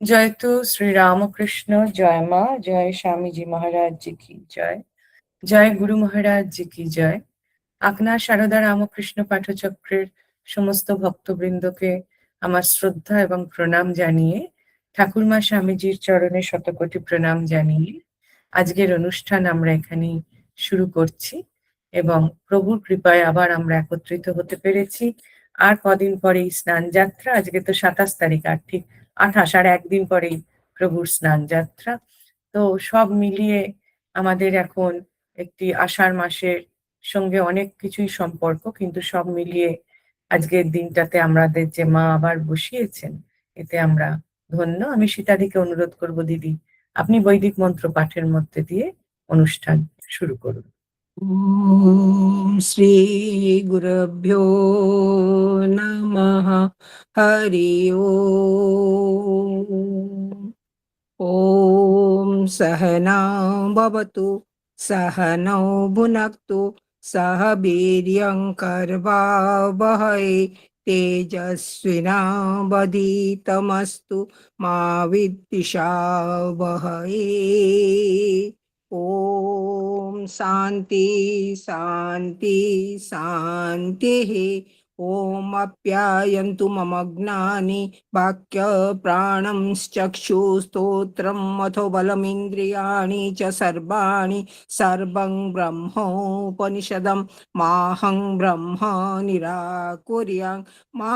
जय तो श्री रामकृष्ण, जय माँ, जय स्वामी जी महाराज जी की जय, जय গুরু মহারাজ জি কি জয়। আপনার সারদা রামকৃষ্ণ পাঠচক্রের সমস্ত ভক্তবৃন্দকে আমার শ্রদ্ধা এবং প্রণাম জানিয়ে, ঠাকুরমা স্বামীজির চরণে শতকোটি প্রণাম জানিয়ে আজকের অনুষ্ঠান আমরা এখানেই শুরু করছি এবং প্রভুর কৃপায় আবার আমরা একত্রিত হতে পেরেছি। আর কদিন পরেই স্নান যাত্রা, আজকে তো ২৭ তারিখ, আর ঠিক ২৮, আর একদিন পরেই প্রভুর স্নান যাত্রা। তো সব মিলিয়ে আমাদের এখন একটি আষাঢ় মাসের সঙ্গে অনেক কিছুই সম্পর্ক, কিন্তু সব মিলিয়ে আজকের দিনটাতে আমাদের যে মা আবার বসিয়েছেন, এতে আমরা ধন্য। আমি সীতাদিকে অনুরোধ করব, দিদি আপনি বৈদিক মন্ত্র পাঠের মধ্যে দিয়ে অনুষ্ঠান শুরু করুন। ॐ श्री गुरुभ्यो नमः। हरि ॐ सहना भवतु, सहनौ भुनक्तु, सह वीर्यं कर्वावहै, तेजस्विनावधीतमस्तु मा विद्विषावहै। ॐ शान्ति शान्ति शान्तिः। ॐ आप्यायन्तु मम ज्ञानि वाक्यप्राणंश्चक्षुस्तोत्रं मथो बलमिन्द्रियाणि च सर्वाणि। सर्वं ब्रह्मोपनिषदं माहं ब्रह्म निराकुर्यां मा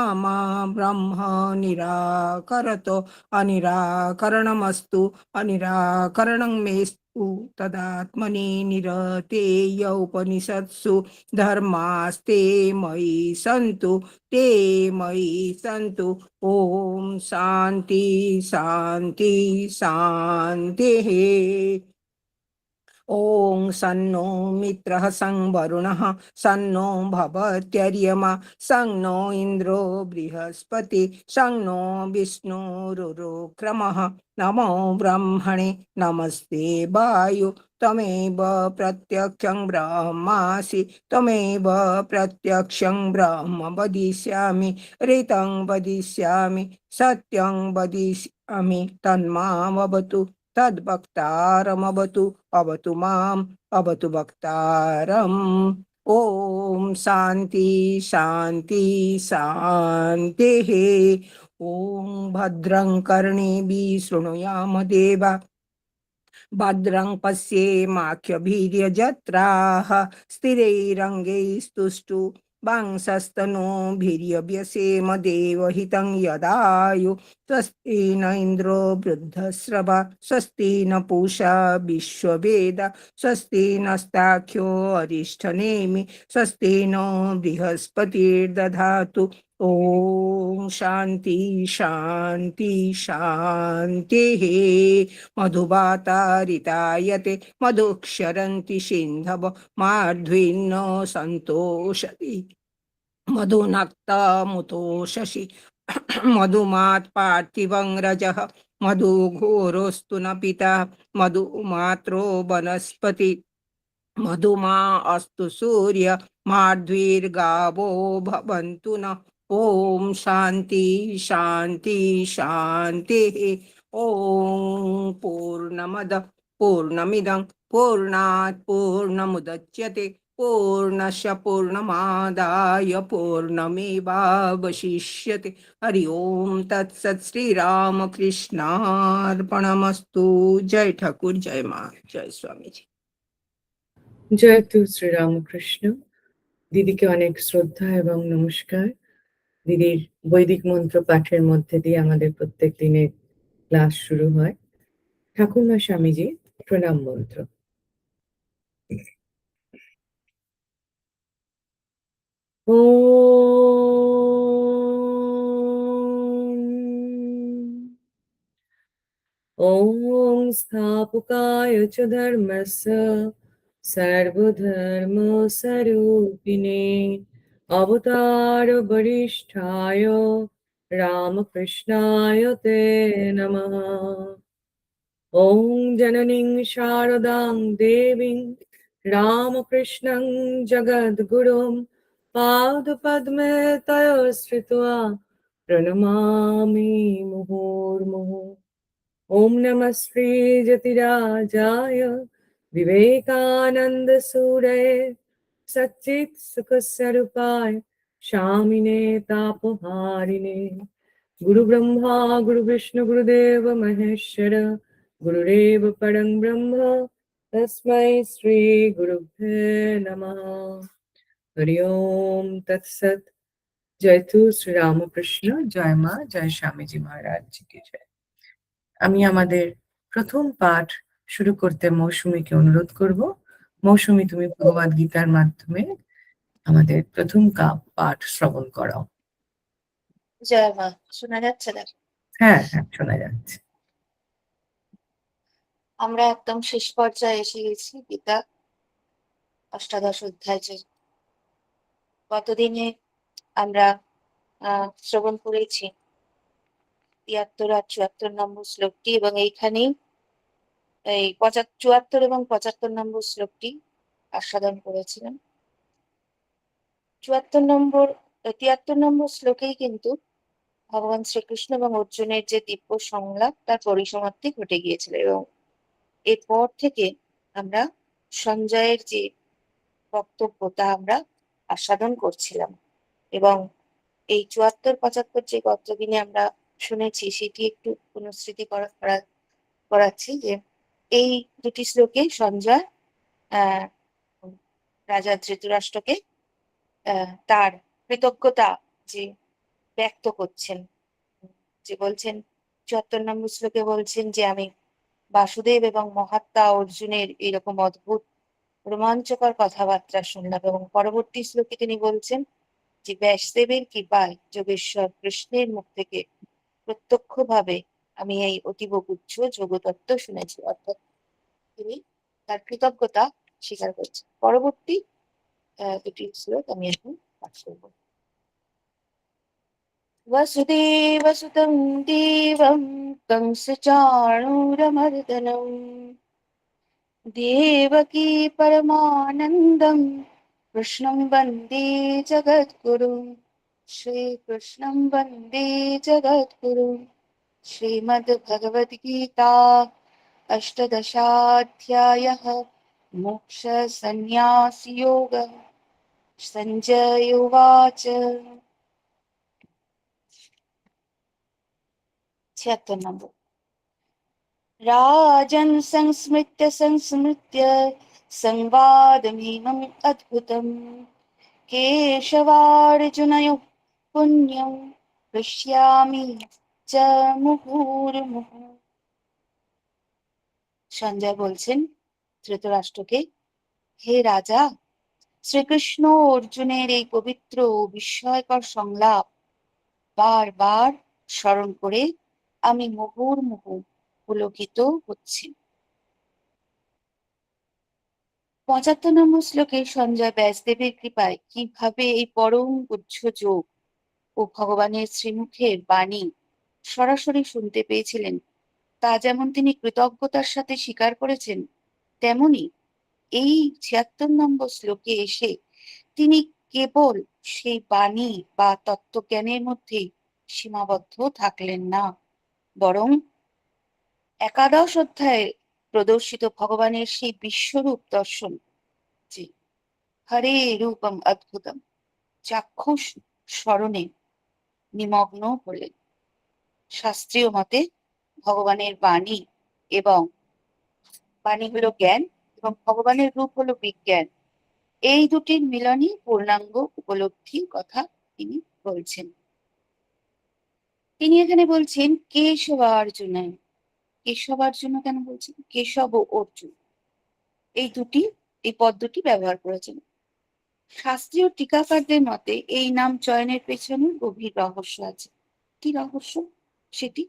ब्रह्म निराकरतो अनिराकरणमस्तु अनिराकरणं मेस्तु तदात्मनि निरतेय उपनिषत्सु धर्मास्ते मयि सन्तु ते मयि सन्तु। ॐ शान्ति शान्ति शान्तिः। ॐ सन्नो मित्रः सं वरुणः सन्नो भवत्यर्यमा सं नो इन्द्रो बृहस्पति सं नो विष्णुरुक्रमः। नमो ब्रह्मणे नमस्ते वायु त्वमेव प्रत्यक्षं ब्रह्मासि त्वमेव प्रत्यक्षं ब्रह्म वदिष्यामि ऋतं वदिष्यामि सत्यं वदिष्यामि तन्मामवतु तद्भक्तारमवतु अवतु माम् अवतु भक्तारम्। ॐ शान्ति शान्ति शान्तिः। ॐ भद्रं कर्णेभिः शृणुयाम देवा भद्रं पश्येमाख्यभीर्यजत्राः स्थिरैरङ्गैस्तुष्टु वांसस्तनूभिर्यव्यसेम देवहितं यदायु। स्वस्ति न इन्द्रो वृद्धश्रवा स्वस्ति न पूषा विश्ववेद स्वस्ति नस्ताख्यो अरिष्ठनेमि स्वस्ति नो बृहस्पतिर्दधातु। ॐ शान्ति शान्ति शान्तिः। मधुवातारितायते मधुक्षरन्ति सिन्धव माध्वीन्नो सन्तोषति मधुनक्तमुतोषसि मधुमात् पार्थिवं रजः मधुघोरोऽस्तु न पिता मधुमात्रो वनस्पति मधुमा अस्तु सूर्य माध्वीर्गावो भवन्तु न। ॐ शान्ति शान्ति शान्तिः। ॐ पूर्णमद पूर्णमिदं पूर्णात् पूर्णमुदच्यते पूर्णस्य पूर्णमादाय पूर्णमेवावशिष्यते। हरि ओम तत्सत्। श्रीरामकृष्णार्पणमस्तु। जय ठाकुर, जय माँ, जय स्वामी जी। জয় তু শ্রী রামকৃষ্ণ। দিদিকে অনেক শ্রদ্ধা এবং নমস্কার। দিদির বৈদিক মন্ত্র পাঠের মধ্যে দিয়ে আমাদের প্রত্যেক দিনের ক্লাস শুরু হয়। ঠাকুরমা স্বামীজি প্রণাম মন্ত্র। ॐ स्थापकाय च धर्मस्य सर्वधर्मस्वरूपिणे अवतार वरिष्ठाय रामकृष्णाय ते नमः। ॐ जननीं शारदां देवीं रामकृष्णं जगद्गुरुं पादपद्मे तयोः श्रित्वा प्रणमामि मुहुर्मुहुः। ओम नमः श्री जतिराजाय विवेकानंद सूरये सच्चित सुख स्वरूपाय शामिने तापहारिणे गुरु ब्रह्मा गुरु विष्णु गुरुदेव महेश्वर गुरुरेव परं ब्रह्म तस्मै श्री गुरुभ्ये नमः। हरि ओम तत्सत। जय तु श्री रामकृष्ण, जय মা, জয় স্বামীজি মহারাজ জি কি জয়। আমি আমাদের প্রথম পাঠ শুরু করতে মৌসুমীকে অনুরোধ করব। মৌসুমী, তুমি ভগবদ গীতার মাধ্যমে আমাদের প্রথম পাঠ শ্রবণ করাও। জয় মা। শোনা যাচ্ছে না? হ্যাঁ হ্যাঁ, শোনা যাচ্ছে। আমরা একদম শেষ পর্যায়ে এসে গেছি গীতা অষ্টাদশ অধ্যায়। যে গতদিনে আমরা শ্রবণ করেছি ৭৩ আর ৭৪ নম্বর শ্লোকটি, এবং এইখানেই এই ৭৪ এবং ৭৫ নম্বর শ্লোকটি আস্বাদন করেছিলাম। ৭৪ নম্বর ৭৩ নম্বর শ্লোকেই কিন্তু ভগবান শ্রীকৃষ্ণ এবং অর্জুনের যে দিব্য সংলাপ তার পরিসমাপ্তি ঘটে গিয়েছিল, এবং এরপর থেকে আমরা সঞ্জয়ের যে বক্তব্য তা আমরা আস্বাদন করছিলাম। এবং এই ৭৪-৭৫ যে গতদিনে আমরা শুনেছি সেটি একটু পুনঃস্মৃতি করাচ্ছি যে এই দুটি শ্লোকে সঞ্জয় রাজা ধৃতরাষ্ট্রকে তার কৃতজ্ঞতা যে ব্যক্ত করছেন, যে বলছেন ৭৪ নম্বর শ্লোকে বলছেন যে আমি বাসুদেব এবং মহাত্মা অর্জুনের এরকম অদ্ভুত রোমাঞ্চকর কথাবার্তা শুনলাম, এবং পরবর্তী শ্লোকে তিনি বলছেন যে ব্যাসদেবের কৃপায় যোগেশ্বর কৃষ্ণের মুখ থেকে প্রত্যক্ষভাবে আমি এই অতীব গুচ্ছ যোগতত্ত্ব শুনেছি। অর্থাৎ তিনি তার কৃতজ্ঞতা স্বীকার করছেন। পরবর্তী দুটি শ্লোক আমি এখন পাঠ করব। वसुदेवसुतं देवं कंसचाणूरमर्दनं देवकी परमानन्दं कृष्णं वन्दे जगद्गुरुं श्रीकृष्णं वन्दे जगद्गुरुं। श्रीमद्भगवद्गीता अष्टदशाध्यायः मोक्षसंन्यासयोगः। सञ्जय उवाच ৭৬ নম্বর। राजन् संस्मृत्य संवादमिमम् अद्भुतम् केशवार्जुनयोः पुण्यं हृष्यामि च मुहुर्मुहुः। সঞ্জয় বলছেন ধৃতরাষ্ট্রকে, হে রাজা, শ্রীকৃষ্ণ অর্জুনের এই পবিত্র ও বিস্ময়কর সংলাপ বারবার স্মরণ করে আমি মুহুর্মুহু পুলকিত হচ্ছি। ৭৫ নম্বর শ্লোকে সঞ্জয় ব্যাসদেবের কৃপায় কিভাবে এই পরম গুহ্য যোগ ও ভগবানের শ্রীমুখের বাণী সরাসরি শুনতে পেয়েছিলেন তা যেমন তিনি কৃতজ্ঞতার সাথে স্বীকার করেছেন, তেমনি এই ৭৬ নম্বর শ্লোকে এসে তিনি কেবল সেই বাণী বা তত্ত্বজ্ঞানের মধ্যেই সীমাবদ্ধ থাকলেন না, বরং একাদশ অধ্যায়ে প্রদর্শিত ভগবানের সেই বিশ্বরূপ দর্শন, যে হরে রূপম অদ্ভুতম, চাক্ষুষ স্মরণে নিমগ্ন হলেন। শাস্ত্রীয় মতে ভগবানের বাণী, এবং বাণী হলো জ্ঞান এবং ভগবানের রূপ হলো বিজ্ঞান, এই দুটির মিলনই পূর্ণাঙ্গ উপলব্ধির কথা তিনি বলছেন। তিনি এখানে বলছেন কেশবার্জুনায়। কেশবার্জুন কেন বলছেন? কেশব ও অর্জুন এই পদ দুটি ব্যবহার করেছেন। শাস্ত্রীয় টিকাকারদের মতে এই নাম চয়নের পেছনে গভীর রহস্য আছে। কি রহস্য সেটি?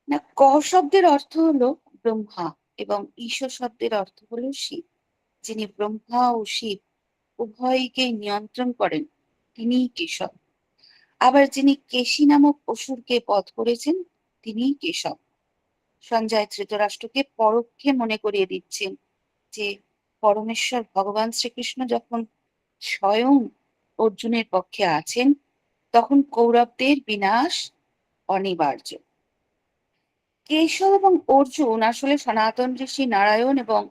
না, ক শব্দের অর্থ হলো ব্রহ্মা এবং ঈশ্বর শব্দের অর্থ হলো শিব। যিনি ব্রহ্মা ও শিব উভয়কে নিয়ন্ত্রণ করেন তিনিই কেশব। আবার যিনি কেশী নামক অসুরকে বধ করেছেন তিনিই কেশব। সঞ্জয় ধৃতরাষ্ট্রকে পরোক্ষে মনে করিয়ে দিচ্ছেন যে পরমেশ্বর ভগবান শ্রীকৃষ্ণ যখন স্বয়ং অর্জুনের পক্ষে আছেন তখন কৌরবদের বিনাশ অনিবার্য। কেশব এবং অর্জুন আসলে সনাতন ঋষি নারায়ণ এবং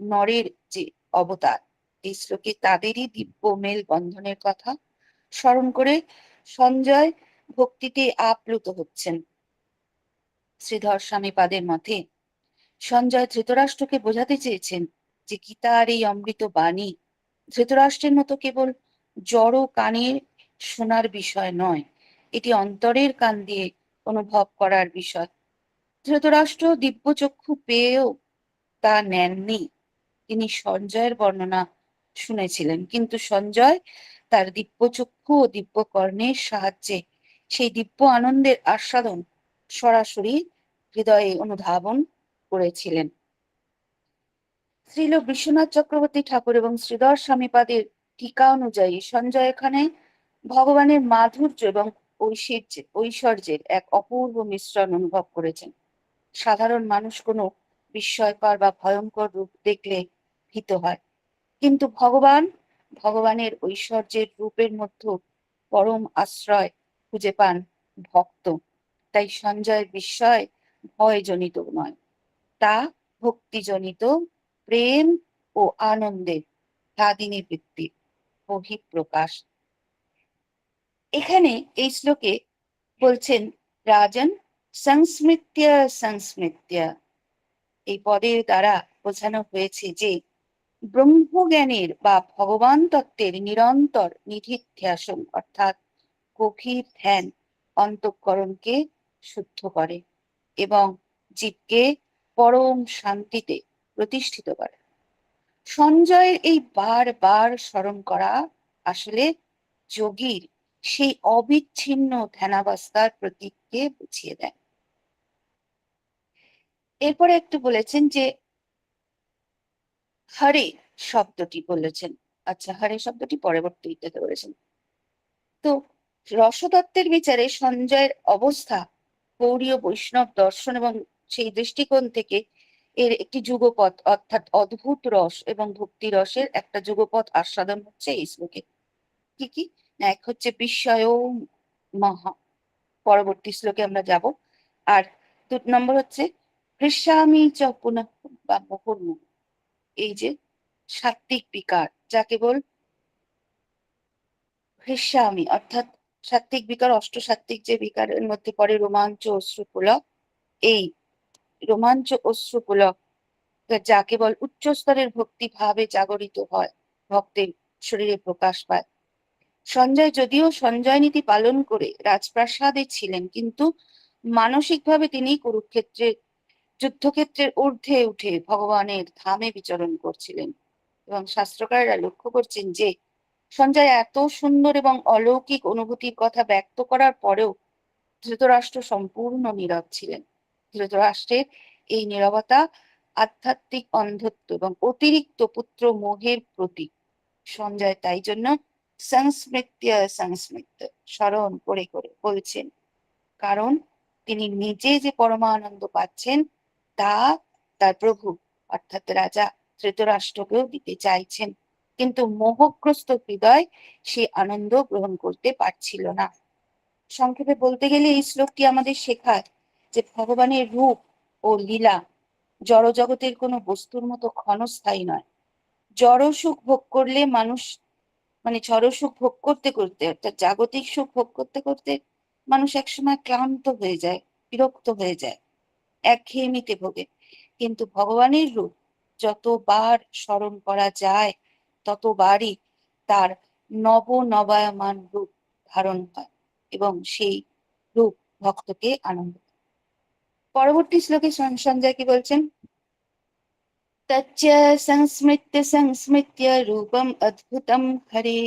নরের যে অবতার। এই শ্লোকে তাদেরই দিব্য মেল বন্ধনের কথা স্মরণ করে সঞ্জয় ভক্তিতে আপ্লুত হচ্ছেন। শ্রীধর স্বামীপাদের মতে সঞ্জয় ধৃতরাষ্ট্রকে বোঝাতে চেয়েছেন যে গীতার এই অমৃত বাণী ধৃতরাষ্ট্রের মতো কেবল জড় কানের শোনার বিষয় নয়, এটি অন্তরের কান দিয়ে অনুভব করার বিষয়। ধৃতরাষ্ট্র দিব্যচক্ষু পেয়েও তা নেননি। তিনি সঞ্জয়ের বর্ণনা শুনেছিলেন, কিন্তু সঞ্জয় তার দিব্যচক্ষু ও দিব্য কর্ণের সাহায্যে সেই দিব্য আনন্দের আস্বাদন সরাসরি হৃদয়ে অনুধাবন করেছিলেন। শ্রীল বিশ্বনাথ চক্রবর্তী ঠাকুর এবং শ্রীধর স্বামীপাদের টিকা অনুযায়ী সঞ্জয় এখানে ভগবানের মাধুর্য এবং ঐশ্বর্যের এক অপূর্ব মিশ্রণ অনুভব করেছেন। সাধারণ মানুষ কোনো বিস্ময়কর বা ভয়ঙ্কর রূপ দেখলে ভীত হয়, কিন্তু ভগবানের ঐশ্বর্যের রূপের মধ্যে পরম আশ্রয় খুঁজে পান ভক্ত। তাই সঞ্জয়ের বিস্ময় ভয়জনিত নয়, তা ভক্তিজনিত প্রেম ও আনন্দের স্বাধীনী বৃত্তির বহিঃপ্রকাশ। এখানে এই শ্লোকে বলছেন রাজন সংস্মৃত্য সংস্মৃত্য, এই পদের দ্বারা বোঝানো হয়েছে যে ব্রহ্মজ্ঞানের বা ভগবান তত্ত্বের নিরন্তর নিধিধ্যাসন অর্থাৎ গভীর ধ্যান অন্তঃকরণকে শুদ্ধ করে এবং জীবকে পরম শান্তিতে প্রতিষ্ঠিত করে। সঞ্জয়ের এই বারবার স্মরণ করা আসলে যোগীর সেই অবিচ্ছিন্ন ধ্যানাবস্থার প্রতীককে বুঝিয়ে দেয়। এরপরে একটু বলেছেন যে হরে শব্দটি বলেছেন, আচ্ছা হরে শব্দটি পরবর্তীতে বলেছেন। তো রসতত্ত্বের বিচারে সঞ্জয়ের অবস্থা গৌড়ীয় বৈষ্ণব দর্শন এবং সেই দৃষ্টিকোণ থেকে এর একটি যুগপৎ অর্থাৎ অদ্ভুত রস এবং ভক্তি রসের একটা যুগপৎ আস্বাদন হচ্ছে এই শ্লোকে। কি কি না, এক হচ্ছে বিস্ময় মহা, পরবর্তী শ্লোকে আমরা যাব। আর 2 নম্বর হচ্ছে হৃষ্যামি চ পুনঃ বা মুহুর্মুহু, এই যে সাত্ত্বিক বিকার, যা কেবল হৃষ্যামি অর্থাৎ সাত্ত্বিক বিকার, অষ্টসাত্ত্বিক যে বিকারের মধ্যে পড়ে রোমাঞ্চ অশ্রুপুলক, এই রোমাঞ্চ অশ্রুপুলক যা কেবল উচ্চ স্তরের ভক্তি ভাবে জাগরিত হয়, ভক্তের শরীরে প্রকাশ পায়। সঞ্জয় যদিও সঞ্জয় নীতি পালন করে রাজপ্রাসাদে ছিলেন, কিন্তু মানসিকভাবে তিনি কুরুক্ষেত্রের যুদ্ধক্ষেত্রের ঊর্ধ্বে উঠে ভগবানের ধামে বিচরণ করছিলেন। এবং শাস্ত্রকারেরা লক্ষ্য করছেন যে সঞ্জয় এত সুন্দর এবং অলৌকিক অনুভূতির কথা ব্যক্ত করার পরেও ধৃতরাষ্ট্র সম্পূর্ণ নীরব ছিলেন। ধৃতরাষ্ট্রের এই নীরবতা আধ্যাত্মিক অন্ধত্ব এবং অতিরিক্ত পুত্র মোহের প্রতীক। সঞ্জয় তাই জন্য সংস্মৃত্য সংস্মৃত্য স্মরণ করে করে বলছেন, কারণ তিনি নিজে যে পরমানন্দ পাচ্ছেন তা তার প্রভু অর্থাৎ রাজা ধৃতরাষ্ট্রকেও দিতে চাইছেন, কিন্তু মোহগ্রস্ত হৃদয় সে আনন্দ গ্রহণ করতে পারছিল না। সংক্ষেপে বলতে গেলে এই শ্লোকটি আমাদের শেখায় যে ভগবানের রূপ ও লীলা জড়জগতের কোনো বস্তুর মতো ক্ষণস্থায়ী নয়। জড় সুখ ভোগ করলে মানুষ জড় সুখ ভোগ করতে করতে অর্থাৎ জাগতিক সুখ ভোগ করতে করতে মানুষ একসময় ক্লান্ত হয়ে যায়, বিরক্ত হয়ে যায়, একঘেয়েমিতে ভোগে। কিন্তু ভগবানের রূপ যতবার স্মরণ করা যায় ততবারই তার নবনবায়মান রূপ ধারণ হয় এবং সেই রূপ ভক্তকে আনন্দ দেয়। পরবর্তী শ্লোকে সঞ্জয় কি বলছেন, তচ্চ সংস্মৃত্য সংস্মৃত্য রূপম অদ্ভুতম হরে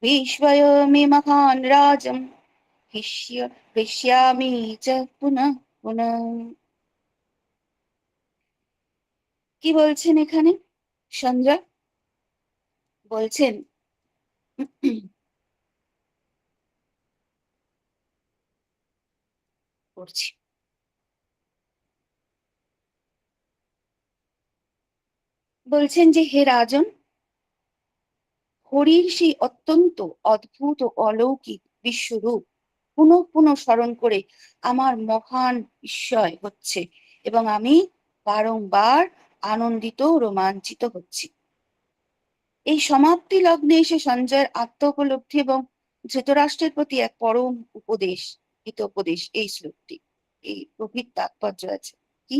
বিস্ময়ামি মহান রাজম হৃষ্যামি চ পুনঃ পুনঃ। কি বলছেন এখানে সঞ্জয়? বলছেন পড়ছি, বলছেন যে হে রাজন, হরির সেই অত্যন্ত অদ্ভুত ও অলৌকিক বিশ্বরূপ পুনঃ পুনঃ স্মরণ করে আমার মহান বিস্ময় হচ্ছে এবং আমি বারংবার আনন্দিত ও রোমাঞ্চিত হচ্ছি। এই সমাপ্তি লগ্নে এসে সঞ্জয়ের আত্ম উপলব্ধি এবং ধৃতরাষ্ট্রের প্রতি এক পরম উপদেশ, হিতোপদেশ, এই শ্লোকটি, এই গভীর তাৎপর্য আছে। কি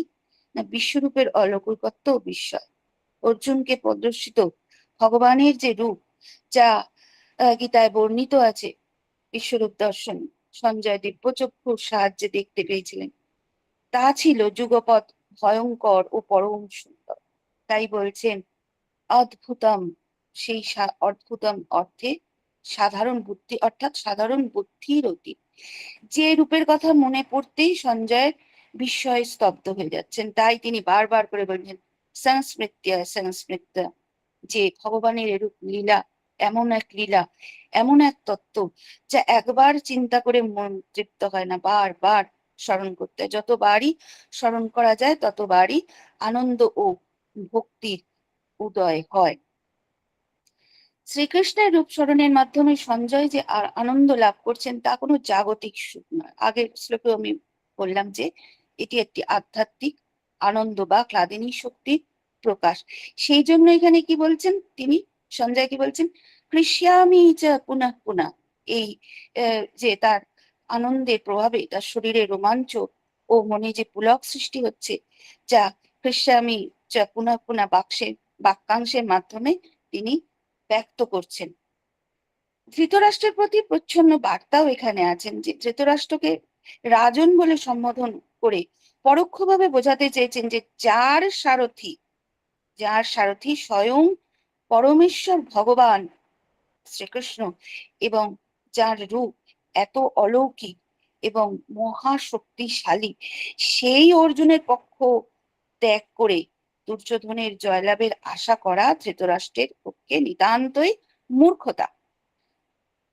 না, বিশ্বরূপের অলৌকিকত্ব ও বিস্ময়। অর্জুনকে প্রদর্শিত ভগবানের যে রূপ, যা গীতায় বর্ণিত আছে, বিশ্বরূপ দর্শন সঞ্জয় দিব্যচক্ষুর সাহায্যে দেখতে পেয়েছিলেন, তা ছিল যুগপৎ ভয়ঙ্কর ও পরম সুন্দর। তাই বলছেন অদ্ভুতম, সেই অদ্ভুতম অর্থে সাধারণ বুদ্ধি, অর্থাৎ সাধারণ বুদ্ধির অতীত। যে রূপের কথা মনে পড়তেই সঞ্জয় বিস্ময়ে স্তব্ধ হয়ে যাচ্ছেন। তাই তিনি বারবার করে বলছেন সংস্মৃত্য সংস্মৃত্য, যে ভগবানের এরূপ লীলা, এমন এক লীলা, এমন এক তত্ত্ব, যা একবার চিন্তা করে মন তৃপ্ত হয় না, বারবার স্মরণ করতে হয়। যতবারই স্মরণ করা যায় ততবারই আনন্দ ও ভক্তির উদয় হয়। শ্রীকৃষ্ণের রূপ স্মরণের মাধ্যমে সঞ্জয় যে আনন্দ লাভ করছেন তা কোনো জাগতিক সুখ নয়। আগের শ্লোকে আমি বললাম যে এটি একটি আধ্যাত্মিক আনন্দ বা ক্লাদিনী শক্তির প্রকাশ। সেই জন্য এখানে কি বলছেন তিনি, সঞ্জয় কি বলছেন, কৃষ্যামি চ পুনঃ পুনঃ, এই যে তার আনন্দের প্রভাবে তার শরীরে রোমাঞ্চ ও মনে যে পুলক সৃষ্টি হচ্ছে, যা কৃষ্যামি চ পুনঃ পুনঃ বাক্যাংশের মাধ্যমে তিনি ব্যক্ত করছেন। ধৃতরাষ্ট্রের প্রতি প্রচ্ছন্ন বার্তাও এখানে আছেন, যে ধৃতরাষ্ট্রকে রাজন বলে সম্বোধন করে পরোক্ষভাবে বোঝাতে চেয়েছেন যে যার সারথি স্বয়ং পরমেশ্বর ভগবান শ্রীকৃষ্ণ এবং যার রূপ এত অলৌকিক এবং মহাশক্তিশালী, সেই অর্জুনের পক্ষ ত্যাগ করে দুর্যোধনের জয়লাভের আশা করা ধৃতরাষ্ট্রের পক্ষে নিতান্তই মূর্খতা।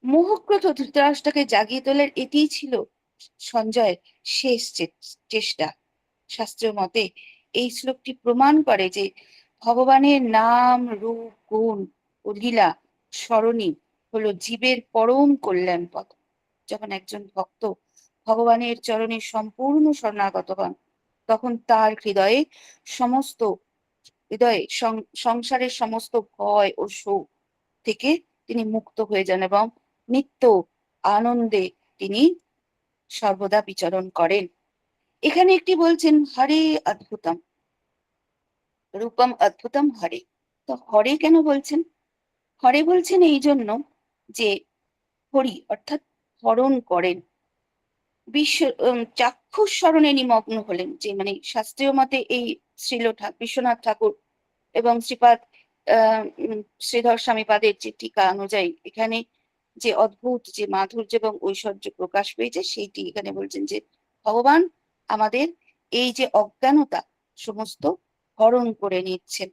মোহগ্রত ধৃতরাষ্ট্রকে জাগিয়ে তোলার এটিই ছিল সঞ্জয়ের শেষ চেষ্টা। শাস্ত্রীয় মতে এই শ্লোকটি প্রমাণ করে যে ভগবানের নাম, রূপ, গুণ ও লীলা স্মরণই হলো জীবের পরম কল্যাণ পথ। যখন একজন ভক্ত ভগবানের চরণে সম্পূর্ণ শরণাগত হন, তখন তার হৃদয়ে সংসারের সমস্ত ভয় ও শোক থেকে তিনি মুক্ত হয়ে যান এবং নিত্য আনন্দে তিনি সর্বদা বিচরণ করেন। এখানে একটি বলছেন হরে অদ্ভুতম, রূপম অদ্ভুতম হরে। তো হরে কেন বলছেন? হরে বলছেন এই জন্য যে হরি অর্থাৎ হরণ করেন, চাক্ষুষ স্মরণে নিমগ্ন হলেন। যে মানে শাস্ত্রীয় মতে এই বিশ্বনাথ ঠাকুর এবং শ্রীপাদ শ্রীধর স্বামীপাদের যে টিকা অনুযায়ী এখানে যে অদ্ভুত যে মাধুর্য এবং ঐশ্বর্য প্রকাশ পেয়েছে, সেইটি এখানে বলছেন যে ভগবান আমাদের এই যে অজ্ঞানতা সমস্ত হরণ করে নিচ্ছেন।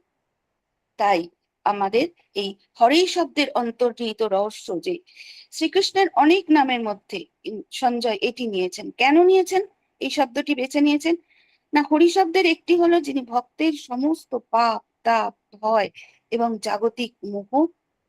তাই আমাদের এই হরে শব্দের অন্তর্নিহিত রহস্য, যে শ্রীকৃষ্ণের অনেক নামের মধ্যে সঞ্জয় এটি নিয়েছেন। কেন নিয়েছেন, এই শব্দটি বেছে নিয়েছেন? না, হরি শব্দের একটি হলো যিনি ভক্তের সমস্ত পাপ, তাপ, ভয় এবং জাগতিক মোহ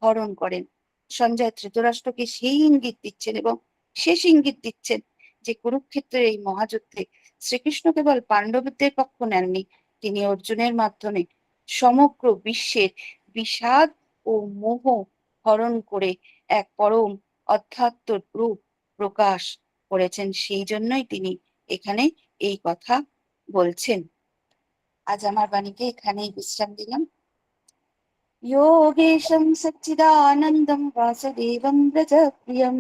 হরণ করেন। সঞ্জয় ধৃতরাষ্ট্রকে সেই ইঙ্গিত দিচ্ছেন এবং শেষ ইঙ্গিত দিচ্ছেন যে কুরুক্ষেত্রের এই মহাযুদ্ধে শ্রীকৃষ্ণ কেবল পাণ্ডবদের পক্ষ নেননি, তিনি অর্জুনের মাধ্যমে সমগ্র বিশ্বের বিষাদ ও মোহ হরণ করে এক পরম অধ্যাত্ম রূপ প্রকাশ করেছেন। সেই জন্যই তিনি এখানে এই কথা বলছেন। আজ আমার বাণীকে এখানেই বিশ্রাম দিলাম। योगेशं सच्चिदानन्दं वासुदेवं व्रजप्रियं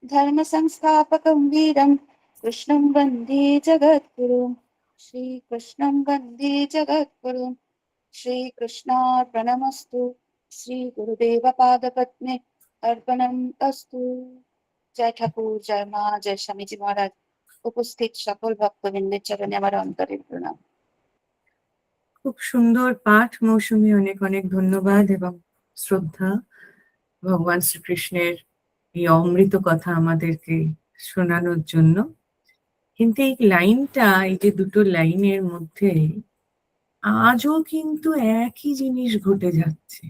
धर्मसंस्थापकं वीरं कृष्णं वन्दे जगद्गुरुं। श्रीकृष्णं वन्दे जगद्गुरुं। श्रीकृष्णार्पणमस्तु। श्रीगुरुदेवपादपद्मे अर्पणम् अस्तु। जय ঠাকুর, জয় মা, জয় স্বামীজি মহারাজ। উপস্থিত সকল ভক্তবৃন্দের চরণে আমার অন্তরের প্রণাম। খুব সুন্দর পাঠ মৌসুমী, অনেক অনেক ধন্যবাদ এবং শ্রদ্ধা ভগবান শ্রীকৃষ্ণের এই অমৃত কথা আমাদেরকে শোনানোর জন্য। কিন্তু এই লাইনটা, এই যে দুটো লাইনের মধ্যে আজও কিন্তু একই জিনিস ঘটে যাচ্ছে।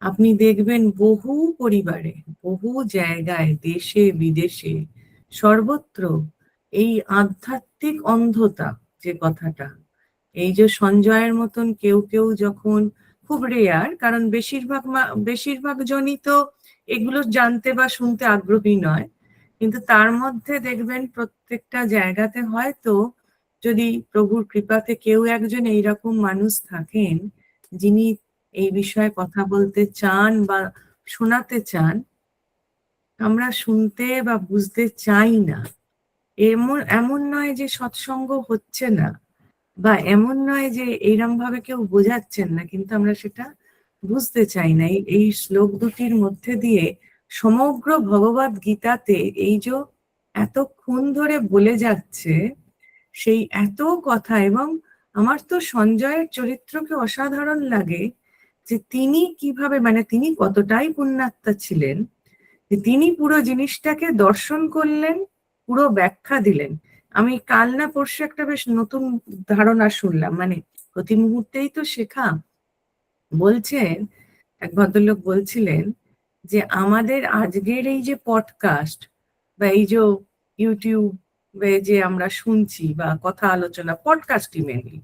আপনি দেখবেন বহু পরিবারে, বহু জায়গায়, দেশে বিদেশে সর্বত্র এই আধ্যাত্মিক অন্ধতা যে কথাটা, এই যে সঞ্জয়ের মতন কেউ কেউ যখন, খুব রেয়ার, কারণ বেশিরভাগ জনই তো এগুলো জানতে বা শুনতে আগ্রহী নয়, কিন্তু তার মধ্যে দেখবেন প্রত্যেকটা জায়গাতে হয়তো যদি প্রভুর কৃপাতে কেউ একজন এইরকম মানুষ থাকেন যিনি এই বিষয়ে কথা বলতে চান বা শোনাতে চান, আমরা শুনতে বা বুঝতে চাই না। এমন নয় যে সৎসঙ্গ হচ্ছে না, বা এমন নয় যে এইরকম ভাবে কেউ বোঝাচ্ছেন না, কিন্তু আমরা সেটা বুঝতে চাই না। এই শ্লোক দুটির মধ্যে দিয়ে সমগ্র ভগবদ গীতাতে এই যে এতক্ষণ ধরে বলে যাচ্ছে সেই এত কথা। এবং আমার তো সঞ্জয়ের চরিত্রকে অসাধারণ লাগে, যে তিনি কিভাবে, মানে তিনি কতটাই পুণ্যাত্মা ছিলেন, যে তিনি পুরো জিনিসটাকে দর্শন করলেন, পুরো ব্যাখ্যা দিলেন। আমি কাল না পরশু একটা বেশ নতুন ধারণা শুনলাম, মানে প্রতি মুহূর্তেই তো শেখা। বলছেন, এক ভদ্রলোক বলছিলেন যে আমাদের আজকের এই যে পডকাস্ট বা এই যে ইউটিউবে যে আমরা শুনছি বা কথা আলোচনা, পডকাস্টই মেনলি,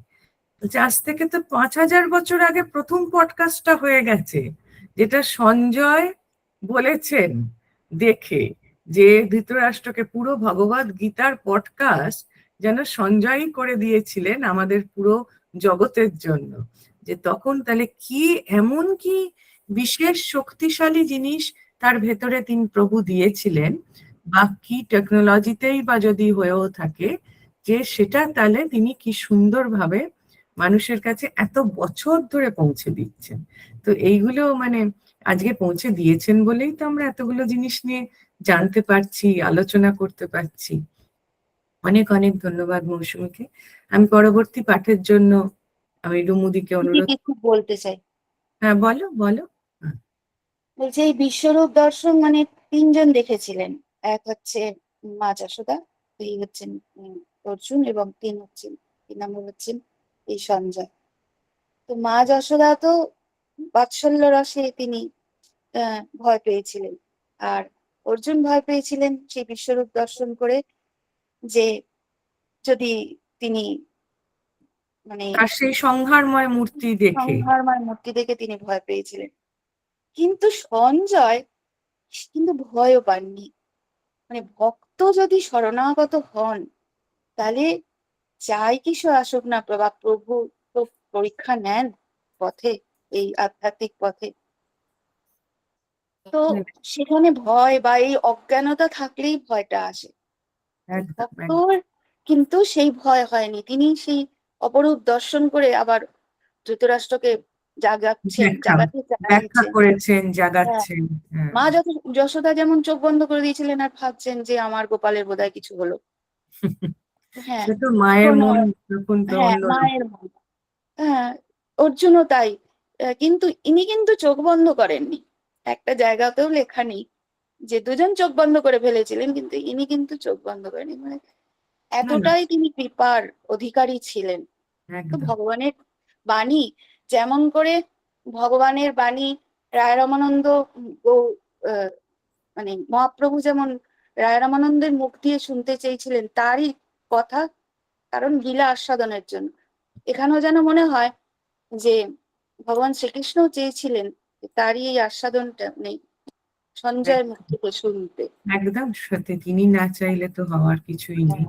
আজ থেকে তো 5,000 বছর আগে প্রথম পডকাস্টটা হয়ে গেছে, যেটা সঞ্জয় বলেছেন দেখে, যে ধৃতরাষ্ট্রকে পুরো ভগবদ গীতার পডকাস্ট যেন সঞ্জয়ই করে দিয়েছিলেন আমাদের পুরো জগতের জন্য। যে তখন তাহলে কি এমন কি বিশেষ শক্তিশালী জিনিস তার ভেতরে তিনি প্রভু দিয়েছিলেন, বা কি টেকনোলজিতেই বা যদি হয়েও থাকে, যে সেটা তাহলে তিনি কি সুন্দরভাবে মানুষের কাছে এত বছর ধরে পৌঁছে দিচ্ছেন। তো এইগুলো মানে আজকে পৌঁছে দিয়েছেন বলেই তো আমরা এতগুলো জিনিস নিয়ে জানতে পারছি, আলোচনা করতে পারছি। অনেক অনেক ধন্যবাদ মৌসুমীকে। আমি পরবর্তী পাঠের জন্য আমি রুমুদিকে অনুরোধ। কিছু বলতে চাই। হ্যাঁ, বলো বলো। বলছে এই বিশ্বরূপ দর্শন মানে তিনজন দেখেছিলেন, এক হচ্ছে মা যশোদা, দুই হচ্ছেন অর্জুন, এবং তিন নম্বর হচ্ছেন এই সঞ্জয়। তো মা যশোদা তো বাৎসল্য রসে তিনি ভয় পেয়েছিলেন, আর অর্জুন ভয় পেয়েছিলেন সেই বিশ্বরূপ দর্শন করে, যে যদি তিনি মানে আর সেই সংহারময় মূর্তি দেখে। সংহারময় মূর্তি দেখে তিনি ভয় পেয়েছিলেন। কিন্তু সঞ্জয় কিন্তু ভয়ও পাননি। মানে ভক্ত যদি শরণাগত হন, তাহলে যাই কিছু আসুক না, বা প্রভু তো পরীক্ষা নেন পথে, এই আধ্যাত্মিক পথে। তো সেখানে ভয় বা এই অজ্ঞানতা থাকলেই ভয়টা আসে। একদম ভক্তর কিন্তু সেই ভয় হয়নি, তিনি সেই অপরূপ দর্শন করে আবার ধৃতরাষ্ট্রকে জাগাতে ব্যাখ্যা চাইছেন। করেছেন, হ্যাঁ, জাগাচ্ছেন। মা যশোদা যেমন চোখ বন্ধ করে দিয়েছিলেন আর ভাবছেন যে আমার গোপালের বোধহয় কিছু হলো। হ্যাঁ, সে তো মায়ের মন, তখন তো হ্যাঁ অন্য। মায়ের মন। হ্যাঁ, অর্জুনও তাই। কিন্তু ইনি কিন্তু চোখ বন্ধ করেননি। একটা জায়গাতেও লেখা নেই যে দুজন চোখ বন্ধ করে ফেলেছিলেন, কিন্তু ইনি কিন্তু চোখ বন্ধ করেনি। মানে এতটাই তিনি কৃপার অধিকারী ছিলেন। তো একদম ভগবানের বাণী, যেমন করে ভগবানের বাণী রায় রামানন্দ মানে মহাপ্রভু যেমন রায় রামানন্দের মুখ দিয়ে শুনতে চেয়েছিলেন তারই কথা, কারণ লীলা আস্বাদনের জন্য। এখানেও যেন মনে হয় যে ভগবান শ্রীকৃষ্ণ চেয়েছিলেন তারই এই আস্বাদনটা নেই সঞ্জয়ের মুখ থেকে শুনতে। একদম সত্যি, তিনি না চাইলে তো হওয়ার কিছুই নেই।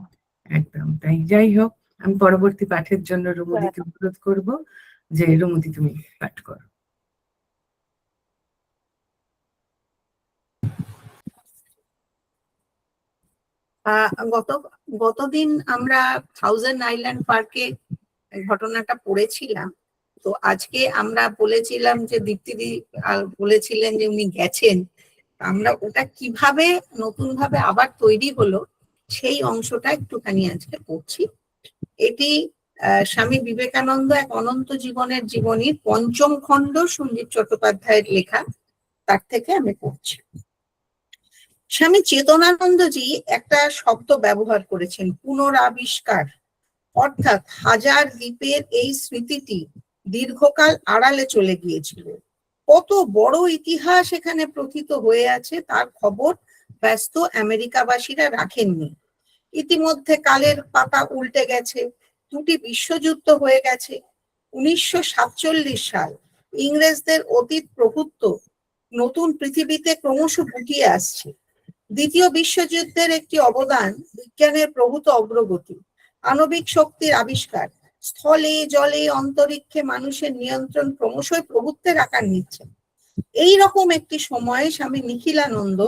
একদম তাই। যাই হোক, আমি পরবর্তী পাঠের জন্য রুমুদিকে অনুরোধ করব যে রুমুদি তুমি পাঠ করো। গতদিন আমরা থাউজেন্ড আইল্যান্ড পার্কে ঘটনাটা পড়েছিলাম। তো আজকে আমরা বলেছিলাম যে দীপ্তিদি বলেছিলেন যে উনি গেছেন, আমরা ওটা কিভাবে নতুন ভাবে আবার তৈরি হলো সেই অংশটা একটুখানি আজকে পড়ছি। এটি স্বামী বিবেকানন্দ এক অনন্ত জীবনের জীবনীর ৫ম খণ্ড, সঞ্জীব চট্টোপাধ্যায়ের লেখা, তার থেকে আমি পড়ছি। স্বামী চেতনানন্দজি একটা শব্দ ব্যবহার করেছেন, পুনরাবিষ্কার। অর্থাৎ হাজার দ্বীপের এই স্মৃতিটি দীর্ঘকাল আড়ালে চলে গিয়েছিল। কত বড় ইতিহাস এখানে প্রথিত হয়ে আছে তার খবর ব্যস্ত আমেরিকাবাসীরা রাখেননি। ইতিমধ্যে কালের পাতা উল্টে গেছে, দুটি বিশ্বযুদ্ধ হয়ে গেছে। 1947 সাল, ইংরেজদের অতীত প্রভুত্ব নতুন পৃথিবীতে ক্রমশ গুটিয়ে আসছে। দ্বিতীয় বিশ্বযুদ্ধের একটি অবদান বিজ্ঞানের প্রভূত অগ্রগতি, আণবিক শক্তির আবিষ্কার, স্থলে জলে অন্তরিক্ষে মানুষের নিয়ন্ত্রণ ক্রমশই প্রভুত্বের আকার নিচ্ছে। এই রকম একটি সময়ে স্বামী নিখিলানন্দ,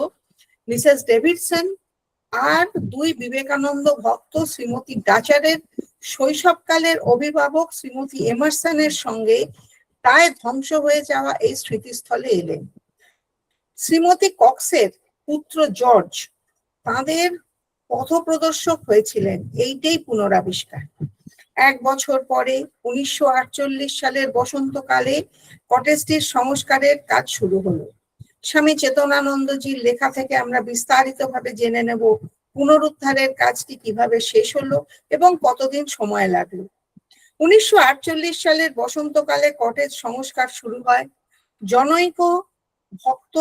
মিসেস ডেভিডসন আর দুই বিবেকানন্দ ভক্ত শ্রীমতী ডাচারের শৈশবকালের অভিভাবক শ্রীমতী এমারসনের সঙ্গে প্রায় ধ্বংস হয়ে যাওয়া এই স্মৃতিস্থলে এলেন। শ্রীমতী কক্সের পুত্র জর্জ তাঁদের পথপ্রদর্শক হয়েছিলেন এইটাই পুনরাবিষ্কার। 1 বছর পরে 1948 সালের বসন্তকালে কটেজটির সংস্কারের কাজ শুরু হলো। স্বামী চেতনানন্দজির লেখা থেকে আমরা বিস্তারিতভাবে জেনে নেব পুনরুদ্ধারের কাজটি কিভাবে শেষ হলো এবং কতদিন সময় লাগলো। 1948 সালের বসন্তকালে কটেজ সংস্কার শুরু হয়। জনৈক ভক্ত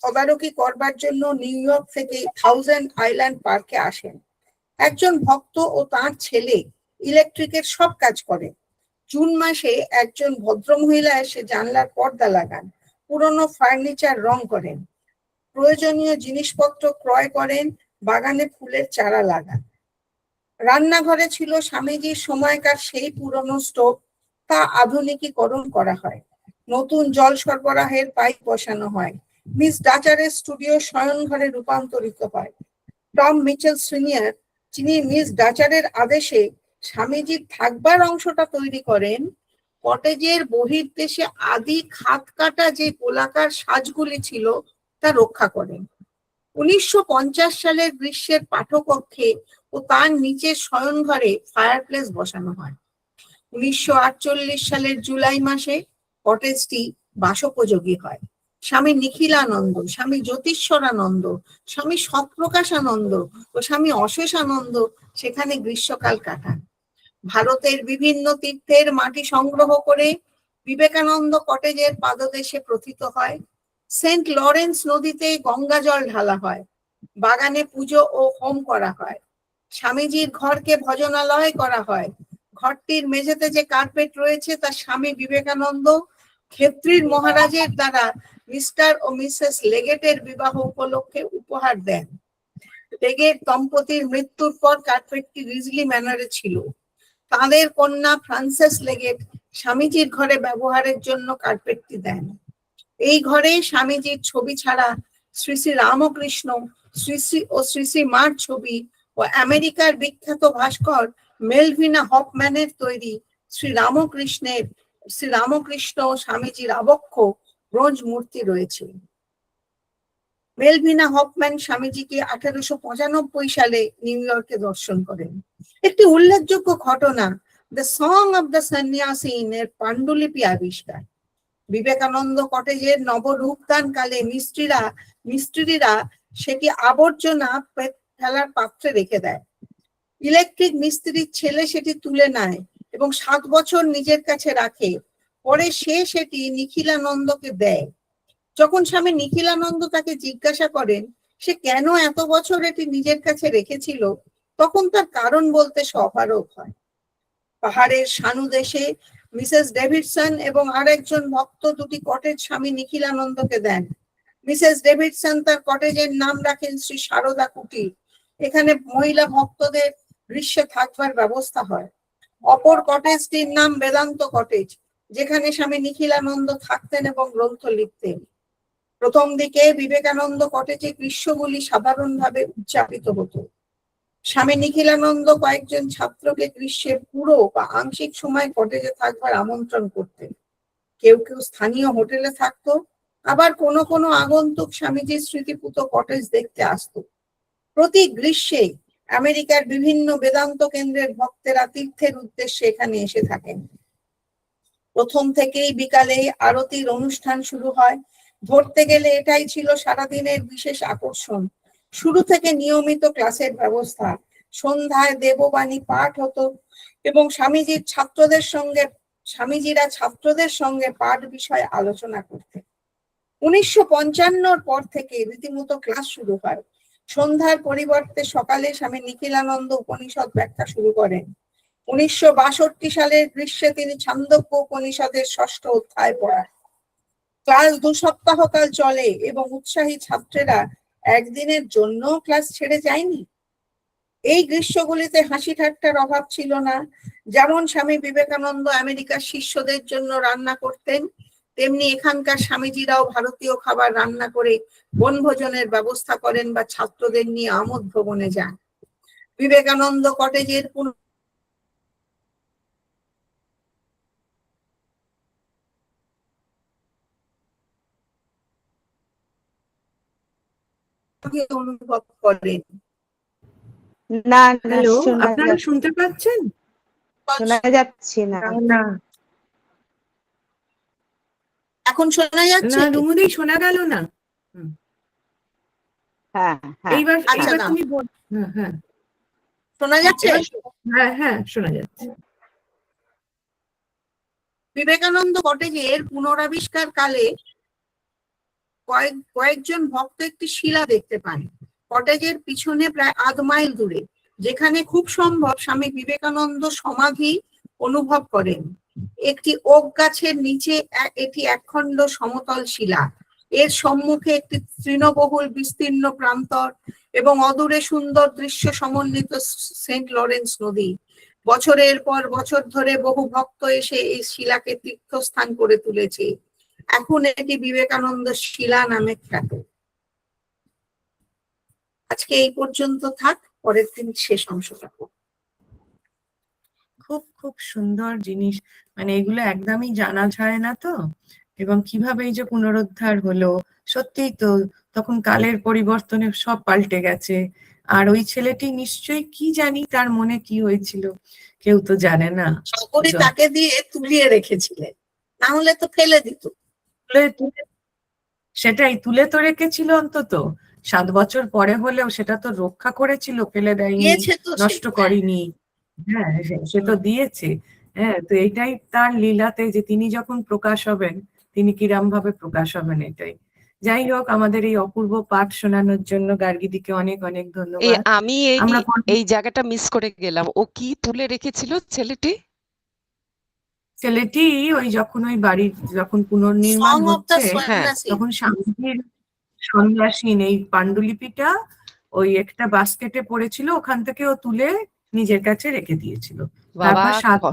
তদারকি করবার জন্য নিউ ইয়র্ক থেকে 1000 আইল্যান্ড পার্কে আসেন। একজন ভক্ত ও তার ছেলে ইলেকট্রিকের সব কাজ করে। জুন মাসে একজন ভদ্রমহিলা এসে জানলার পর্দা লাগান, পুরনো ফার্নিচার রং করেন, প্রয়োজনীয় জিনিসপত্র ক্রয় করেন, বাগানে ফুলের চারা লাগান। রান্নাঘরে ছিল স্বামীজির সময়কার সেই পুরনো স্টোভ, তা আধুনিকীকরণ করা হয়। নতুন জল সরবরাহের পাইপ বসানো হয়। মিস ডাচারের স্টুডিও শয়নঘরে রূপান্তরিত হয়। টম মিচেল সিনিয়র, যিনি মিস ডাচারের আদেশে স্বামীজির থাকবার অংশটা তৈরি করেন, কটেজের বহির্দেশে আদি খাত কাটা যে গোলাকার সাজগুলি ছিল তা রক্ষা করেন। 1950 সালের গ্রীষ্মের পাঠকক্ষে ও তার নিচের শয়নঘরে ফায়ারপ্লেস বসানো হয়। 1948 সালের জুলাই মাসে কটেজটি বাসোপযোগী হয়। স্বামী নিখিলানন্দ, স্বামী জ্যোতিষ্বরানন্দ, স্বামী সৎপ্রকাশানন্দ ও স্বামী অশেষানন্দ সেখানে গ্রীষ্মকাল কাটান। ভারতের বিভিন্ন তীর্থের মাটি সংগ্রহ করে বিবেকানন্দ কটেজের পাদদেশে প্রথিত হয়। সেন্ট লরেন্স নদীতে গঙ্গা জল ঢালা হয়। বাগানে পুজো ও হোম করা হয়। স্বামীজির ঘরকে ভজনালয় করা হয়। ঘরটির মেঝেতে যে কার্পেট রয়েছে তা স্বামী বিবেকানন্দ ক্ষেত্রীর মহারাজের দ্বারা মিস্টার ও মিসেস লেগেটের বিবাহ উপলক্ষে উপহার দেন। লেগেট দম্পতির মৃত্যুর পর কার্পেটটি রিজলি ম্যানরে ছিল। তাদের কন্যা ফ্রান্সেস লেগেট স্বামীজির ঘরে ব্যবহারের জন্য কার্পেটটি দেন। এই ঘরে স্বামীজির ছবি ছাড়া শ্রী শ্রী রামকৃষ্ণ, শ্রী শ্রী ও শ্রী শ্রী মার ছবি ও আমেরিকার বিখ্যাত ভাস্কর মেলভিনা হফম্যানের তৈরি শ্রী রামকৃষ্ণ ও স্বামীজির আবক্ষ ব্রোঞ্জ মূর্তি রয়েছে। মেলভিনা হফম্যান স্বামীজিকে 1895 সালে নিউ ইয়র্কে দর্শন করেন। একটি উল্লেখযোগ্য ঘটনা, দ্য সং অফ দ্য সন্ন্যাসীন এর পাণ্ডুলিপি আবিষ্কার। বিবেকানন্দ কটেজের নবরূপদান কালে মিস্ত্রিরা সেটি আবর্জনা ফেলার পাত্রে রেখে দেয়। ইলেকট্রিক মিস্ত্রির ছেলে সেটি তুলে নেয় এবং 7 বছর নিজের কাছে রাখে। পরে সে সেটি নিখিলানন্দকে দেয়। যখন স্বামী নিখিলানন্দ তাকে জিজ্ঞাসা করেন সে কেন এত বছর এটি নিজের কাছে রেখেছিল, তখন তার কারণ বলতে সে অপারগ হয়। পাহাড়ের সানুদেশে মিসেস ডেভিডসন এবং আরেকজন ভক্ত দুটি কটেজ স্বামী নিখিলানন্দকে দেন। মিসেস ডেভিডসন তার কটেজের নাম রাখেন শ্রী সারদা কুটির। এখানে মহিলা ভক্তদের গ্রীষ্মে থাকবার ব্যবস্থা হয়। অপর কটেজটির নাম বেদান্ত কটেজ, যেখানে স্বামী নিখিলানন্দ থাকতেন এবং গ্রন্থ লিখতেন। প্রথম দিকে বিবেকানন্দ কটেজে গ্রীষ্মগুলি সাধারণভাবে উদযাপিত হতো। স্বামী নিখিলানন্দ কয়েকজন ছাত্রকে গ্রীষ্মের পুরো বা আংশিক সময় কটেজে থাকবার আমন্ত্রণ করতেন। কেউ কেউ স্থানীয় হোটেলে থাকতো, আবার কোনো কোনো আগন্তুক স্বামীজির স্মৃতিপুত কটেজ দেখতে আসতো। প্রতি গ্রীষ্মে আমেরিকার বিভিন্ন বেদান্ত কেন্দ্রের ভক্তেরা তীর্থের উদ্দেশ্যে এখানে এসে থাকেন। প্রথম থেকেই বিকালে আরতির অনুষ্ঠান শুরু হয়। ধরতে গেলে এটাই ছিল সারাদিনের বিশেষ আকর্ষণ। শুরু থেকে নিয়মিত ক্লাসের ব্যবস্থা। সন্ধ্যায় দেববাণী পাঠ হতো এবং স্বামীজিরা ছাত্রদের সঙ্গে পাঠ বিষয়ে আলোচনা করতেন। 1955 পর থেকে রীতিমতো ক্লাস শুরু হয়। সন্ধ্যার পরিবর্তে সকালে স্বামী নিখিলানন্দ উপনিষদ ব্যাখ্যা শুরু করেন। 1962 সালের গ্রীষ্মে তিনি ছান্দোক্য উপনিষদের 6ষ্ঠ অধ্যায় পড়ান। ক্লাস 2 সপ্তাহকাল চলে এবং উৎসাহী ছাত্রেরা একদিনের জন্য ক্লাস ছেড়ে যায়নি। এই গ্রীষ্মগুলিতে হাসি ঠাট্টার অভাব ছিল না। যেমন স্বামী বিবেকানন্দ আমেরিকার শিষ্যদের জন্য রান্না করতেন, তেমনি এখানকার স্বামীজিরাও ভারতীয় খাবার রান্না করে বনভোজনের ব্যবস্থা করেন বা ছাত্রদের নিয়ে আমোদ ভ্রমণে যান। বিবেকানন্দ কটেজের অনুভব করেন। না না, হ্যালো, শোনা আপনারা শুনতে পাচ্ছেন? যাচ্ছে না। না এখন শোনা যাচ্ছে? না রুমুদি শোনা গেল না। হ্যাঁ হ্যাঁ, এইবার আচ্ছা, না। তুমি বল। হ্যাঁ শোনা যাচ্ছে? হ্যাঁ শোনা যাচ্ছে। বিবেকানন্দ কটেজের পুনরাবিষ্কার কালে কয়েকজন ভক্ত একটি শিলা দেখতে পান কটেজের পিছনে প্রায় 1/2 মাইল দূরে, যেখানে খুব সম্ভব স্বামী বিবেকানন্দ সমাধি অনুভব করেন। একটি ওক গাছের নিচে এটি একখণ্ড সমতল শিলা। এর সম্মুখে একটি তৃণবহুল বিস্তীর্ণ প্রান্তর এবং অদূরে সুন্দর দৃশ্য সমন্বিত সেন্ট লরেন্স নদী। বছরের পর বছর ধরে বহু ভক্ত এসে এই শিলাকে তীর্থস্থান করে তুলেছে। এখন এটি বিবেকানন্দ শিলা নামে খ্যাত। আজকে এই পর্যন্ত থাক, পরের দিন শেষ অংশটা। খুব খুব সুন্দর জিনিস, মানে এগুলো একদমই জানা যায় না তো। এবং কিভাবে এই যে পুনরুদ্ধার হলো, সত্যিই তো তখন কালের পরিবর্তনে সব পাল্টে গেছে। আর ওই ছেলেটি নিশ্চয়ই কি জানি তার মনে কি হয়েছিল, কেউ তো জানে না। সকলে তাকে দিয়ে তুলিয়ে রেখেছিলেন, না হলে তো ফেলে দিত। সেটাই, তুলে তো রেখেছিল, অন্তত 7 বছর পরে হলেও সেটা তো রক্ষা করেছিল, ফেলে দেয়নি, নষ্ট করেনি। হ্যাঁ সে তো দিয়েছে। হ্যাঁ, তো এইটাই তার লীলাতে, যে তিনি যখন প্রকাশ হবেন তিনি কিরম ভাবে প্রকাশ হবেন, এটাই। যাই হোক, আমাদের এই অপূর্ব পাঠ শোনানোর জন্য গার্গীদিকে অনেক অনেক ধন্যবাদ। আমি এই জায়গাটা মিস করে গেলাম। ও কি তুলে রেখেছিল ছেলেটি ওই যখন ওই বাড়ির যখন পুনর্নির্মাণ হচ্ছে, তখন স্বামীজির সন্ন্যাসীন এই পাণ্ডুলিপিটা ওই একটা বাস্কেটে পড়েছিল, ওখান থেকে ও তুলে নিজের কাছে রেখে দিয়েছিল। বাবা, তারপর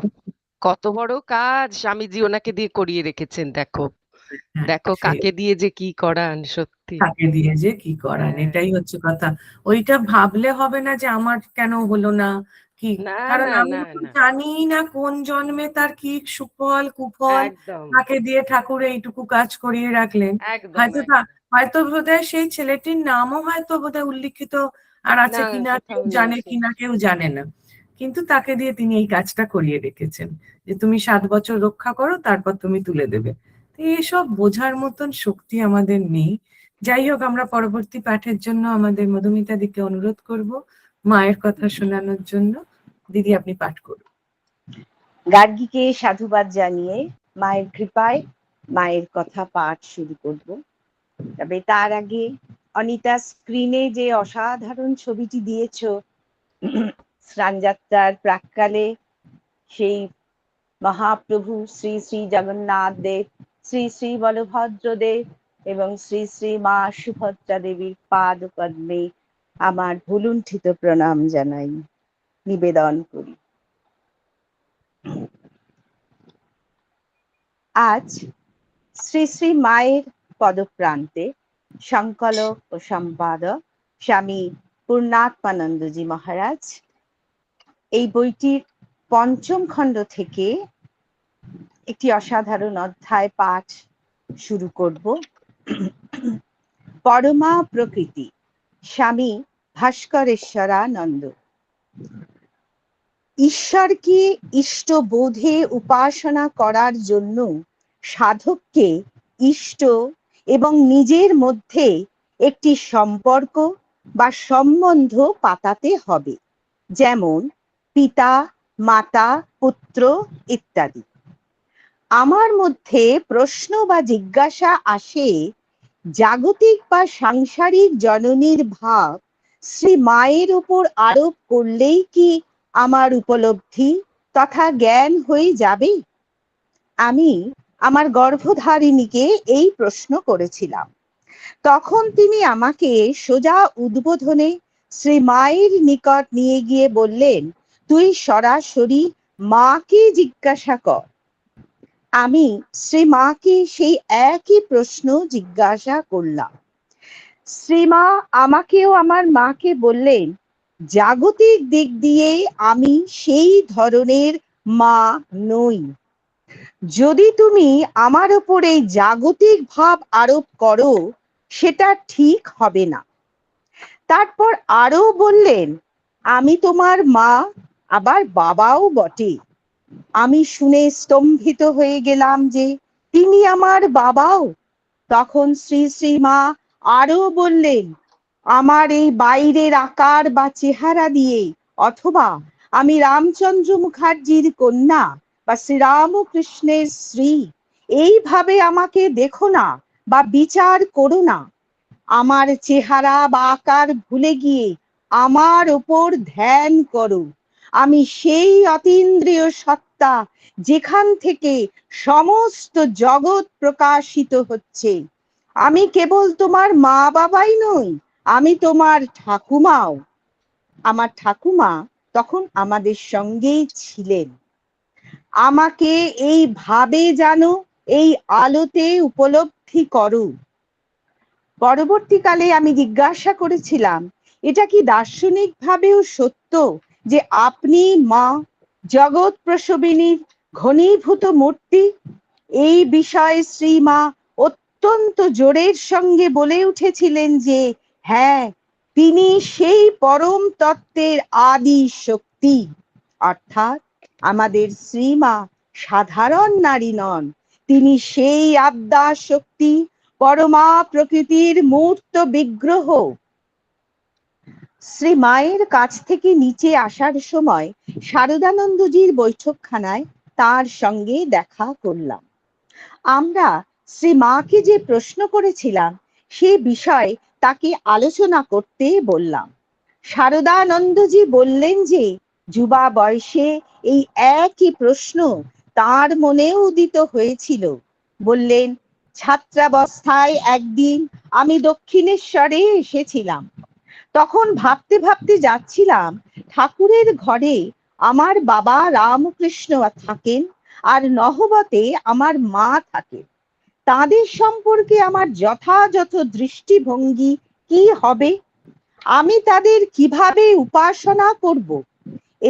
কত বড় কাজ স্বামীজি ওনাকে দিয়ে করিয়ে রেখেছেন। দেখো কাকে দিয়ে যে কি করান, সত্যি কাকে দিয়ে যে কি করান, এটাই হচ্ছে কথা। ওইটা ভাবলে হবে না যে আমার কেন হলো না, কি, কারণ আমি জানি না কোন জন্মে তার কি সুফল কুফল, তাকে দিয়ে ঠাকুর এইটুকু কাজ করিয়ে রাখলেন। হয়তো বোধহয় সেই ছেলেটির নামও হয়তো বোধহয় উল্লিখিত আর আছে কিনা কেউ জানে কিনা, কেউ জানে না, কিন্তু তাকে দিয়ে তিনি এই কাজটা করিয়ে রেখেছেন যে তুমি 7 বছর রক্ষা করো, তারপর তুমি তুলে দেবে। এসব বোঝার মতন শক্তি আমাদের নেই। যাই হোক, আমরা পরবর্তী পাঠের জন্য আমাদের মধুমিতা দিকে অনুরোধ করব মায়ের কথা শোনানোর জন্য। দিদি, আপনি পাঠ করুন। গার্গীকে সাধুবাদ জানিয়ে মায়ের কৃপায় মায়ের কথা পাঠ শুরু করব। তবে তার আগে অনিতা, স্ক্রিনে যে অসাধারণ ছবিটি দিয়েছ স্নানযাত্রার প্রাক্কালে, সেই মহাপ্রভু শ্রী শ্রী জগন্নাথ দেব, শ্রী শ্রী বলভদ্র দেব এবং শ্রী শ্রী মা সুভদ্রা দেবীর পাদ পদ্মে আমার ভুলুণ্ঠিত প্রণাম জানাই, নিবেদন করি। আজ শ্রী শ্রী মায়ের পদপ্রান্তে সংকলক ও সম্পাদক স্বামী পূর্ণাত্মানন্দজি মহারাজ এই বইটির 5ম খণ্ড থেকে একটি অসাধারণ অধ্যায় পাঠ শুরু করব। পরমা প্রকৃতি, স্বামী ভাস্করেশ্বরানন্দ। ঈশ্বরকে ইষ্টবোধে উপাসনা করার জন্য সাধককে ইষ্ট এবং নিজের মধ্যে একটি সম্পর্ক বা সম্বন্ধ পাতাতে হবে, যেমন পিতা, মাতা, পুত্র ইত্যাদি। আমার মধ্যে প্রশ্ন বা জিজ্ঞাসা আসে, জাগতিক বা সাংসারিক জননীর ভাব শ্রী মায়ের উপর আরোপ করলেই কি আমার উপলব্ধি তথা জ্ঞান হয়ে যাবে? আমি আমার গর্ভধারিণীকে এই প্রশ্ন করেছিলাম। তখন তিনি আমাকে সোজা উদ্বোধনে শ্রী মায়ের নিকট নিয়ে গিয়ে বললেন, তুই সরাসরি মাকে জিজ্ঞাসা কর। আমি শ্রীমাকে সেই একই প্রশ্ন জিজ্ঞাসা করলাম। শ্রীমা আমাকেও আমার মাকে বললেন, জাগতিক দিক দিয়ে আমি সেই ধরনের মা নই। যদি তুমি আমার উপর এই জাগতিক ভাব আরোপ করো সেটা ঠিক হবে না। তারপর আরো বললেন, আমি তোমার মা আবার বাবাও বটে। আমি শুনে স্তম্ভিত হয়ে গেলাম যে তিনি আমার বাবাও। তখন শ্রী শ্রী মা আরো বললেন, আমার এই বাইরের আকার বা চেহারা দিয়ে অথবা আমি রামচন্দ্র মুখার্জির কন্যা বা শ্রীরামকৃষ্ণের স্ত্রী এইভাবে আমাকে দেখো না বা বিচার করো না। আমার চেহারা বা আকার ভুলে গিয়ে আমার ওপর ধ্যান করো। আমি সেই অতীন্দ্রিয় সত্তা যেখান থেকে সমস্ত জগৎ প্রকাশিত হচ্ছে। আমি কেবল তোমার মা বাবাই নই, আমি তোমার ঠাকুমাও। আমার ঠাকুমা তখন আমাদের সঙ্গেই ছিলেন। আমাকে এই ভাবে জানো, এই আলোতে উপলব্ধি করো। পরবর্তীকালে আমি জিজ্ঞাসা করেছিলাম, এটা কি দার্শনিক ভাবেও সত্য যে আপনি মা, জগৎ প্রসবিনীর ঘনীভূত মূর্তি? এই বিষয়ে শ্রীমা অত্যন্ত জোরের সঙ্গে বলে উঠেছিলেন যে হ্যাঁ, তিনি সেই পরম তত্ত্বের আদি শক্তি। অর্থাৎ আমাদের শ্রীমা সাধারণ নারী নন, তিনি সেই আদ্যা শক্তি, পরমা প্রকৃতির মূর্ত বিগ্রহ। শ্রী মায়ের কাছ থেকে নিচে আসার সময় শারদানন্দজির বৈঠকখানায় তার সঙ্গে দেখা করলাম। আমরা শ্রী মাকে যে প্রশ্ন করেছিলাম সে বিষয়ে তাকে আলোচনা করতে বললাম। শারদানন্দজি বললেন যে যুবা বয়সে এই একই প্রশ্ন তার মনেও উদিত হয়েছিল। বললেন, ছাত্রাবস্থায় একদিন আমি দক্ষিণেশ্বরে এসেছিলাম। তখন ভাবতে ভাবতে যাচ্ছিলাম ঠাকুরের ঘরে আমার বাবা রামকৃষ্ণ থাকেন আর নহবতে আমার মা থাকেন। তাদের সম্পর্কে আমার যথাযথ দৃষ্টিভঙ্গি কি হবে? আমি তাদের কিভাবে উপাসনা করব?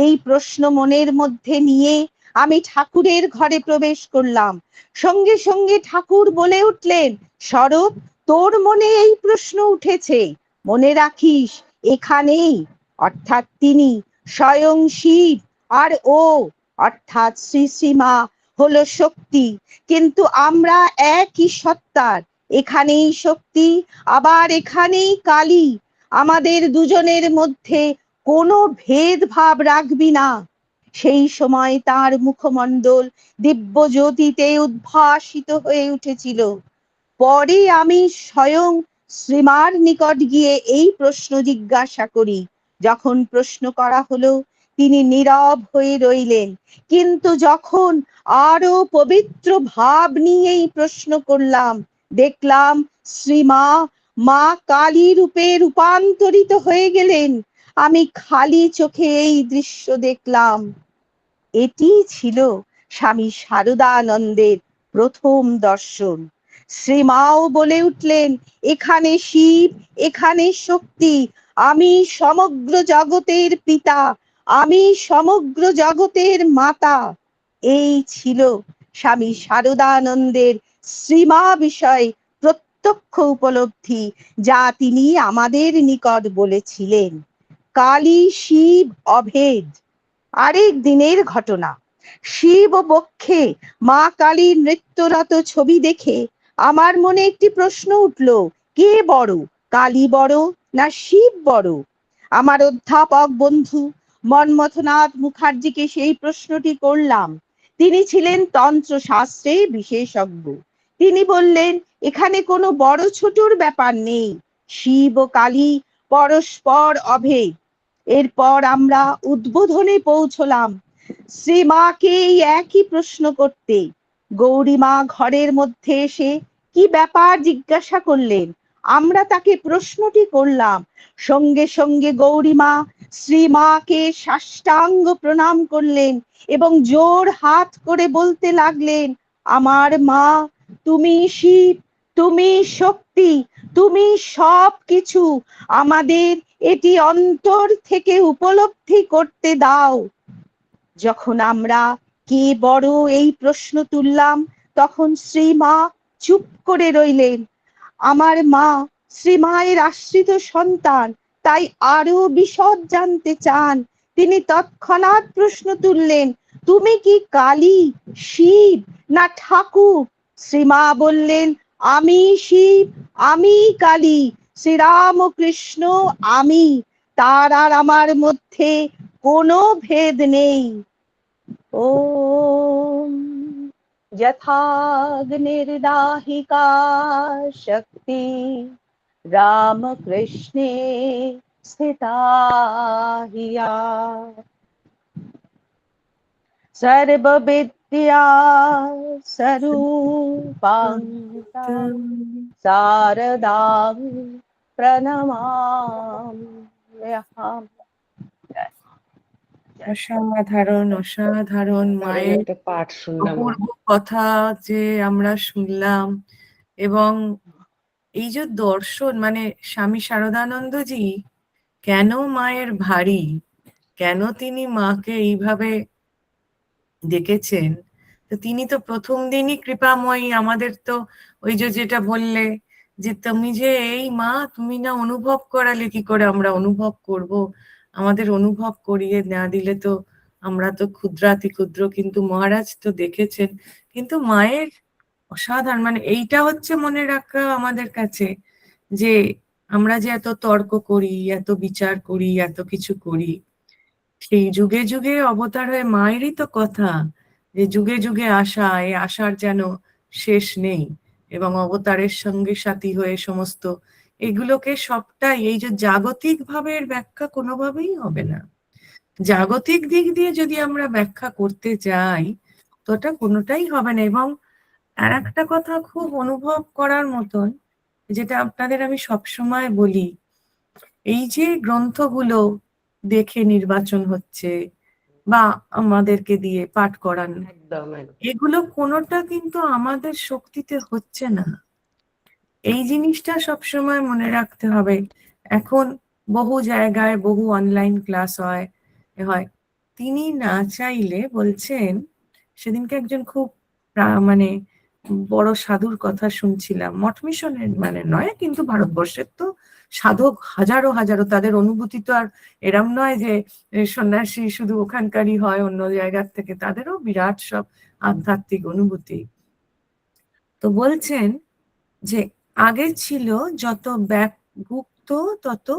এই প্রশ্ন মনের মধ্যে নিয়ে আমি ঠাকুরের ঘরে প্রবেশ করলাম। সঙ্গে সঙ্গে ঠাকুর বলে উঠলেন, স্বরূপ, তোর মনে এই প্রশ্ন উঠেছে, মনে রাখিস এখানেই, অর্থাৎ তিনি স্বয়ং শিব আর ও অর্থাৎ শ্রী শ্রীমা হলো শক্তি, কিন্তু আমরা একই সত্তার। এখানেই শক্তি, আবার এখানেই কালী। আমাদের দুজনের মধ্যে কোনো ভেদভাব রাখবি না। সেই সময় তার মুখমণ্ডল দিব্য জ্যোতিতে উদ্ভাসিত হয়ে উঠেছিল। পরে আমি স্বয়ং শ্রীমার নিকট গিয়ে এই প্রশ্ন জিজ্ঞাসা করি। যখন প্রশ্ন করা হলো তিনি নীরব হয়ে রইলেন, কিন্তু যখন আরো পবিত্র ভাব নিয়েই প্রশ্ন করলাম, দেখলাম শ্রীমা মা কালী রূপে রূপান্তরিত হয়ে গেলেন। আমি খালি চোখে এই দৃশ্য দেখলাম। এটি ছিল স্বামী শারদানন্দের প্রথম দর্শন। শ্রীমাও বলে উঠলেন, এখানে শিব, এখানে শক্তি, আমি সমগ্র জগতের পিতা, আমি সমগ্র জগতের মাতা। এই ছিল স্বামী শারদানন্দের শ্রীমা বিষয়ে প্রত্যক্ষ উপলব্ধি, যা তিনি আমাদের নিকট বলেছিলেন। কালী শিব অভেদ। আরেক দিনের ঘটনা, শিব বক্ষে মা কালীর নৃত্যরত ছবি দেখে আমার মনে একটি প্রশ্ন উঠল, কে বড়, কালী বড় না শিব বড়? আমার অধ্যাপক বন্ধু মন্মথনাথ মুখার্জিকে সেই প্রশ্নটি করলাম। তিনি ছিলেন তন্ত্র শাস্ত্রে বিশেষজ্ঞ, তিনি বললেন, এখানে কোনো বড় ছোটর ব্যাপার নেই, শিব ও কালী পরস্পর অভেদ। এরপর আমরা উদ্বোধনে পৌঁছলাম। শ্রীমাকে এই একই প্রশ্ন করতে গৌরীমা ঘরের মধ্যে এসে কি ব্যাপার জিজ্ঞাসা করলেন। আমরা তাকে প্রশ্নটি করলাম। সঙ্গে সঙ্গে গৌরীমা শ্রীমাকে সাষ্টাঙ্গ প্রণাম করলেন এবং জোর হাত করে বলতে লাগলেন, আমার মা, তুমি শিব, তুমি শক্তি, তুমি সব কিছু। আমাদের এটি অন্তর থেকে উপলব্ধি করতে দাও। যখন আমরা কে বড় এই প্রশ্ন তুললাম, তখন শ্রীমা চুপ করে রইলেন। আমার মা শ্রীমায়ের আশ্রিত সন্তান, তাই আরো বিশদ জানতে চান। তিনি তৎক্ষণাৎ প্রশ্ন তুললেন, তুমি কি কালী, শিব না ঠাকুর? শ্রীমা বললেন, আমি শিব, আমি কালী, শ্রীরামকৃষ্ণ আমি, তার আর আমার মধ্যে কোনো ভেদ নেই। ওম যথাগ্নির্দাহিকা শক্তি রামকৃষ্ণে স্থিতা হিয়া সর্ববিদ্যা স্বরূপাং তাং শারদাং প্রণমাম্যহম। অসাধারণ অসাধারণ দারুণ মায়ের একটা পাঠ শুনলাম। অপূর্ব কথা যে আমরা শুনলাম। এবং এই যে দর্শন, মানে স্বামী শারদানন্দজি কেন মায়ের ভারী, কেন তিনি মাকে এইভাবে দেখেছেন, তো তিনি তো প্রথম দিনই কৃপাময়ী। আমাদের তো ওই যে যেটা বললে যে তুমি যে এই মা, তুমি না অনুভব করালে কি করে আমরা অনুভব করব, আমাদের অনুভব করিয়ে না দিলে তো আমরা তো ক্ষুদ্রাতি ক্ষুদ্র, কিন্তু মহারাজ তো দেখেছেন। কিন্তু মায়ের অসাধারণ, মানে এইটা হচ্ছে মনে রাখা আমাদের কাছে, যে আমরা যে এত তর্ক করি, এত বিচার করি, এত কিছু করি, সেই যুগে যুগে অবতার হয়ে মায়েরই তো কথা, যে যুগে যুগে আসা, এই আশার যেন শেষ নেই, এবং অবতারের সঙ্গে সাথী হয়ে সমস্ত এগুলোকে সবটাই, এই যে জাগতিক ভাবের ব্যাখ্যা কোনোভাবেই হবে না। জাগতিক দিক দিয়ে যদি আমরা ব্যাখ্যা করতে যাই তো ওটা কোনোটাই হবে না। এবং আর একটা কথা খুব অনুভব করার মতন, যেটা আপনাদের আমি সবসময় বলি, এই যে গ্রন্থগুলো দেখে নির্বাচন হচ্ছে বা আমাদেরকে দিয়ে পাঠ করান, একদম এগুলো কোনোটা কিন্তু আমাদের শক্তিতে হচ্ছে না। এই জিনিসটা সবসময় মনে রাখতে হবে। এখন বহু জায়গায় বহু অনলাইন ক্লাস হয়। তিনি না চাইলে বলছেন, সেদিনকে একজন খুব মানে বড় সাধুর কথা শুনছিলাম, মঠ মিশনের মানে নয়, কিন্তু ভারতবর্ষের তো সাধক হাজারো হাজারো, তাদের অনুভূতি তো আর এরম নয় যে সন্ন্যাসী শুধু ওখানকারই হয়, অন্য জায়গার থেকে তাদেরও বিরাট সব আধ্যাত্মিক অনুভূতি। তো বলছেন যে আগে ছিল যত গুপ্ত তত,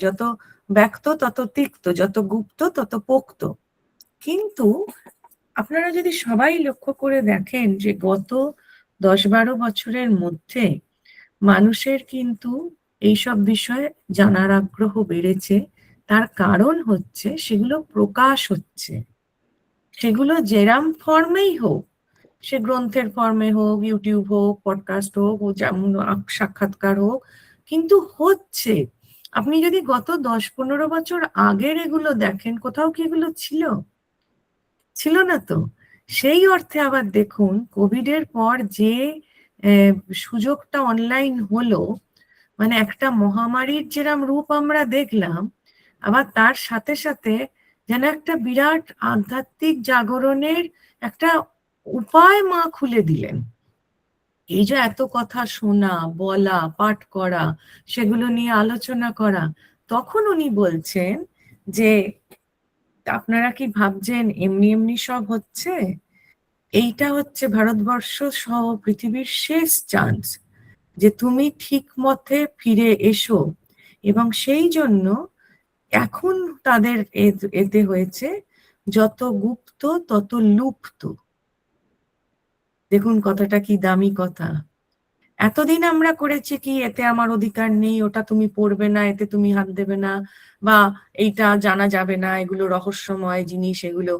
যত ব্যক্ত তত তিক্ত, যত গুপ্ত তত পোক্ত। কিন্তু আপনারা যদি সবাই লক্ষ্য করে দেখেন যে গত 10-12 বছরের মধ্যে মানুষের কিন্তু এইসব বিষয়ে জানার আগ্রহ বেড়েছে। তার কারণ হচ্ছে সেগুলো প্রকাশ হচ্ছে, সেগুলো যেরাম ফর্মেই হোক, সে গ্রন্থের ফর্মে হোক, ইউটিউব হোক, পডকাস্ট হোক, ও যেমন সাক্ষাৎকার হোক, কিন্তু হচ্ছে। আপনি যদি গত 10-15 বছর আগের এগুলো দেখেন, কোথাও কি এগুলো ছিল না তো। সেই অর্থে আবার দেখুন, কোভিডের পর যে সুযোগটা অনলাইন হলো, মানে একটা মহামারীর যেরম রূপ আমরা দেখলাম, আবার তার সাথে সাথে যেন একটা বিরাট আধ্যাত্মিক জাগরণের একটা উপায় মা খুলে দিলেন। এই যে এত কথা শোনা, বলা, পাঠ করা, সেগুলো নিয়ে আলোচনা করা, তখন উনি বলছেন যে আপনারা কি ভাবছেন এমনি এমনি সব হচ্ছে? এইটা হচ্ছে ভারতবর্ষ সহ পৃথিবীর শেষ চান্স যে তুমি ঠিক মতে ফিরে এসো। এবং সেই জন্য এখন তাদের এতে হয়েছে যত গুপ্ত তত লুপ্ত। দেখুন কথাটা কি দামি কথা। এতদিন আমরা করেছি কি, এতে আমার অধিকার নেই, ওটা তুমি পড়বে না, এতে তুমি হাত দেবে না, বা এইটা জানা যাবে না, এগুলো রহস্যময় জিনিস। এগুলো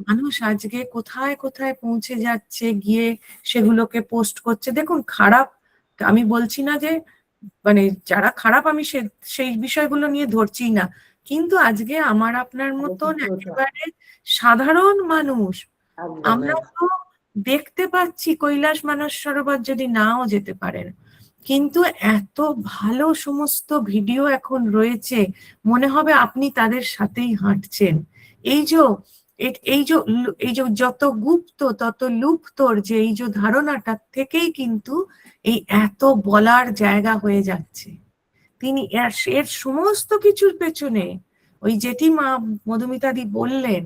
মানুষ আজকে কোথায় কোথায় পৌঁছে যাচ্ছে, গিয়ে সেগুলোকে পোস্ট করছে। দেখুন খারাপ, আমি বলছি না যে মানে যারা খারাপ আমি সেই বিষয়গুলো নিয়ে ধরছি না, কিন্তু আজকে আমার আপনার মতন একেবারে সাধারণ মানুষ একদম আমরা তো দেখতে পাচ্ছি কৈলাস মানস সরোবর যদি নাও যেতে পারেন, কিন্তু এত ভালো সমস্ত ভিডিও এখন রয়েছে, মনে হবে আপনি তাদের সাথেই হাঁটছেন। এই যে এই যে যত গুপ্ত তত লুপ্তর যে এই যে ধারণাটা থেকেই কিন্তু এই এত বলার জায়গা হয়ে যাচ্ছে। তিনি এর সমস্ত কিছুর পেছনে ওই যেটি মা মধুমিতাদি বললেন,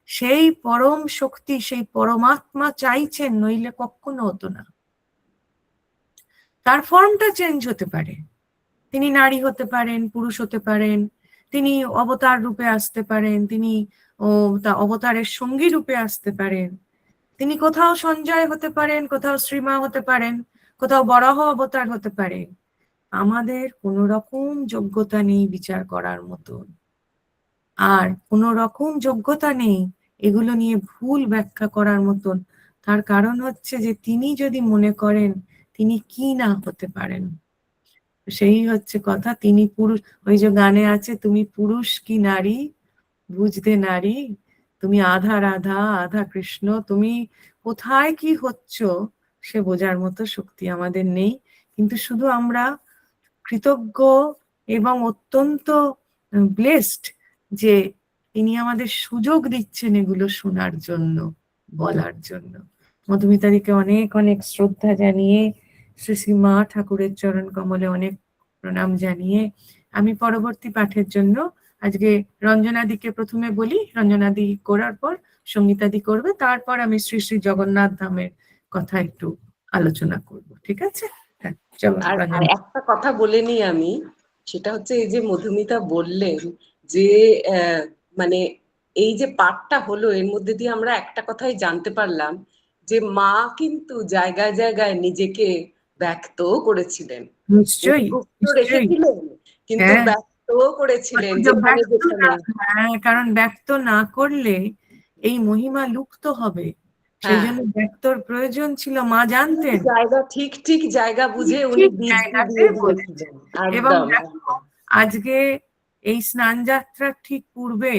সেই পরম শক্তি, সেই পরমাত্মা চাইছেন, নইলে কখনো হতো না। তার ফর্মটা চেঞ্জ হতে পারে, তিনি নারী হতে পারেন, পুরুষ হতে পারেন, তিনি অবতার রূপে আসতে পারেন, তিনি তা অবতারের সঙ্গী রূপে আসতে পারেন, তিনি কোথাও সঞ্জয় হতে পারেন, কোথাও শ্রীমা হতে পারেন, কোথাও বরাহ অবতার হতে পারে। আমাদের কোনো রকম যোগ্যতা নেই বিচার করার মতন, আর কোনো রকম যোগ্যতা নেই এগুলো নিয়ে ভুল ব্যাখ্যা করার মতন। তার কারণ হচ্ছে যে তিনি যদি মনে করেন তিনি কি না হতে পারেন, সেই হচ্ছে কথা। তিনি পুরুষ, ওই যে গানে আছে, তুমি পুরুষ কি নারী বুঝতে নারী, তুমি আধা রাধা আধা কৃষ্ণ, তুমি কোথায় কি হচ্ছ সে বোঝার মতো শক্তি আমাদের নেই। কিন্তু শুধু আমরা কৃতজ্ঞ এবং অত্যন্ত ব্লেসড যে তিনি আমাদের সুযোগ দিচ্ছেন এগুলো শোনার জন্য, বলার জন্য। মধুমিতাদিকে অনেক অনেক শ্রদ্ধা জানিয়ে, শ্রী শ্রী মা ঠাকুরের চরণ কমলে অনেক প্রণাম জানিয়ে আমি পরবর্তী পাঠের জন্য আজকে রঞ্জনাদিকে প্রথমে বলি, রঞ্জনাদি করার পর সঙ্গীতাদি করবে, তারপর আমি শ্রী শ্রী জগন্নাথ ধামের কথা একটু আলোচনা করব। ঠিক আছে? হ্যাঁ, চলো আর রঞ্জনা। একটা কথা বলে নিই আমি, সেটা হচ্ছে এই যে মধুমিতা বললেন যে মানে এই যে পাঠটা হলো, এর মধ্যে দিয়ে আমরা একটা কথাই জানতে পারলাম যে মা কিন্তু জায়গায় জায়গায় নিজেকে ব্যক্তও করেছিলেন, নিশ্চয়ই গুপ্ত নিশ্চয়ই। রেখেছিলেন কিন্তু হ্যাঁ, ব্যক্তও করেছিলেন অথচ যেখানে ব্যক্ত যেখানে। হ্যাঁ, কারণ ব্যক্ত না করলে এই মহিমা লুপ্ত হবে, সেই হ্যাঁ, জন্য ব্যক্তর প্রয়োজন ছিল। মা ঠিক জানতেন, জায়গা, ঠিক ঠিক জায়গা বুঝে ঠিক উনি ঠিক বীজটি জায়গাতে দিয়ে বলেছে। দিয়েছিলেন। এবং একদম দেখো একদম। আজকে এই স্নান যাত্রার ঠিক পূর্বে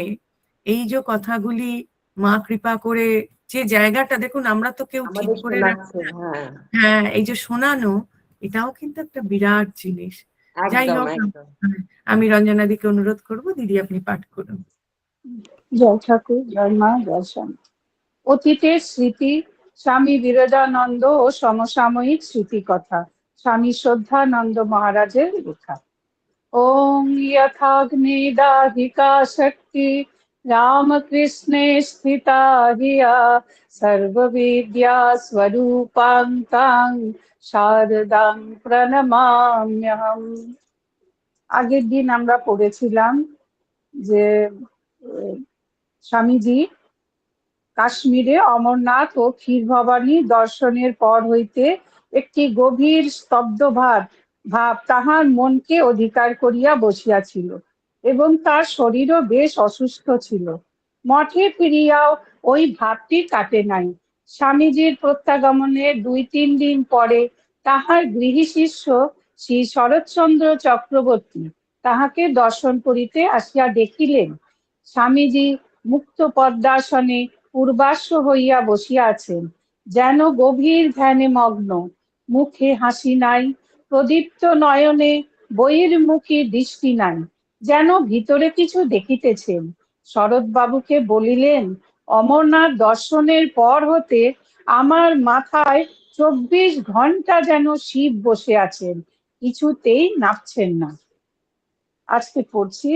এই যে কথাগুলি মা কৃপা করে, যে জায়গাটা দেখুন আমরা তো কেউ ঠিক আমাদের করে রাখি শোনাচ্ছে, না। হ্যাঁ হ্যাঁ, এই যে শোনানো, এটাও কিন্তু একটা বিরাট জিনিস। যাই একদম হোক, একদম। আমি রঞ্জনাদিকে অনুরোধ করব, দিদি আপনি পাঠ করুন। জয় ঠাকুর, জয় মা, জয় স্বামী। অতীতের স্মৃতি, স্বামী বিরজানন্দ ও সমসাময়িক স্মৃতি কথা। স্বামী শ্রদ্ধানন্দ মহারাজের লেখা। ওম যথাগ্নি দাহিকা শক্তি রামকৃষ্ণে স্থিতা হিয়া সর্ববিদ্যা স্বরূপাং তাং শারদাং প্রণমাম্যহম। আগের দিন আমরা পড়েছিলাম যে স্বামীজি কাশ্মীরে অমরনাথ ও ক্ষীরভবানী দর্শনের পর হইতে একটি গভীর স্তব্ধ ভাব তাহার মনকে অধিকার করিয়া বসিয়াছিল এবং তার শরীরও বেশ অসুস্থ ছিল। মঠে ফিরিয়াও ওই ভাবটি কাটে নাই। স্বামীজির প্রত্যাগমনের 2-3 দিন পরে তাহার গৃহী শিষ্য শ্রী শরৎচন্দ্র চক্রবর্তী তাহাকে দর্শন করিতে আসিয়া দেখিলেন স্বামীজি মুক্ত পদ্মাসনে পূর্বাশ্ব হইয়া বসিয়া আছেন, যেন গভীর ধ্যানে মগ্ন। মুখে হাসি নাই, প্রদীপ্ত নয়নে বহির্মুখী দৃষ্টি নাই, যেন ভিতরে কিছু দেখিতেছেন। শরৎবাবুকে বলিলেন, অমরনাথ দর্শনের পর হতে আমার মাথায় 24 ঘন্টা যেন শিব বসে আছেন, কিছুতেই নামছেন না। আজকে পড়ছি,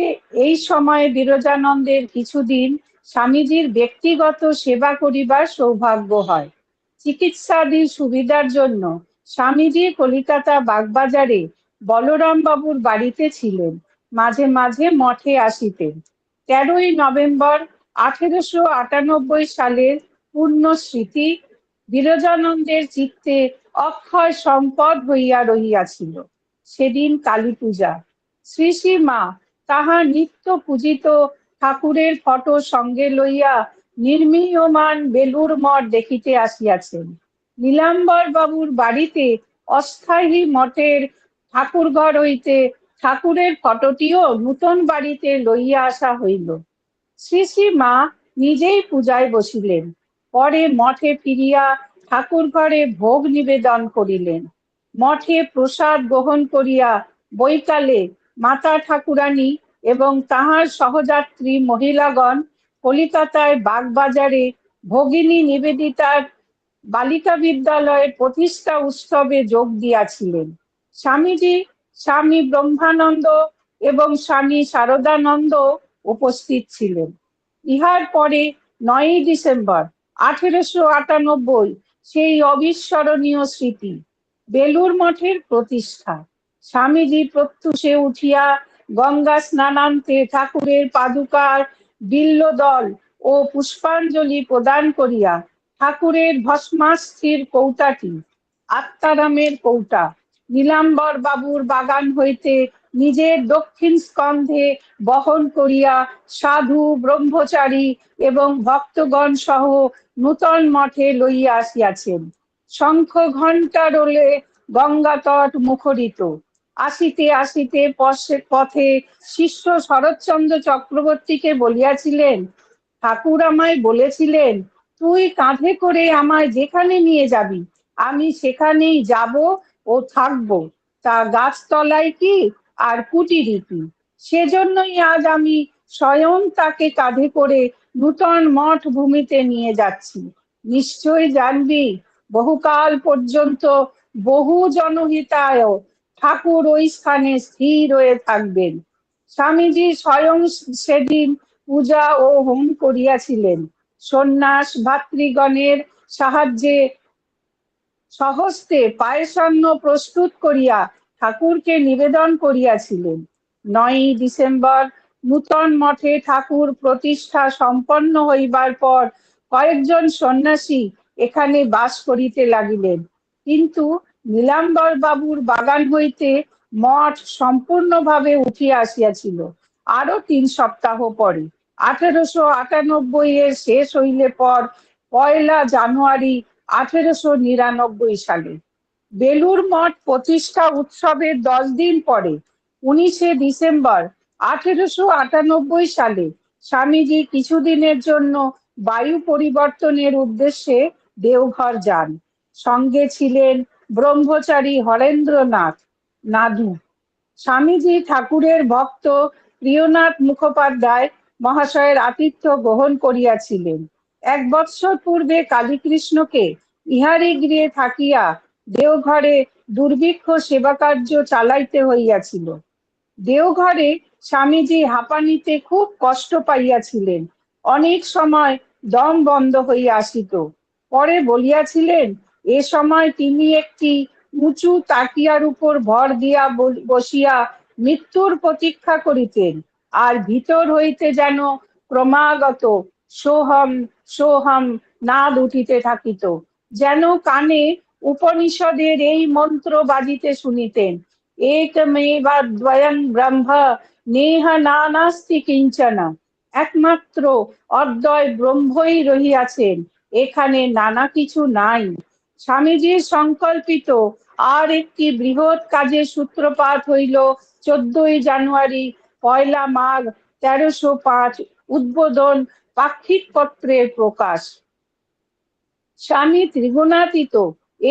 এই সময়ে বিরজানন্দের কিছুদিন স্বামীজির ব্যক্তিগত সেবা করিবার সৌভাগ্য হয়। চিকিৎসাদি সুবিধার জন্য স্বামীজি কলিকাতা বাগবাজারে বলরাম বাবুর বাড়িতে ছিলেন, মাঝে মাঝে মঠে আসিতেন। 13ই নভেম্বর 1898 সালের পূর্ণ স্মৃতি বিরজানন্দের চিত্তে অক্ষয় সম্পদ হইয়া রহিয়াছিল। সেদিন কালী পূজা। শ্রী শ্রী মা তাহার নিত্য পূজিত ঠাকুরের ফটো সঙ্গে লইয়া নির্মীয়মান বেলুর মঠ দেখিতে আসিয়াছেন। নীলাম্বর বাবুর বাড়িতে অস্থায়ী মঠের ঠাকুরঘর হইতে ঠাকুরের ফটোটিও নূতন বাড়িতে লইয়া আসা হইল। শ্রী শ্রী মা নিজেই পূজায় বসিলেন। পরে মঠে ফিরিয়া ঠাকুর ঘরে ভোগ নিবেদন করিলেন। মঠে প্রসাদ গ্রহণ করিয়া বৈকালে মাতা ঠাকুরানী এবং তাহার সহযাত্রী মহিলাগণ কলিকাতায় বাগবাজারে ভগিনী নিবেদিতার বালিকা বিদ্যালয়ের প্রতিষ্ঠা উৎসবে যোগ দিয়াছিলেন। স্বামীজি, স্বামী ব্রহ্মানন্দ এবং স্বামী শারদানন্দ উপস্থিত ছিলেন। ইহার পরে 9ই ডিসেম্বর 1898 সেই অবিস্মরণীয় স্মৃতি, বেলুর মঠের প্রতিষ্ঠা। স্বামীজি প্রত্যুষে উঠিয়া গঙ্গা স্নানান্তে ঠাকুরের পাদুকার বিল্বদল ও পুষ্পাঞ্জলি প্রদান করিয়া ঠাকুরের ভস্মাস্থির কৌটাটি, আত্মারামের কৌটা, নীলাম্বর বাবুর বাগান হইতে নিজের দক্ষিণ স্কন্ধে বহন করিয়া সাধু, ব্রহ্মচারী এবং ভক্তগণ সহ নূতন মঠে লইয়া আসিয়াছেন। শঙ্খ ঘণ্টা রোলে গঙ্গা তট মুখরিত। আসিতে আসিতে পথে শিষ্য শরৎচন্দ্র চক্রবর্তীকে বলিয়াছিলেন, ঠাকুর আমায় বলেছিলেন, তুই কাঁধে করে আমায় যেখানে নিয়ে যাবি আমি সেখানেই যাব ও থাকবো। তা গাছতলায় কি আর কুটিরে কি? সেজন্যই আজ আমি স্বয়ং তাকে কাঁধে করে নূতন মঠ ভূমিতে নিয়ে যাচ্ছি। নিশ্চয় জানবি, বহুকাল পর্যন্ত বহু জনহিতায় ঠাকুর ওই স্থানে স্থির হয়ে থাকবেন। স্বামীজি স্বয়ং সেদিন পূজা ও হোম করিয়াছিলেন। সন্ন্যাস ভাতৃগণের সাহায্যে স্বহস্তে পায়সান্ন প্রস্তুত করিয়া ঠাকুরকে নিবেদন করিয়াছিলেন। 9ই ডিসেম্বর নূতন মঠে ঠাকুর প্রতিষ্ঠা সম্পন্ন হইবার পর কয়েকজন সন্ন্যাসী এখানে বাস করিতে লাগিলেন। কিন্তু নীলাম্বর বাবুর বাগান হইতে মঠ সম্পূর্ণভাবে উঠিয়া আসিয়াছিল আরো 3 সপ্তাহ পরে। 1898 এর শেষ হইলে পর 1 জানুয়ারি 1899 সালে বেলুর মঠ প্রতিষ্ঠা উৎসবের 10 দিন পরে 19শে ডিসেম্বর 1898 সালে স্বামীজি কিছুদিনের জন্য বায়ু পরিবর্তনের উদ্দেশ্যে দেওঘর যান। সঙ্গে ছিলেন ব্রহ্মচারী হরেন্দ্রনাথ নাদু। স্বামীজি ঠাকুরের ভক্ত প্রিয়নাথ মুখোপাধ্যায় মহাশয়ের আতিথ্য গ্রহণ করিয়াছিলেন। 1 বৎসর পূর্বে কালীকৃষ্ণকে ইহারই গৃহে থাকিয়া দেওঘরে দুর্ভিক্ষ সেবা কার্য চালাইতে হইয়াছিল। দেওঘরে স্বামীজি হাঁপানিতে খুব কষ্ট পাইয়াছিলেন। অনেক সময় দম বন্ধ হইয়া আসিত। পরে বলিয়াছিলেন, এ সময় তিনি একটি উঁচু তাকিয়ার উপর ভর দিয়া বসিয়া মৃত্যুর প্রতীক্ষা করিতেন, আর ভিতর হইতে যেন ক্রমাগত সোহম সোহম নাদ উঠিতে থাকিত, যেন কানে উপনিষদের এই মন্ত্র বাজিতে শুনিতেন, একমেবা দ্বয়ং ব্রহ্ম নেহ নানাস্তি কিঞ্চন। একমাত্র অদ্বয় ব্রহ্মই রহিয়াছেন, এখানে নানা কিছু নাই। স্বামীজির সংকল্পিত আর একটি বৃহৎ কাজের সূত্রপাত হইল 14ই জানুয়ারি 1 মাঘ 1305 উদ্বোধন পাক্ষিক পত্রের প্রকাশ। স্বামী ত্রিগুণাতীত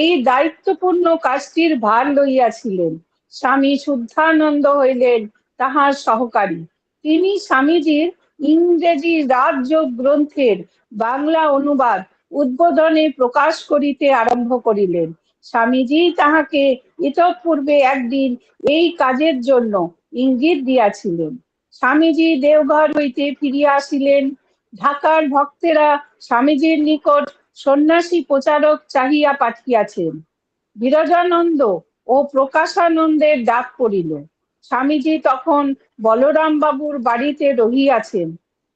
এই দায়িত্বপূর্ণ কাজটির ভার লইয়াছিলেন। স্বামী শুদ্ধানন্দ হইলেন তাহার সহকারী। তিনি স্বামীজির ইংরেজি রাজযোগ গ্রন্থের বাংলা অনুবাদ উদ্বোধনে প্রকাশ করিতে আরম্ভ করিলেন। স্বামীজি তাহাকে ইতঃপূর্বে একদিন এই কাজের জন্য ইঙ্গিত দিয়াছিলেন। স্বামীজি দেওঘর হইতে ফিরিয়া আসিলেন। ঢাকার ভক্তেরা স্বামীজির নিকট সন্ন্যাসী প্রচারক চাহিয়া পাঠিয়াছেন। বিরজানন্দ ও প্রকাশানন্দের ডাক পড়িল। স্বামীজি তখন বলরাম বাবুর বাড়িতে রহিয়াছেন।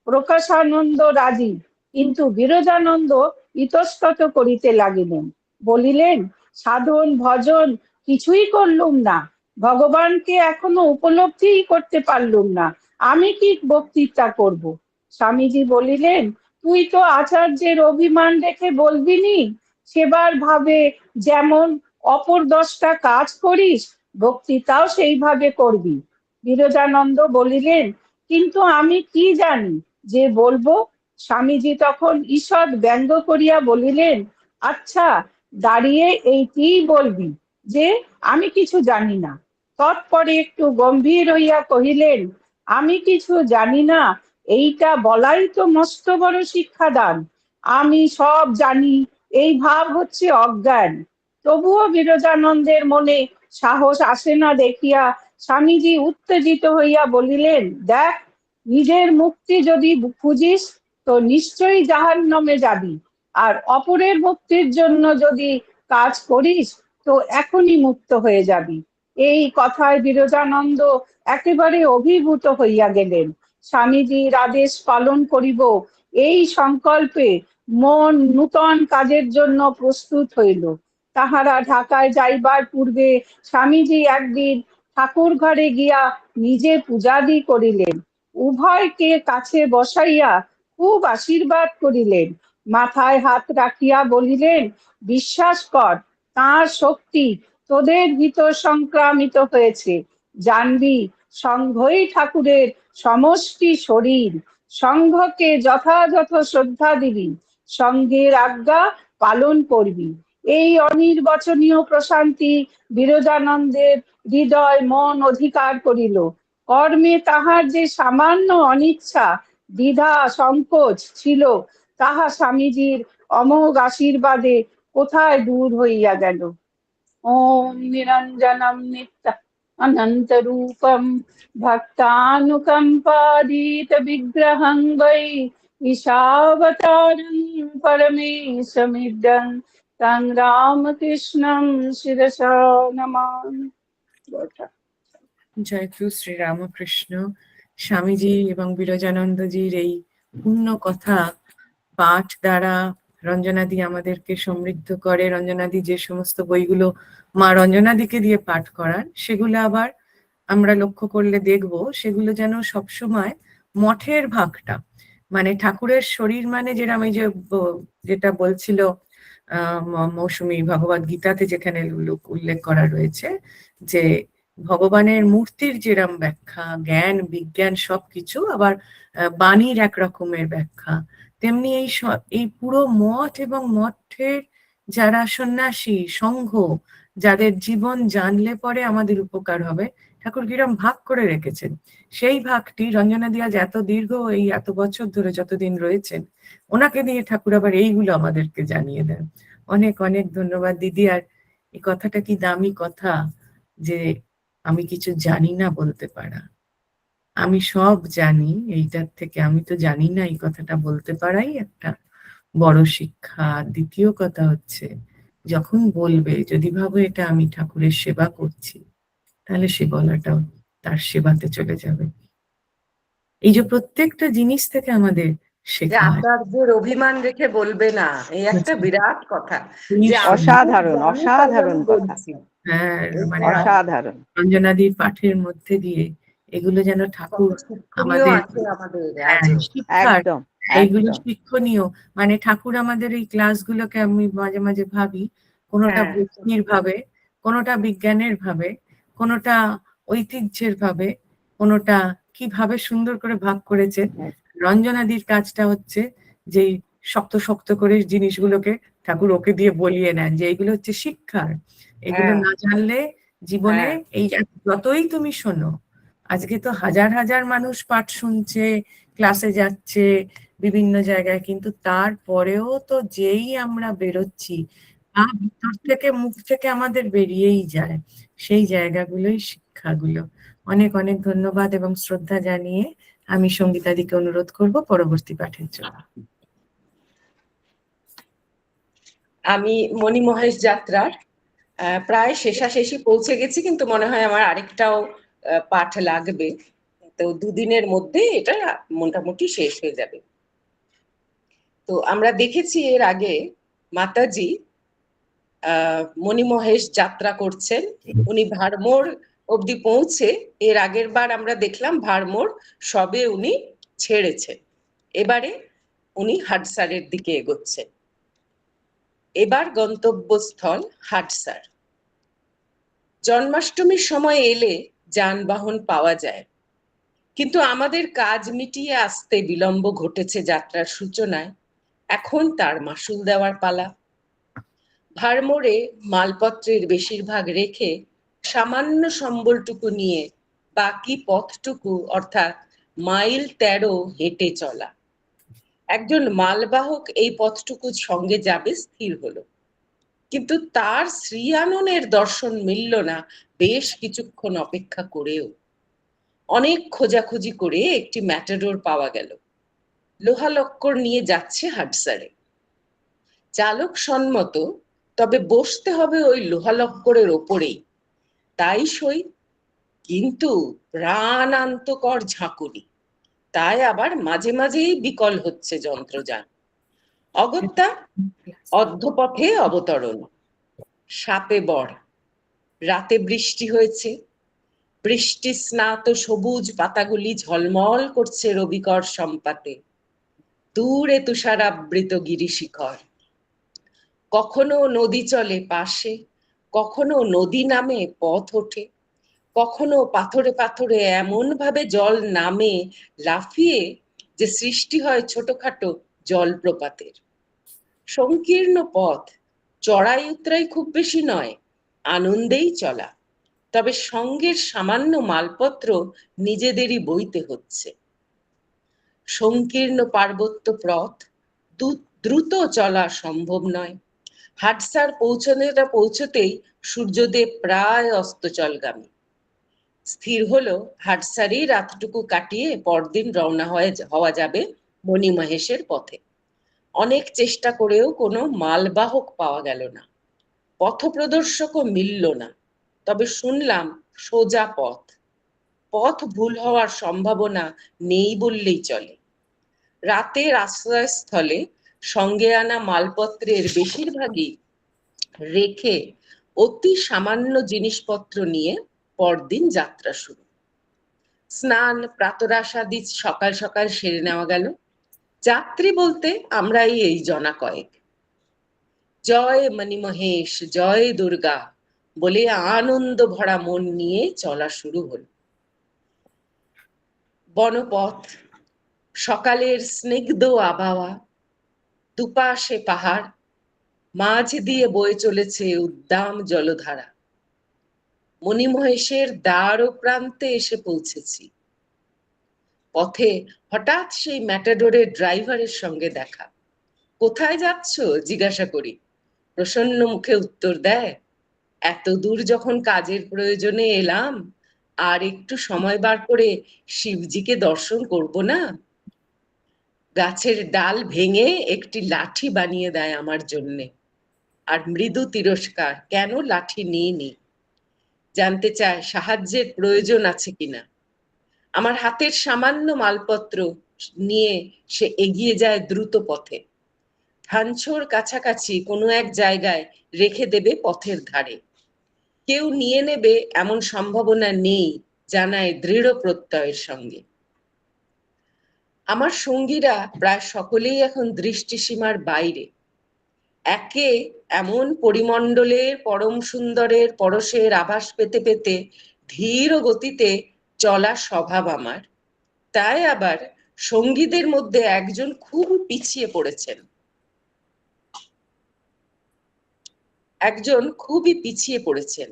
প্রকাশানন্দ রাজি, কিন্তু বিরজানন্দ ইতস্তত করিতে লাগিলেন। বলিলেন, সাধন ভজন কিছুই করলুম না, ভগবানকে এখনো উপলব্ধিই করতে পারলুম না, আমি কি বক্তৃতা করব? স্বামীজি বলিলেন, তুই তো আচার্যের অভিমান রেখে বলবিনি, সেবার ভাবে যেমন অপর 10টা কাজ করিস, বক্তৃতাও সেইভাবে করবি। বিরজানন্দ বলিলেন, কিন্তু আমি কি জানি যে বলবো? স্বামীজি তখন ঈষৎ ব্যঙ্গ করিয়া বলিলেন, আচ্ছা, দাঁড়িয়ে এইটিই বলবি যে আমি কিছু জানি না। তৎপরে একটু গম্ভীর হইয়া কহিলেন, আমি কিছু জানি না, এইটা বলাই তো মস্ত বড় শিক্ষাদান। আমি সব জানি এই ভাব হচ্ছে অজ্ঞান। তবুও বিরজানন্দের মনে সাহস আসে না দেখিয়া স্বামীজি উত্তেজিত হইয়া বলিলেন, দেখ, নিজের মুক্তি যদি খুঁজিস তো নিশ্চয়ই জাহান্নামে যাবি, আর অপরের মুক্তির জন্য যদি কাজ করিস তো এখনই মুক্ত হয়ে যাবি। এই কথায় বিরজানন্দ একেবারে অভিভূত হইয়া গেলেন। স্বামীজির আদেশ পালন করিব এই সংকল্পে মন নূতন কাজের জন্য প্রস্তুত হইল। তাহারা ঢাকায় যাইবার পূর্বে স্বামীজি একদিন ঠাকুর ঘরে গিয়া নিজে পূজাদি করিলেন। উভয়কে কাছে বসাইয়া খুব আশীর্বাদ করিলেন। মাথায় হাত রাখিয়া বলিলেন, বিশ্বাস কর, তাঁর শক্তি তোদের ভিতর সংক্রামিত হয়েছে। জানবি, সংঘই ঠাকুরের সমষ্টি শরীর। সংঘকে যথাযথ শ্রদ্ধা দিবি, সংঘের আজ্ঞা পালন করবি। এই অনির্বচনীয় প্রশান্তি বিরজানন্দের হৃদয় মন অধিকার করিল। কর্মে তাহার যে সামান্য অনিচ্ছা, দ্বিধা, সংকোচ ছিল, তাহা স্বামীজির অমোঘ আশীর্বাদে কোথায় দূর হইয়া গেল। ওম নিরঞ্জনম নিত্য অনন্ত রূপম ভক্তানুকম্পাদিত বিগ্রহং বৈ ঈশাবতারং পরমেশমিদং তং রামকৃষ্ণং শিরসা নমামি। জয় গুরু শ্রী রামকৃষ্ণ। স্বামীজি এবং বিরজানন্দজির এই পূর্ণ কথা পাঠ দ্বারা রঞ্জনাদি আমাদেরকে সমৃদ্ধ করে। রঞ্জনাদি যে সমস্ত বইগুলো মা রঞ্জনাদিকে দিয়ে পাঠ করান, সেগুলো আবার আমরা লক্ষ্য করলে দেখব, সেগুলো যেন সবসময় মঠের ভাগটা, মানে ঠাকুরের শরীর, মানে যেরকম এই যে যেটা বলছিল মৌসুমী, ভগবদ গীতাতে যেখানে উল্লেখ করা রয়েছে যে ভগবানের মূর্তির যেরম ব্যাখ্যা, জ্ঞান বিজ্ঞান সবকিছু, আবার বাণীর এক রকমের ব্যাখ্যা, তেমনি এই পুরো মঠ এবং মঠের যারা সন্ন্যাসী সংঘ, যাদের জীবন জানলে পরে আমাদের উপকার হবে, ঠাকুর কিরম ভাগ করে রেখেছেন, সেই ভাগটি রঞ্জনাদি আজ এত দীর্ঘ, এই এত বছর ধরে যতদিন রয়েছেন, ওনাকে দিয়ে ঠাকুর আবার এইগুলো আমাদেরকে জানিয়ে দেন। অনেক অনেক ধন্যবাদ দিদি। আর এই কথাটা কি দামি কথা যে আমি কিছু জানি না বলতে পারা। আমি সব জানি, এইটার থেকে আমি তো জানি না এই কথাটা বলতে পারাই একটা বড় শিক্ষা। দ্বিতীয় কথা হচ্ছে, যখন বলবে, যদি ভাবো এটা আমি ঠাকুরের সেবা করছি, তাহলে সে বলাটাও তার সেবাতে চলে যাবে। এই যে প্রত্যেকটা জিনিস থেকে আমাদের যে শেখা হয়। আচার্যের অভিমান রেখে বলবে না, এই একটা বিরাট কথা, যে আমি অসাধারণ, জানি তাই অসাধারণ আমি কথা। বলছি। হ্যাঁ, মানে অসাধারণ। রঞ্জনাদির পাঠের মধ্যে দিয়ে এগুলো যেন ঠাকুর কত শিক্ষণীয় আমাদের আছে আমাদের হ্যাঁ, আজও। শিক্ষার, একদম এইগুলো একদম। শিক্ষণীয়। মানে ঠাকুর আমাদের এই ক্লাসগুলোকে, আমি মাঝে মাঝে ভাবি, কোনোটা হ্যাঁ, বুদ্ধির ভাবে, কোনোটা বিজ্ঞানের ভাবে, কোনোটা ঐতিহ্যের ভাবে, কোনোটা কিভাবে সুন্দর করে ভাগ করেছে। রঞ্জনাদির কাজটা হচ্ছে যে শক্ত শক্ত করে জিনিসগুলোকে ঠাকুর ওকে দিয়ে বলিয়ে নেন যে এইগুলো হচ্ছে শিক্ষার, এগুলো হ্যাঁ, না জানলে জীবনে হ্যাঁ, এই যতই তুমি শোনো, আজকে তো হাজার হাজার মানুষ পাঠ শুনছে, ক্লাসে যাচ্ছে বিভিন্ন জায়গায়, কিন্তু তারপরেও তো যেই আমরা বেরোচ্ছি, তা ভিতর থেকে, মুখ থেকে আমাদের বেরিয়েই যায় সেই জায়গাগুলোই শিক্ষাগুলো। অনেক অনেক ধন্যবাদ এবং শ্রদ্ধা জানিয়ে আমি সঙ্গীতাদিকে অনুরোধ করব পরবর্তী পাঠের জন্য। আমি মণি মহেশ যাত্রার প্রায় শেষাশেষি পৌঁছে গেছি, কিন্তু মনে হয় আমার আরেকটাও পাঠ লাগবে, তো 2 দিনের মধ্যে এটা মোটামুটি শেষ হয়ে যাবে। তো তো আমরা দেখেছি এর আগে মাতাজি মণিমহেশ যাত্রা করছেন, উনি ভারমোর অবধি পৌঁছে, এর আগের বার আমরা দেখলাম ভারমোর সবে উনি ছেড়েছেন, এবারে উনি হাডসারের দিকে এগোচ্ছেন। এবার গন্তব্যস্থল হাডসার। জন্মাষ্টমীর সময় এলে যানবাহন পাওয়া যায়, কিন্তু আমাদের কাজ মিটিয়ে আসতে বিলম্ব ঘটেছে যাত্রার সূচনায়, এখন তার মাসুল দেওয়ার পালা। ভারমোরে মালপত্রের বেশিরভাগ রেখে সামান্য সম্বলটুকু নিয়ে বাকি পথটুকু অর্থাৎ মাইল 13 হেঁটে চলা। একজন মালবাহক এই পথটুকু সঙ্গে যাবে স্থির হলো, কিন্তু তার শ্রী আননের দর্শন মিলল না বেশ কিছুক্ষণ অপেক্ষা করেও। অনেক খোঁজাখুঁজি করে একটি ম্যাটাডোর পাওয়া গেল, লোহালক্কর নিয়ে যাচ্ছে হাডসারে। চালক সম্মত, তবে বসতে হবে ওই লোহালক্করের ওপরেই, তাই সই, কিন্তু প্রাণান্তকর ঝাঁকুনি, তাই আবার মাঝে মাঝেই বিকল হচ্ছে যন্ত্রযান। অগত্যা অর্ধপথে অবতরণ। সাপে বর। রাতে বৃষ্টি হয়েছে, বৃষ্টি স্নাত সবুজ পাতাগুলি ঝলমল করছে রবিকর সম্পাতে। দূরে তুষারাবৃত গিরিশিখর। কখনো নদী চলে পাশে, কখনো নদী নামে পথ ওঠে, কখনো পাথরে পাথরে এমন ভাবে জল নামে লাফিয়ে যে সৃষ্টি হয় ছোটখাটো জলপ্রপাতের। সংকীর্ণ পথ, চড়াই উতরাই খুব বেশি নয়, আনন্দেই চলা, তবে সঙ্গের সামান্য মালপত্র নিজেদেরই বইতে হচ্ছে। সংকীর্ণ পার্বত্য পথ, দ্রুত চলা সম্ভব নয়। হাডসার পৌঁছতেই সূর্যদেব প্রায় অস্তচলগামী। স্থির হলো হাডসারেই রাতটুকু কাটিয়ে পরদিন রওনা হওয়া যাবে মণিমহেশের পথে। অনেক চেষ্টা করেও কোনো মালবাহক পাওয়া গেল না, পথপ্রদর্শকও মিলল না, তবে শুনলাম সোজা পথ। পথ ভুল হওয়ার সম্ভাবনা নেই বললেই চলে। রাতের আশ্রয়স্থলে সঙ্গে আনা মালপত্রের বেশিরভাগই রেখে অতি সামান্য জিনিসপত্র নিয়ে পরদিন যাত্রা শুরু। স্নান প্রাতরাশাদি সকাল সকাল সেরে নেওয়া গেল। যাত্রী বলতে আমরাই এই জনা কয়েক। জয় মণিমহেশ, জয় দুর্গা বলে আনন্দ ভরা মন নিয়ে চলা শুরু হল। বনপথ, সকালের স্নিগ্ধ আবহাওয়া, দুপাশে পাহাড়, মাঝ দিয়ে বয়ে চলেছে উদ্দাম জলধারা। মণিমহেশের দ্বার ও প্রান্তে এসে পৌঁছেছি। পথে হঠাৎ সেই ম্যাটাডোরের ড্রাইভারের সঙ্গে দেখা। কোথায় যাচ্ছ জিজ্ঞাসা করি। প্রসন্ন মুখে উত্তর দেয়, এত দূর যখন কাজের প্রয়োজনে এলাম, আর একটু সময় বার করে শিবজিকে দর্শন করব না? গাছের ডাল ভেঙে একটি লাঠি বানিয়ে দেয় আমার জন্যে, আর মৃদু তিরস্কার, কেন লাঠি নিইনি। জানতে চায় সাহায্যের প্রয়োজন আছে কিনা। আমার হাতের সামান্য মালপত্র নিয়ে সে এগিয়ে যায় দ্রুত পথে। ধানছোর কাছাকাছি কোনো এক জায়গায় রেখে দেবে পথের ধারে। কেউ নিয়ে নেবে এমন সম্ভাবনা নেই, জানায় দৃঢ় প্রত্যয়ের সঙ্গে। আমার সঙ্গীরা প্রায় সকলেই এখন দৃষ্টিসীমার বাইরে। একে এমন পরিমণ্ডলের পরম সুন্দরের পরশের আভাস পেতে পেতে ধীর গতিতে চলা স্বভাব আমার, তাই আবার সঙ্গীদের মধ্যে একজন খুব পিছিয়ে পড়েছেন।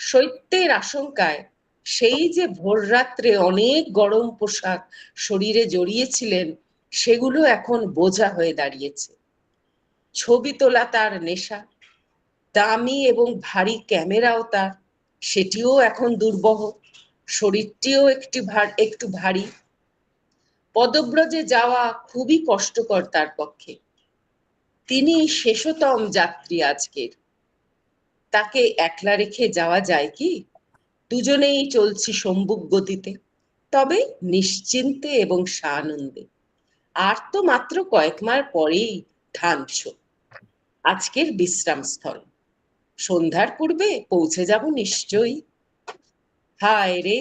শৈত্যের আশঙ্কায় সেই যে ভোররাত্রে অনেক গরম পোশাক শরীরে জড়িয়েছিলেন, সেগুলো এখন বোঝা হয়ে দাঁড়িয়েছে। ছবি তোলা তার নেশা, দামি এবং ভারী ক্যামেরাও তার, সেটিও এখন দুর্বহ। শরীরটিও একটু ভারী। পদব্রজে যাওয়া খুবই কষ্টকর তার পক্ষে। তিনি শেষতম যাত্রী আজকের। তাকে একলা রেখে যাওয়া যায় কি? দুজনেই চলছি সম্মুখ গতিতে, তবে নিশ্চিন্তে এবং সানন্দে। আর তো মাত্র কয়েক মাস পরেই ধানছ। আজকের বিশ্রাম স্থল, সন্ধ্যার পূর্বে পৌঁছে যাব নিশ্চয়ই। হায় রে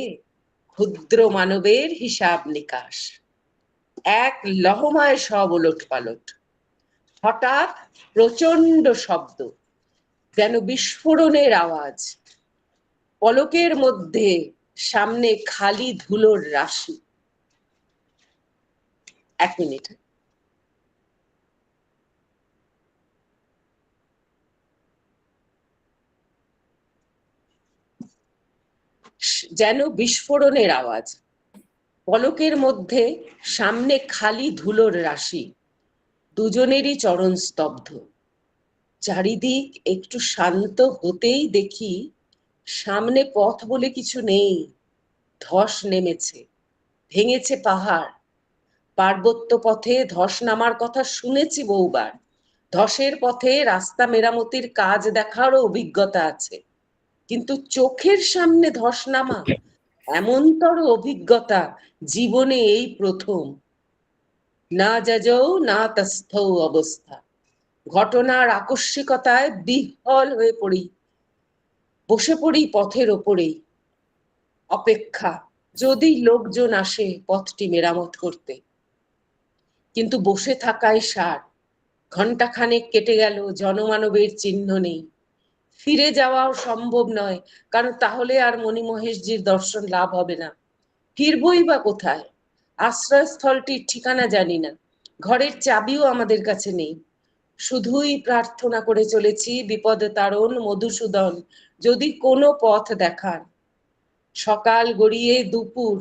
ক্ষুদ্র মানবের হিসাব নিকাশ, এক লহমায় সব ওলট পালট। হঠাৎ প্রচন্ড শব্দ, যেন বিস্ফোরণের আওয়াজ। পলকের মধ্যে সামনে খালি ধুলোর রাশি। 1 মিনিট। যেন বিস্ফোরণের আওয়াজ, পলকের মধ্যে সামনে খালি ধুলোর রাশি। দুজনেরই চরণ স্তব্ধ। চারিদিক একটু শান্ত হতেই দেখি সামনে পথ বলে কিছু নেই। ধস নেমেছে, ভেঙেছে পাহাড়। পার্বত্য পথে ধস নামার কথা শুনেছি বহুবার। ধসের পথে রাস্তা মেরামতির কাজ দেখারও অভিজ্ঞতা আছে, কিন্তু চোখের সামনে ধস নামা এমনতর অভিজ্ঞতা জীবনে এই প্রথম। না যাজৌ না তস্থৌ অবস্থা। ঘটনার আকস্মিকতায় বিহ্বল হয়ে পড়ি, বসে পড়ি পথের ওপরেই। অপেক্ষা, যদি লোকজন আসে পথটি মেরামত করতে। কিন্তু বসে থাকায় সার। ঘন্টাখানেক কেটে গেল, জনমানবের চিহ্ন নেই। ফিরে যাওয়াও সম্ভব নয়, কারণ তাহলে আর মণিমহেশজির দর্শন লাভ হবে না। ফিরবই বা কোথায়? আশ্রয়স্থলটির ঠিকানা জানি না, ঘরের চাবিও আমাদের কাছে নেই। শুধুই প্রার্থনা করে চলেছি বিপদ তারণ মধুসূদন যদি কোনো পথ দেখান। সকাল গড়িয়ে দুপুর।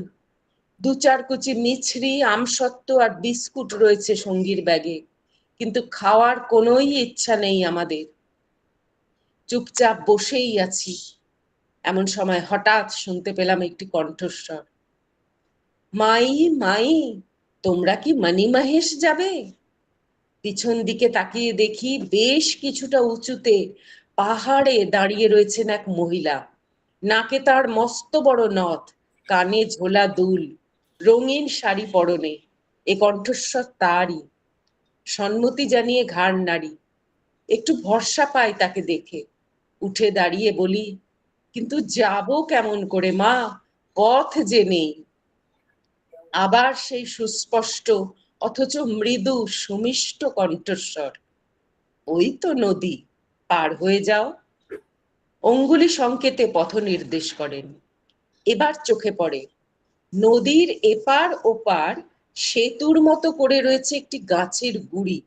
2-4 কুচি মিছরি, আমসত্ত্ব আর বিস্কুট রয়েছে সঙ্গীর ব্যাগে, কিন্তু খাওয়ার কোনোই ইচ্ছা নেই আমাদের। চুপচাপ বসেই আছি। এমন সময় হঠাৎ শুনতে পেলাম একটি কণ্ঠস্বর, মাই মাই, তোমরা কি মণিমহেশ যাবে? পিছন দিকে তাকিয়ে দেখি বেশ কিছুটা উঁচুতে পাহাড়ে দাঁড়িয়ে রয়েছেন এক মহিলা। নাকে তার মস্ত বড় নথ, কানে ঝোলা দুল, রঙিন শাড়ি পরনে। এ কণ্ঠস্বর তারই। সম্মতি জানিয়ে ঘাড় নাড়ি। একটু ভরসা পাই তাকে দেখে। উঠে দাঁড়িয়ে বলি, কিন্তু যাব কেমন করে মা, পথ যে নেই। আবার সেই সুস্পষ্ট অথচ মৃদু সুমিষ্ট কণ্ঠস্বর, ওই তো নদী, পার হয়ে যাও। অঙ্গুলি সংকেতে পথ নির্দেশ করেন। এবার চোখে পড়ে নদীর এপার ওপার সেতুর মতো করে রয়েছে একটি গাছের গুড়ি।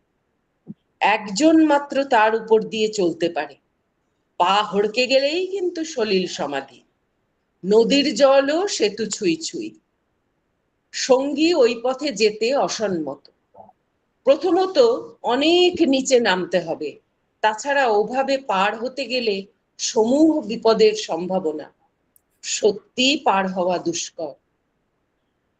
একজন মাত্র তার উপর দিয়ে চলতে পারে। পা হড়কে গেলেই কিন্তু সলিল সমাধি। নদীর জলও সেতু ছুঁই ছুঁই। সঙ্গী ওই পথে যেতে অসম্মত। প্রথমত অনেক নিচে নামতে হবে, তাছাড়া ওভাবে পার হতে গেলে সমূহ বিপদের সম্ভাবনা। সত্যি পার হওয়া দুষ্কর।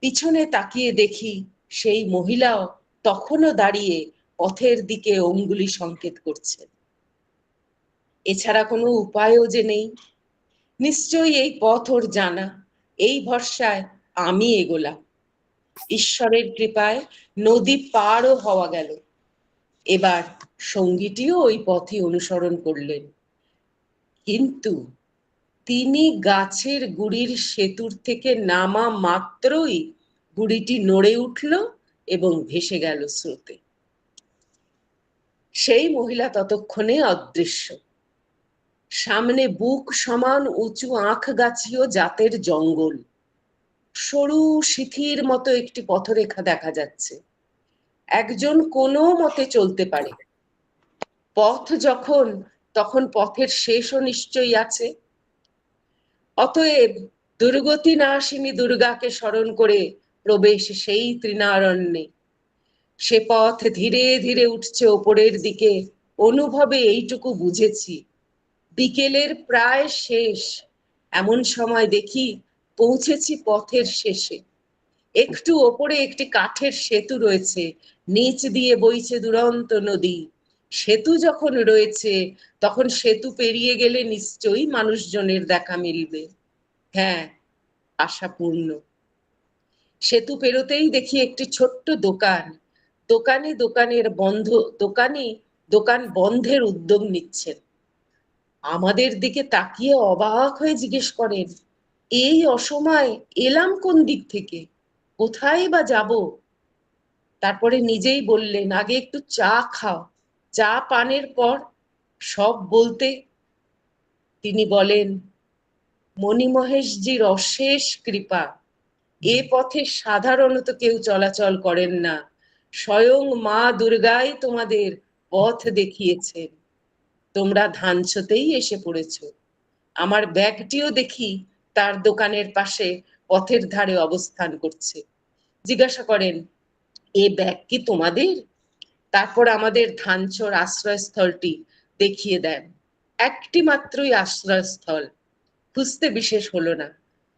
পিছনে তাকিয়ে দেখি সেই মহিলাও তখনও দাঁড়িয়ে পথের দিকে অঙ্গুলি সংকেত করছেন। এছাড়া কোনো উপায়ও যে নেই। নিশ্চয়ই এই পথ ওর জানা। এই ভরসায় আমি এগোলাম। ঈশ্বরের কৃপায় নদী পারও হওয়া গেল। এবার সঙ্গীটিও ওই পথই অনুসরণ করলেন, কিন্তু তিনি গাছের গুড়ির সেতুর থেকে নামা মাত্রই গুড়িটি নড়ে উঠল এবং ভেসে গেল স্রোতে। সেই মহিলা ততক্ষণে অদৃশ্য। সামনে বুক সমান উঁচু আখ গাছিও জাতের জঙ্গল। সরু শিথির মতো একটি পথরেখা দেখা যাচ্ছে। একজন কোনো মতে চলতে পারে। পথ যখন, তখন পথের শেষও নিশ্চয়ই আছে। অতএব দুর্গতি নাশিনী দুর্গাকে স্মরণ করে প্রবেশ সেই তৃণারণ্যে। সে পথ ধীরে ধীরে উঠছে ওপরের দিকে। অনুভবে এইটুকু বুঝেছি, বিকেলের প্রায় শেষ। এমন সময় দেখি পৌঁছেছি পথের শেষে। একটু ওপরে একটি কাঠের সেতু রয়েছে, নিচ দিয়ে বইছে দুরন্ত নদী। সেতু যখন রয়েছে, তখন সেতু পেরিয়ে গেলে নিশ্চয়ই মানুষজনের দেখা মিলবে। হ্যাঁ, আশাপূর্ণ। সেতু পেরোতেই দেখি একটি ছোট্ট দোকান, দোকানি দোকান বন্ধের উদ্যোগ নিচ্ছেন। আমাদের দিকে তাকিয়ে অবাক হয়ে জিজ্ঞেস করেন, এই অসময়ে এলাম কোন দিক থেকে, কোথায় বা যাব? তারপরে নিজেই বললেন, আগে একটু চা খাও, চা পানের পর সব বলতে তিনি বলেন, মণিমহেশজির অশেষ কৃপা, এ পথে সাধারণত কেউ চলাচল করেন না, স্বয়ং মা দুর্গাই তোমাদের পথ দেখিয়েছেন, তোমরা ধানছোতেই এসে পড়েছো। আমার ব্যাগটিও দেখি তার দোকানের পাশে পথের ধারে অবস্থান করছে। জিজ্ঞাসা করেন, এ ব্যাগ কি তোমাদের? তারপর আমাদের ধানচোর আশ্রয়স্থলটি দেখিয়ে দেন। একটি মাত্রই আশ্রয়স্থল, খুঁজতে বিশেষ হলো না,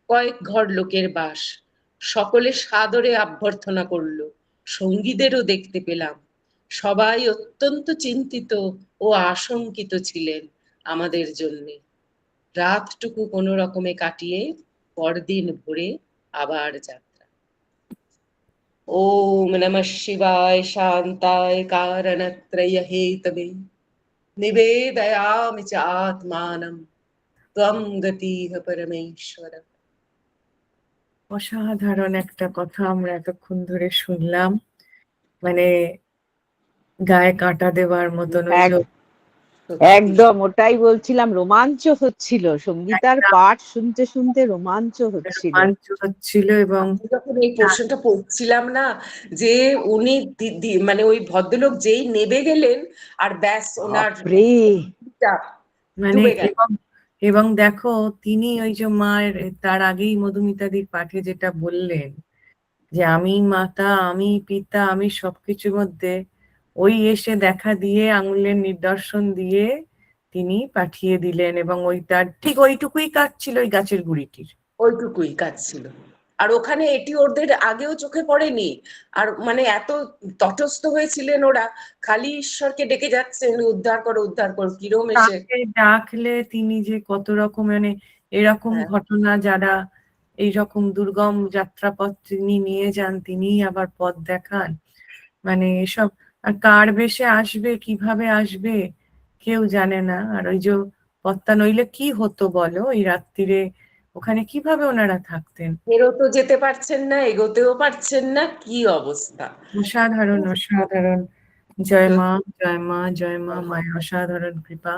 কয়েক ঘর লোকের বাস। সকলে সাদরে অভ্যর্থনা করলো, সঙ্গীদেরও দেখতে পেলাম। সবাই অত্যন্ত চিন্তিত ও আশঙ্কিত ছিলেন আমাদের জন্যে। রাতটুকু কোনো রকমে কাটিয়ে পরদিন ভোরে আবার যাত্রা। ওম নমঃ শিবায় শান্তায় কারণত্রয় হেতবে নিবেদয়ামি চ আত্মানম ত্বং গতিঃ পরমেশ্বর। অসাধারণ একটা কথা আমরা এতক্ষণ ধরে শুনলাম, মানে গায়ে কাঁটা দেওয়ার মতন। ওই যে একদম ওটাই বলছিলাম, রোমাঞ্চ হচ্ছিল, সঙ্গীতার পাঠ শুনতে শুনতে রোমাঞ্চ হচ্ছিল। রোমাঞ্চ হচ্ছিল। এবং আমি যখন এই পোর্শনটা পড়ছিলাম না, যে উনি মানে ওই ভদ্রলোক যেই নেবে গেলেন আর ব্যাস ওনার বাপরে, মানে ডুবে গেল। এবং দেখো তিনি ওই যে মায়ের তার আগেই মধুমিতাদির পাঠে যেটা বললেন যে আমি মাতা, আমি পিতা, আমি সবকিছুর মধ্যে, ওই এসে দেখা দিয়ে আঙুলের নিদর্শন দিয়ে তিনি পাঠিয়ে দিলেন। এবং ওই তার ঠিক ওইটুকুই কাজ ছিল ওই গাছের গুড়িটির। ওইটুকুই কাজ ছিল। আর ওখানে এটি ওদের আগেও চোখে পড়েনি। আর মানে এত তটস্থ হয়েছিলেন ওরা, খালি ঈশ্বরকে ডেকে যাচ্ছেন, উদ্ধার করো উদ্ধার করো, কিরম এসে তাকে ডাকলে তিনি যে কত রকম, মানে এরকম হ্যাঁ। ঘটনা যারা এইরকম দুর্গম যাত্রাপথ তিনি নিয়ে যান, তিনি আবার পথ দেখান, মানে এসব। আর কার বেশে আসবে, কিভাবে আসবে কেউ জানে না। আর ওই যে পথটা নইলে কি হতো বলো, এই রাত্রিরে ওখানে কিভাবে ওনারা থাকতেন? ফেরতও যেতে পারছেন না, এগোতেও পারছেন না, কি অবস্থা। অসাধারণ, অসাধারণ। জয় মা, জয় মা, জয় মা, মায়ের অসাধারণ কৃপা।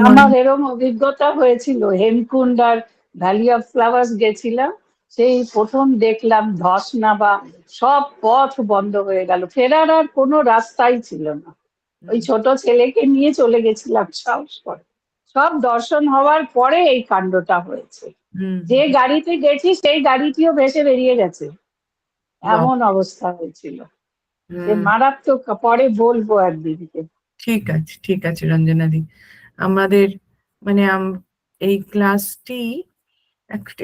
আমার এরকম অভিজ্ঞতা হয়েছিল, হেমকুন্ড আর ভ্যালি অফ ফ্লাওয়ার্স গেছিলাম, সেই প্রথম দেখলাম ধস নামা, সব পথ বন্ধ হয়ে গেল, ফেরার আর কোনো রাস্তাই ছিল না। ওই ছোট ছেলেকে নিয়ে চলে গেছিলাম সাহস করে। সব দর্শন হওয়ার পরে এই কাণ্ডটা হয়েছে। যে গাড়িতে গেছি সেই গাড়িটিও ভেসে বেরিয়ে গেছে, এমন অবস্থা হয়েছিল। সে মারাত্মক, পরে বলবো একদিনকে। ঠিক আছে, ঠিক আছে রঞ্জনাদি। আমাদের মানে এই ক্লাসটি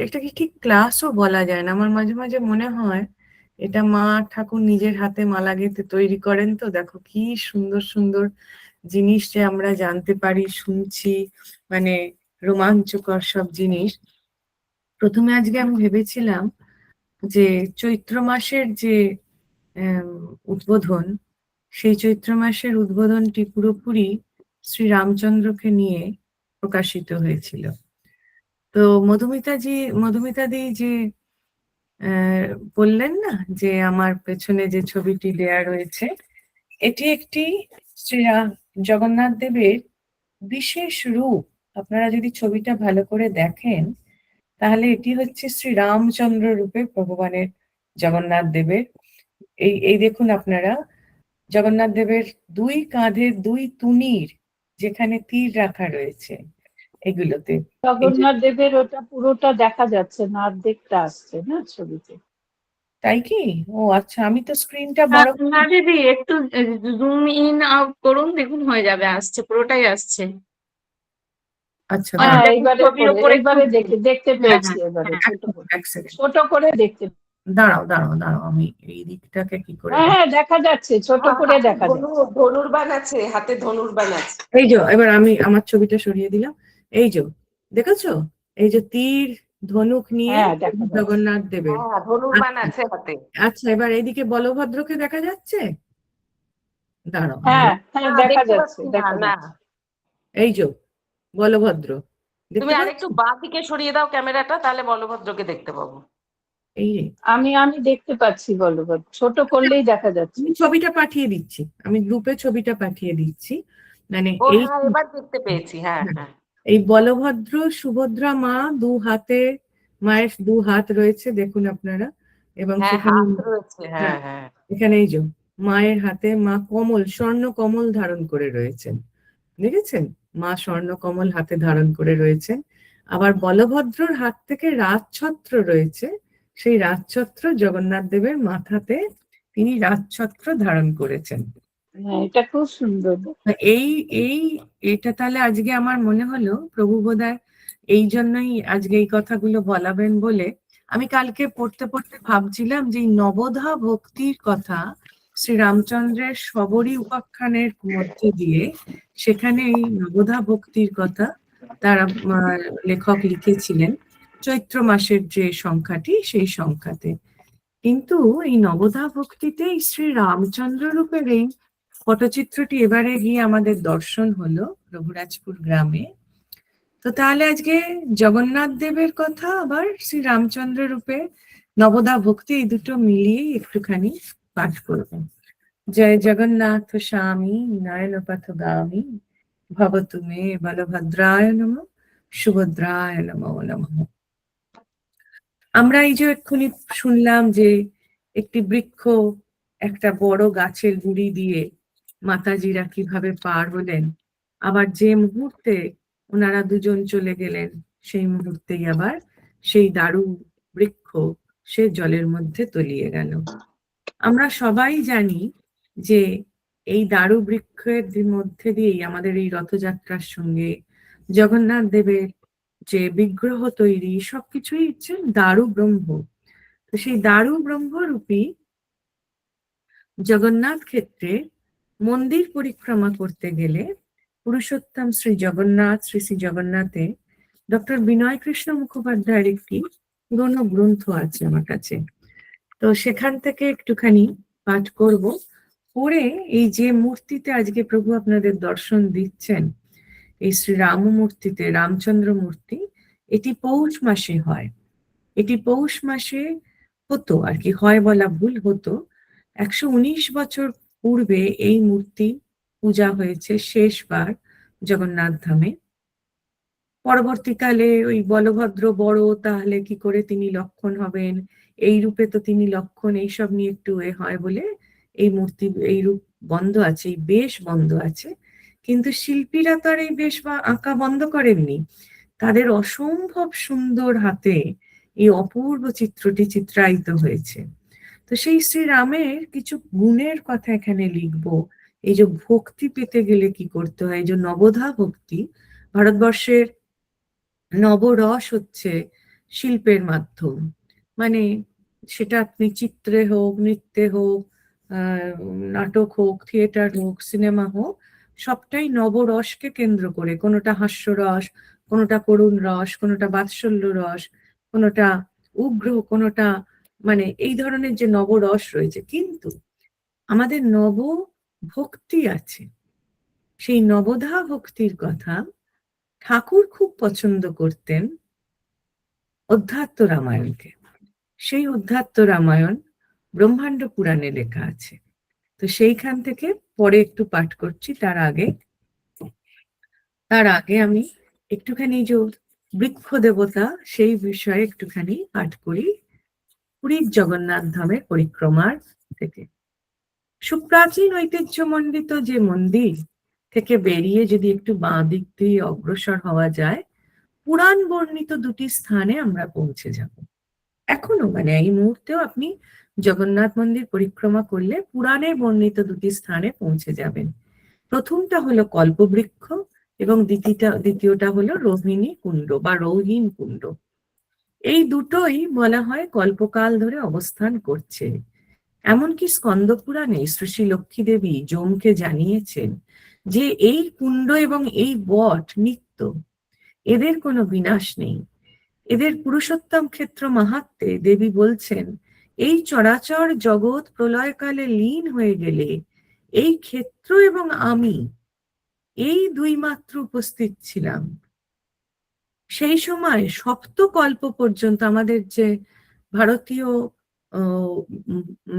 এটাকে ঠিক ক্লাসও বলা যায় না। আমার মাঝে মাঝে মনে হয় এটা মা ঠাকুর নিজের হাতে মালা গেঁথে তৈরি করেন। তো দেখো কি সুন্দর সুন্দর জিনিস যে আমরা জানতে পারি, শুনছি, মানে রোমাঞ্চকর সব জিনিস। প্রথমে আজকে আমি ভেবেছিলাম যে চৈত্র মাসের যে উদ্বোধন, সেই চৈত্র মাসের উদ্বোধনটি পুরোপুরি শ্রী রামচন্দ্রকে নিয়ে প্রকাশিত হয়েছিল। তো মধুমিতাদি যে বললেন না যে আমার পেছনে যে ছবিটি দেয়া রয়েছে, এটি একটি শ্রী জগন্নাথ দেবের বিশেষ রূপ। আপনারা যদি ছবিটা ভালো করে দেখেন তাহলে এটি হচ্ছে শ্রী রামচন্দ্র রূপে ভগবানের জগন্নাথ দেবের। এই দেখুন আপনারা, জগন্নাথ দেবের দুই কাঁধের দুই তুনির যেখানে তীর রাখা রয়েছে এগুলোতে। জগন্নাথ দেবের ওটা পুরোটা দেখা যাচ্ছে না, অর্ধেকটা আসছে না ছবিতে। তাই কি? ও আচ্ছা, আমি তো স্ক্রিনটা বড়। না দিদি, একটু জুম ইন আউট করুন, দেখুন হয়ে যাবে, আসছে, পুরোটাই আসছে। আচ্ছা, হ্যাঁ, দাঁড়াও এইবারে দেখতে পেয়েছি, এবারে ছোট করে দেখতে। দাঁড়াও, আমি এই দিকটাকে কি করে হ্যাঁ, দেখা যাচ্ছে, ছোট করে দেখা যাচ্ছে। ধনুর্বাণ আছে, হাতে ধনুর্বাণ আছে। এই যে এবার আমি আমার ছবিটা সরিয়ে দিলাম। এই যে দেখেছো, এই যে তীর ধনুক নিয়ে হ্যাঁ, দেখা যাচ্ছে। জগন্নাথ দেবের। হ্যাঁ, ধনুর্বাণ আছে হাতে। আচ্ছা, এবার এইদিকে বলভদ্রকে দেখা যাচ্ছে। দাঁড়াও, হ্যাঁ হ্যাঁ, না, দেখা দেখতে যাচ্ছে, পাচ্ছি না, দেখা না। যাচ্ছে। এই যে বলভদ্র তুমি দেখতে আরেকটু পাচ্ছ? বাঁ দিকে সরিয়ে দাও ক্যামেরাটা, তাহলে বলভদ্রকে দেখতে পাবো। এই রে, আমি দেখতে পাচ্ছি বলভদ্র, ছোট করলেই দেখা যাচ্ছে। আমি ছবিটা পাঠিয়ে দিচ্ছি, আমি গ্রুপে ছবিটা পাঠিয়ে দিচ্ছি। মানে ও এই হ্যাঁ, এবার দেখতে পেয়েছি, হ্যাঁ হ্যাঁ, হ্যাঁ। এই বলভদ্র সুভদ্রা মা দু হাতে, মায়ের দু হাত রয়েছে দেখুন আপনারা, এবং হ্যাঁ, সেখানে হাত রয়েছে, হ্যাঁ হ্যাঁ, হ্যাঁ। এখানে এই যে মায়ের হাতে মা কমল, স্বর্ণ কমল ধারণ করে রয়েছেন, দেখেছেন? মা স্বর্ণ কমল হাতে ধারণ করে রয়েছেন। আবার বলভদ্রর হাত থেকে রাজছত্র রয়েছে, সেই রাজছত্র জগন্নাথ দেবের মাথাতে তিনি রাজছত্র ধারণ করেছেন। হ্যাঁ, এটা খুব সুন্দর। এই এই এটা তাহলে আজকে আমার মনে হলো প্রভু বোধহয় এই জন্যই আজকে এই কথাগুলো বলাবেন বলে, আমি কালকে পড়তে পড়তে ভাবছিলাম যে এই নবধা ভক্তির কথা শ্রীরামচন্দ্রের শবরী উপাখ্যানের মধ্যে দিয়ে, সেখানে এই নবধা ভক্তির কথা তারা লেখক লিখেছিলেন চৈত্র মাসের যে সংখ্যাটি সেই সংখ্যাতে। কিন্তু এই নবধা ভক্তিতে শ্রী রামচন্দ্র রূপের এই পটচিত্রটি এবারে গিয়ে আমাদের দর্শন হলো রঘুরাজপুর গ্রামে। তো তাহলে আজকে জগন্নাথ দেবের কথা আবার শ্রী রামচন্দ্র রূপে নবদা ভক্তি, এই দুটো মিলিয়েই একটুখানি পাঠ করবেন। জয় জগন্নাথ স্বামী নয়ন পথগামী ভবতু মে বলভদ্রায় নমঃ সুভদ্রায় নমো নমঃ। আমরা এই যে এক্ষুনি শুনলাম যে একটি বৃক্ষ একটা বড় গাছের গুড়ি দিয়ে মাতাজিরা কিভাবে পার হলেন, আবার যে মুহূর্তে ওনারা দুজন চলে গেলেন সেই মুহূর্তেই আবার সেই দারু বৃক্ষ সে জলের মধ্যে তলিয়ে গেল। আমরা সবাই জানি যে এই দারু বৃক্ষের মধ্যে দিয়েই আমাদের এই রথযাত্রার সঙ্গে জগন্নাথ দেবের যে বিগ্রহ তৈরি সবকিছুই হচ্ছে দারু ব্রহ্ম। তো সেই দারু ব্রহ্মরূপী জগন্নাথ ক্ষেত্রে মন্দির পরিক্রমা করতে গেলে পুরুষোত্তম শ্রী জগন্নাথ, শ্রী শ্রী জগন্নাথে ডক্টর বিনয় কৃষ্ণ মুখোপাধ্যায়ের একটি পুরনো গ্রন্থ আছে আমার কাছে, তো সেখান থেকে একটুখানি পাঠ করব। পরে এই যে মূর্তিতে আজকে প্রভু আপনাদের দর্শন দিচ্ছেন, এই শ্রী রাম মূর্তিতে, রামচন্দ্র মূর্তি, এটি পৌষ মাসে হয়। এটি পৌষ মাসে হতো আর কি, হয় বলা ভুল, হতো 119 বছর পূর্বে এই মূর্তি পূজা হয়েছে শেষবার জগন্নাথ ধামে। পরবর্তীকালে ওই বলভদ্র বড়, তাহলে কি করে তিনি লক্ষণ হবেন, এই রূপে তো তিনি লক্ষণ, এইসব নিয়ে একটু হয় বলে এই মূর্তি, এই রূপ বন্ধ আছে, এই বেশ বন্ধ আছে। কিন্তু শিল্পীরা তো আর এই বেশ বা আঁকা বন্ধ করেননি, তাদের অসম্ভব সুন্দর হাতে এই অপূর্ব চিত্রটি চিত্রায়িত হয়েছে। তো সেই শ্রীরামের কিছু গুণের কথা এখানে লিখবো। এই যে ভক্তি পেতে গেলে কি করতে হয়, এই যে নবধা ভক্তি, ভারতবর্ষের নবরস হচ্ছে শিল্পের মাধ্যম। মানে সেটা আপনি চিত্রে হোক, নৃত্যে হোক, নাটক হোক, থিয়েটার হোক, সিনেমা হোক, সবটাই নবরসকে কেন্দ্র করে, কোনোটা হাস্যরস, কোনোটা করুণ রস, কোনোটা বাৎসল্য রস, কোনোটা উগ্র, কোনোটা মানে এই ধরনের যে নবরস রয়েছে। কিন্তু আমাদের নব ভক্তি আছে, সেই নবধা ভক্তির কথা ঠাকুর খুব পছন্দ করতেন অধ্যাত্ম রামায়ণকে। সেই অধ্যাত্ম রামায়ণ ব্রহ্মাণ্ড পুরাণে লেখা আছে। তো সেইখান থেকে পরে একটু পাঠ করছি, তার আগে আমি একটুখানি যে বৃক্ষ দেবতা সেই বিষয়ে একটুখানি পাঠ করি পুরীর জগন্নাথ ধামের পরিক্রমার থেকে। সুপ্রাচীন ঐতিহ্যমণ্ডিত যে মন্দির থেকে বেরিয়ে যদি একটু বাঁ দিক দিয়ে অগ্রসর হওয়া যায়, পুরাণ বর্ণিত দুটি স্থানে আমরা পৌঁছে যাব। এখনো মানে এই মুহূর্তেও আপনি জগন্নাথ মন্দির পরিক্রমা করলে পুরাণে বর্ণিত দুটি স্থানে পৌঁছে যাবেন। প্রথমটা হলো কল্পবৃক্ষ এবং দ্বিতীয়টা হলো রোহিণী কুণ্ড বা রৌহীন কুণ্ড। এই দুটোই বলা হয় কল্পকাল ধরে অবস্থান করছে। এমনকি স্কন্দ পুরাণে শ্রী লক্ষ্মী দেবী যমকে জানিয়েছেন যে এই কুণ্ড এবং এই বট নিত্য, এদের কোনো বিনাশ নেই। এদের পুরুষোত্তম ক্ষেত্র মাহাত্ম্যে দেবী বলছেন, এই চরাচর জগৎ প্রলয়কালে লীন হয়ে গেলে এই ক্ষেত্র এবং আমি এই দুই মাত্র উপস্থিত ছিলাম। সেই সময় সপ্তকল্প পর্যন্ত আমাদের যে ভারতীয়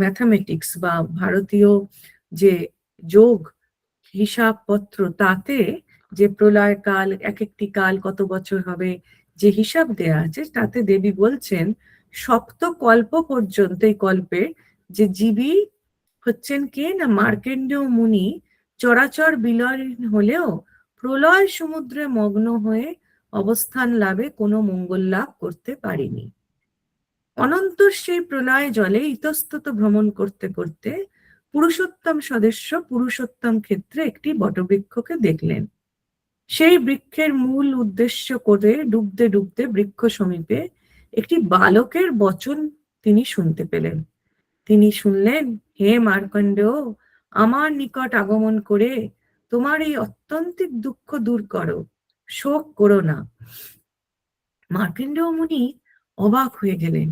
ম্যাথামেটিক্স বা ভারতীয় যে যোগ হিসাবপত্র, তাতে যে প্রলয় কাল, এক একটি কাল কত বছর হবে যে হিসাব দেয়া আছে, তাতে দেবী বলছেন সপ্তকল্প পর্যন্ত এই কল্পে যে জীবী হচ্ছেন কে না মার্কেন্ডেয় মুনি চরাচর বিলীন হলেও প্রলয় সমুদ্রে মগ্ন হয়ে অবস্থান লাভে কোনো মঙ্গল লাভ করতে পারেনি। অনন্ত সেই প্রলয় জলে ইতস্তত ভ্রমণ করতে করতে পুরুষোত্তম সদস্য পুরুষোত্তম ক্ষেত্রে একটি বটবৃক্ষকে দেখলেন। সেই বৃক্ষের মূল উদ্দেশ্য করে ডুবতে ডুবতে বৃক্ষ সমীপে একটি বালকের বচন তিনি শুনতে পেলেন। তিনি শুনলেন, হে মার্কণ্ডেয়, আমার নিকট আগমন করে তোমার এই অত্যন্তিক দুঃখ দূর করো, শোক করো না। মার্কণ্ডেয় মুনি অবাক হয়ে গেলেন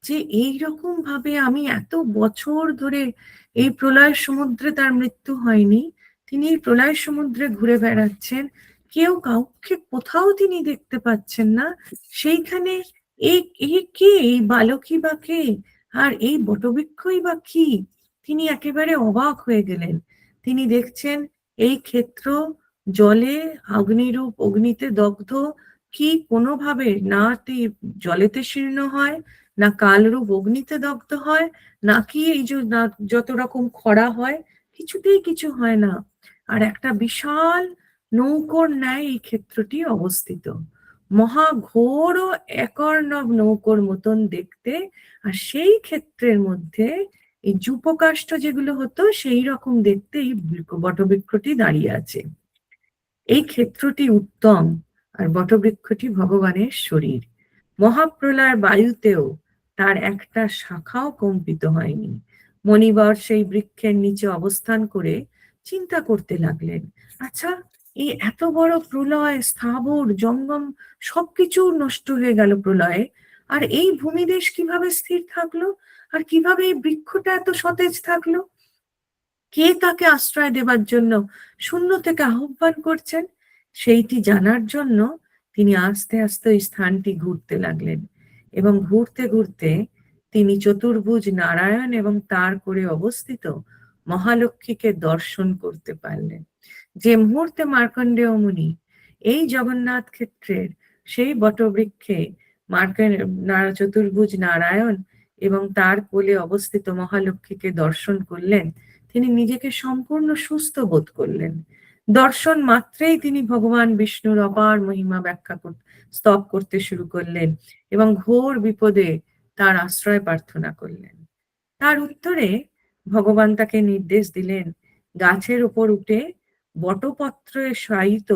যে এইরকম ভাবে আমি এত বছর ধরে এই প্রলয় সমুদ্রে তার মৃত্যু হয়নি, তিনি এই প্রলয় সমুদ্রে ঘুরে বেড়াচ্ছেন, কেউ কাউকে কোথাও তিনি দেখতে পাচ্ছেন না, সেইখানে এই কে, এই বালকই বা কে, আর এই বটবৃক্ষই বা কি? তিনি একেবারে অবাক হয়ে গেলেন। তিনি দেখছেন এই ক্ষেত্র জলে অগ্নিরূপ অগ্নিতে দগ্ধ, কি কোনোভাবে না জলেতে শীর্ণ হয়, না কালরূপ অগ্নিতে দগ্ধ হয়, নাকি এই যে যত রকম খরা হয়, কিছুতেই কিছু হয় না। আর একটা বিশাল নৌকোর ন্যায় এই ক্ষেত্রটি অবস্থিত, মহাঘোর ও একর্ণব নৌকোর মতন দেখতে। আর সেই ক্ষেত্রের মধ্যে এই যূপকাষ্ঠ যেগুলো হতো সেই রকম দেখতে এই বটবৃক্ষটি দাঁড়িয়ে আছে। এই ক্ষেত্রটি উত্তম, আর বটবৃক্ষটি ভগবানের শরীর। মহাপ্রলয় বায়ুতেও তার একটা শাখাও কম্পিত হয়নি। মণিবর সেই বৃক্ষের নিচে অবস্থান করে চিন্তা করতে লাগলেন, আচ্ছা, এই এত বড় প্রলয়, স্থাবর জঙ্গম সবকিছু নষ্ট হয়ে গেল প্রলয়ে, আর এই ভূমিদেশ কিভাবে স্থির থাকলো, আর কিভাবে এই বৃক্ষটা এত সতেজ থাকলো? কে তাকে আশ্রয় দেবার জন্য শূন্য থেকে আহ্বান করছেন? সেইটি জানার জন্য তিনি আস্তে আস্তে ওই স্থানটি ঘুরতে লাগলেন, এবং ঘুরতে ঘুরতে তিনি চতুর্ভুজ নারায়ণ এবং তার করে অবস্থিত মহালক্ষ্মীকে দর্শন করতে পারলেন। যে মুহূর্তে মার্কণ্ডেয় মুনি এই জগন্নাথ ক্ষেত্রের সেই বটবৃক্ষে চতুর্ভুজ নারায়ণ এবং তার কোলে অবস্থিত মহালক্ষ্মীকে দর্শন করলেন, তিনি নিজেকে সম্পূর্ণ সুস্থ বোধ করলেন। দর্শন মাত্রেই তিনি ভগবান বিষ্ণুর অপার মহিমা স্তব করতে শুরু করলেন এবং ঘোর বিপদে তার আশ্রয় প্রার্থনা করলেন। তার উত্তরে ভগবান তাকে নির্দেশ দিলেন, গাছের উপর উঠে বটপত্রে শায়িত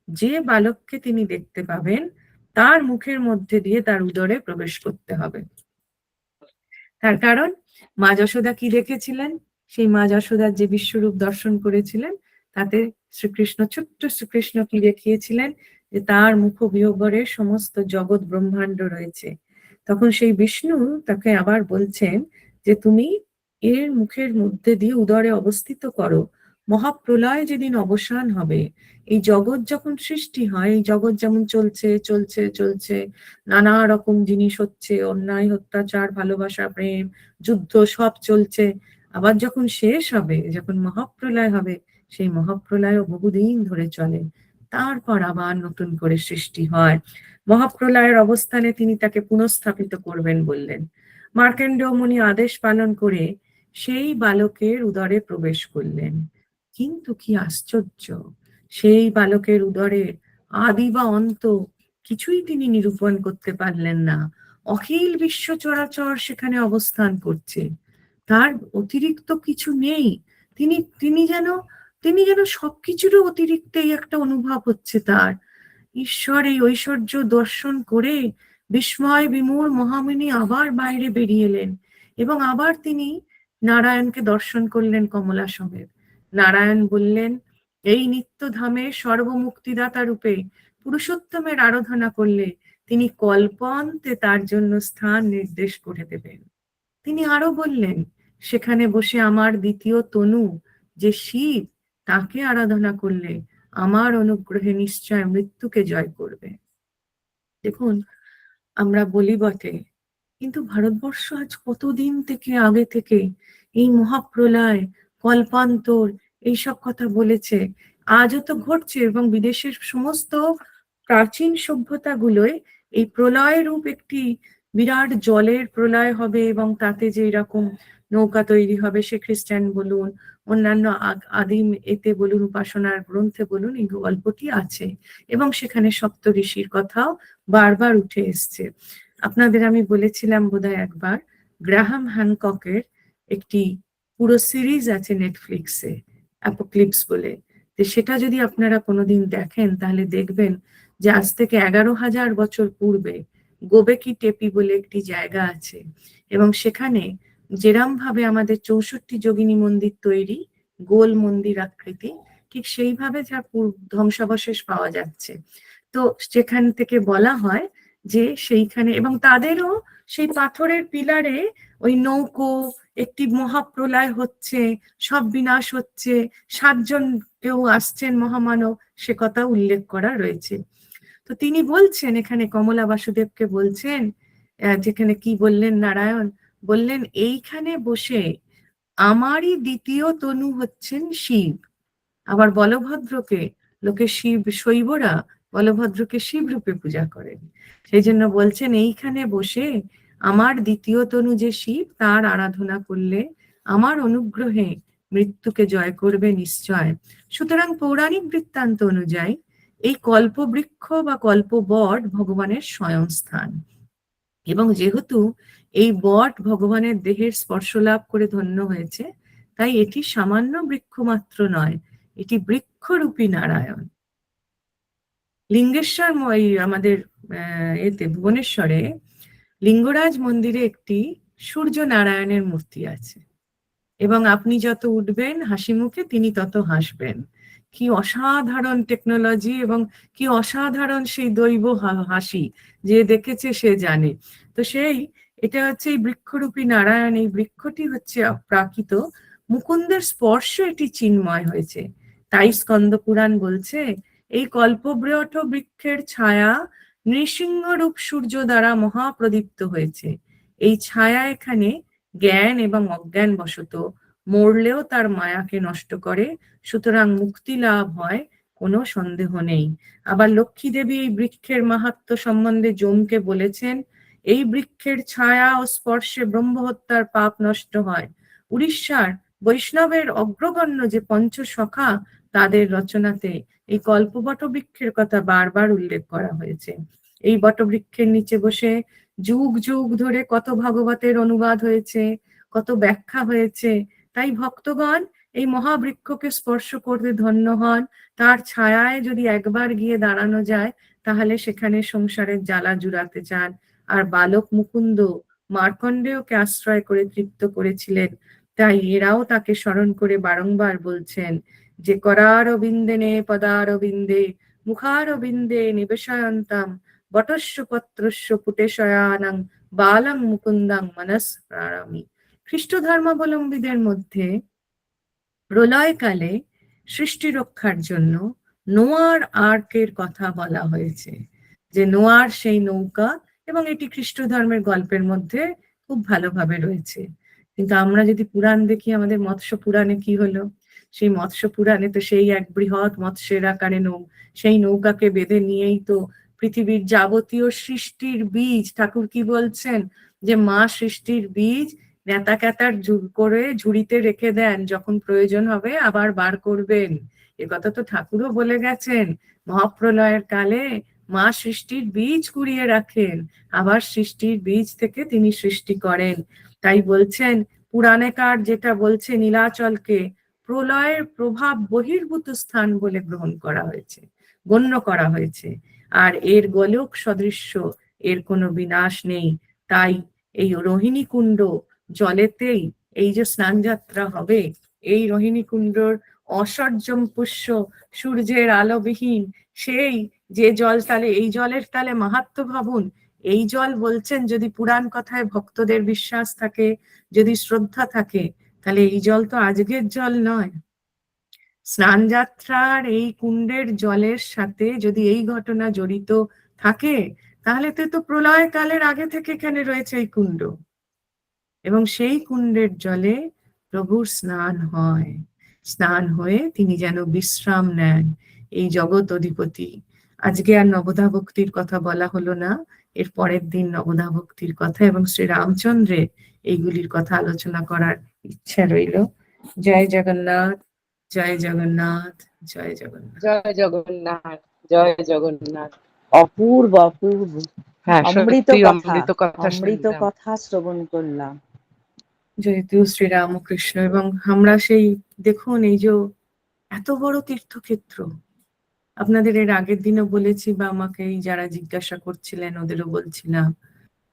যে বালককে তিনি দেখতে পাবেন তার মুখের মধ্যে দিয়ে তার উদরে প্রবেশ করতে হবে। তার কারণ মা যশোদা কি দেখেছিলেন? সেই মা যশোদার যে বিশ্বরূপ দর্শন করেছিলেন, তাতে শ্রীকৃষ্ণ, ছোট্ট শ্রীকৃষ্ণ কি দেখিয়েছিলেন? যে তার মুখ বিহ্বরে সমস্ত জগৎ ব্রহ্মাণ্ড রয়েছে। তখন সেই বিষ্ণু তাকে আবার বলছেন যে তুমি এর মুখের মধ্যে দিয়ে উদরে অবস্থিত করো। মহাপ্রলয় যেদিন অবসান হবে, এই জগৎ যখন সৃষ্টি হয়, এই জগৎ যেমন চলছে চলছে চলছে, নানা রকম জিনিস হচ্ছে, অন্যায়, অত্যাচার, ভালোবাসা, প্রেম, যুদ্ধ সব চলছে, আবার যখন শেষ হবে, যখন মহাপ্রলয় হবে, সেই মহাপ্রলয় বহুদিন ধরে চলে, তারপর আবার নতুন করে সৃষ্টি হয়। মহাপ্রলয়ের অবস্থানে তিনি তাকে পুনঃস্থাপিত করবেন বললেন। মার্কণ্ডেয় মুনি আদেশ পালন করে সেই বালকের উদরে প্রবেশ করলেন। কিন্তু কি আশ্চর্য, সেই বালকের উদরে আদি বা অন্ত কিছুই তিনি নিরূপণ করতে পারলেন না। অখিল বিশ্ব চরাচর সেখানে অবস্থান করছে, তার অতিরিক্ত কিছু নেই। তিনি যেন সবকিছুরও অতিরিক্ত এই একটা অনুভব হচ্ছে তার। ঈশ্বর এই ঐশ্বর্য দর্শন করে বিস্ময় বিমূঢ় মহামুনি আবার বাইরে বেরিয়ে এলেন এবং আবার তিনি নারায়ণকে দর্শন করলেন কমলা সমেত। নারায়ণ বললেন, এই নিত্যধামে সর্বমুক্তিদাতা রূপে পুরুষোত্তমের আরাধনা করলে তিনি কল্পান্তে তার জন্য স্থান নির্দেশ করে দেবেন। তিনি আরো বললেন, সেখানে বসে আমার দ্বিতীয় তনু যে শিব তাকে আরাধনা করলে আমার অনুগ্রহে নিশ্চয় মৃত্যুকে জয় করবে। দেখুন, আমরা বলি বটে, কিন্তু ভারতবর্ষ আজ কতদিন থেকে আগে থেকে এই মহাপ্রলয়, কল্পান্তর এইসব কথা বলেছে, আজও তো ঘটছে। এবং বিদেশের সমস্ত প্রাচীন সভ্যতাগুলোয় এই প্রলয় রূপ একটি বিরাট জলের প্রলয় হবে এবং তাতে যে এরকম নৌকা তৈরি হবে, সে খ্রিস্টান বলুন, অন্যান্য আদিম এতে বলুন, উপাসনার গ্রন্থে বলুন, এই গল্পটি আছে এবং সেখানে সপ্ত ঋষির কথাও বারবার উঠে এসছে। আপনাদের আমি বলেছিলাম বোধহয় একবার, গ্রাহাম হ্যানককের একটি পুরো সিরিজ আছে নেটফ্লিক্সে, অ্যাপোক্লিপস বলে। তো সেটা যদি আপনারা কোনোদিন দেখেন তাহলে দেখবেন যে আজ থেকে 11,000 বছর পূর্বে গোবেকি টেপি বলে একটি জায়গা আছে এবং সেখানে যেরম ভাবে আমাদের 64 যোগিনী মন্দির তৈরি, গোল মন্দির আকৃতি, ঠিক সেইভাবে যার ধ্বংসাবশেষ পাওয়া যাচ্ছে। তো সেখান থেকে বলা হয় যে সেইখানে, এবং তাদেরও সেই পাথরের পিলারে ওই নৌকো, একটি মহাপ্রলয় হচ্ছে, সব বিনাশ হচ্ছে, 7 জন কেউ আসছেন মহামানব, সে কথা উল্লেখ করা রয়েছে। তো তিনি বলছেন এখানে, কমলা বাসুদেবকে বলছেন, যেখানে কি বললেন নারায়ণ, বললেন এইখানে বসে আমারই দ্বিতীয় তনু হচ্ছেন শিব। আবার বলভদ্রকে লোকে শিব, শৈবরা বলভদ্রকে শিব রূপে পূজা করেন। সেই জন্য বলছেন এইখানে বসে আমার দ্বিতীয় তনু যে শিব, তার আরাধনা করলে আমার অনুগ্রহে মৃত্যুকে জয় করবে নিশ্চয়। সুতরাং পৌরাণিক বৃত্তান্ত অনুযায়ী এই কল্পবৃক্ষ বা কল্পবট ভগবানের স্বয়ংস্থান, এবং যেহেতু এই বট ভগবানের দেহের স্পর্শ লাভ করে ধন্য হয়েছে, তাই এটি সামান্য বৃক্ষ মাত্র নয়, এটি বৃক্ষরূপী নারায়ণ। লিঙ্গেশ্বর আমাদের এতে ভুবনেশ্বরে লিঙ্গরাজ মন্দিরে একটি সূর্য নারায়ণের মূর্তি আছে এবং আপনি যত উঠবেন হাসি মুখে তিনি তত হাসবেন। কি অসাধারণ টেকনোলজি এবং কি অসাধারণ সেই দৈব হাসি, যে দেখেছে সে জানে। তো এটা হচ্ছে এই বৃক্ষরূপী নারায়ণ। এই বৃক্ষটি হচ্ছে অপ্রাকৃত, মুকুন্দের স্পর্শ এটি চিন্ময় হয়েছে। তাই স্কন্দ পুরাণ বলছে এই কল্পবৃহৎ বৃক্ষের ছায়া নৃসিংহরূপ সূর্য দ্বারা মহাপ্রদীপ্ত হয়েছে। এই ছায়া এখানে জ্ঞান এবং অজ্ঞান বশত মরলেও তার মায়াকে নষ্ট করে, সুতরাং মুক্তি লাভ হয়, কোনো সন্দেহ নেই। আবার লক্ষ্মী দেবী এই বৃক্ষের মাহাত্ম্য সম্বন্ধে যমকে বলেছেন, এই বৃক্ষের ছায়া ও স্পর্শে ব্রহ্মহত্যার পাপ নষ্ট হয়। উড়িষ্যার বৈষ্ণবের অগ্রগণ্য যে পঞ্চসখা, তাদের রচনাতে এই কল্পবট বৃক্ষের কথা বারবার উল্লেখ করা হয়েছে। এই বটবৃক্ষের নিচে বসে যুগ যুগ ধরে কত ভাগবতের অনুবাদ হয়েছে, কত ব্যাখ্যা হয়েছে। তাই ভক্তগণ এই মহাবৃক্ষকে স্পর্শ করতে ধন্য হন। তার ছায়ায় যদি একবার গিয়ে দাঁড়ানো যায় তাহলে সেখানে সংসারের জ্বালা জুড়াতে চান। আর বালক মুকুন্দ মার্কণ্ডেয়কে আশ্রয় করে তৃপ্ত করেছিলেন, তাই এরাও তাকে স্মরণ করে বারংবার বলছেন যে করারবিন্দে নে পদারবিন্দে মুখারবিন্দে নিবেশয়ন্তাম বটস্য পত্রস্য পুটেশয়ানাং বালং মুকুন্দাং মনস্মরামি। খ্রিস্ট ধর্মাবলম্বীদের মধ্যে প্রলয়কালে সৃষ্টি রক্ষার জন্য নোয়ার আর্কের কথা বলা হয়েছে, যে নোয়ার সেই নৌকা, এবং এটি খ্রিস্ট ধর্মের গল্পের মধ্যে খুব ভালোভাবে রয়েছে। কিন্তু আমরা যদি পুরাণ দেখি, আমাদের মৎস্য পুরাণে কি হলো, সেই মৎস্য পুরাণে তো সেই এক বৃহৎ মৎস্যের আকারে সেই নৌকাকে বেঁধে নিয়েই তো পৃথিবীর যাবতীয় সৃষ্টির বীজ, ঠাকুর কি বলছেন, যে মা সৃষ্টির বীজ নেতা ক্যাতার করে ঝুড়িতে রেখে দেন, যখন প্রয়োজন হবে আবার বার করবেন। এ কথা তো ঠাকুরও বলে গেছেন। মহাপ্রলয়ের কালে মা সৃষ্টির বীজ কুড়িয়ে রাখেন, আবার সৃষ্টির বীজ থেকে তিনি সৃষ্টি করেন। তাই বলছেন পুরাণেকার যেটা বলছে, নীলাচলকে প্রলয়ের প্রভাব বহির্ভূত স্থান বলে গণ্য করা হয়েছে। আর এর গোলক সদৃশ্য, এর কোনো বিনাশ নেই। তাই এই রোহিণী কুণ্ড জলেতেই এই যে স্নান যাত্রা হবে, এই রোহিণী কুণ্ডর অসর্জম পুষ্য সূর্যের আলোবিহীন সেই যে জল, তাহলে এই জলের তাহলে মাহাত্ম্য ভাবুন। এই জল বলছেন, যদি পুরাণ কথায় ভক্তদের বিশ্বাস থাকে, যদি শ্রদ্ধা থাকে, তাহলে এই জল তো আজকের জল নয়, স্নান যাত্রার এই কুণ্ডের জলের সাথে যদি এই ঘটনা জড়িত থাকে, তাহলে তো প্রলয় কালের আগে থেকে এখানে রয়েছে এই কুণ্ড, এবং সেই কুণ্ডের জলে প্রভুর স্নান হয়। স্নান হয়ে তিনি যেন বিশ্রাম নেন, এই জগৎ অধিপতি। আজকে আর নবদা ভক্তির কথা বলা হলো না, এর পরের দিন নবদা ভক্তির কথা এবং শ্রী রামচন্দ্রের এইগুলির কথা আলোচনা করার ইচ্ছা রইল। জয় জগন্নাথ, জয় জগন্নাথ, জয় জগন্নাথ। জয় জগন্নাথ, জয় জগন্নাথ। অপূর্ব অপূর্ব, হ্যাঁ, অমৃত সত্যি কথা, অমৃত কথা অমৃত শুনলাম। কথা শ্রবণ করলাম। যেহেতু শ্রীরামকৃষ্ণ, এবং আমরা সেই দেখুন এই যে এত বড় তীর্থক্ষেত্র, আপনাদের এর আগের দিনও বলেছি, বা আমাকে এই যারা জিজ্ঞাসা করছিলেন ওদেরও বলছিলাম,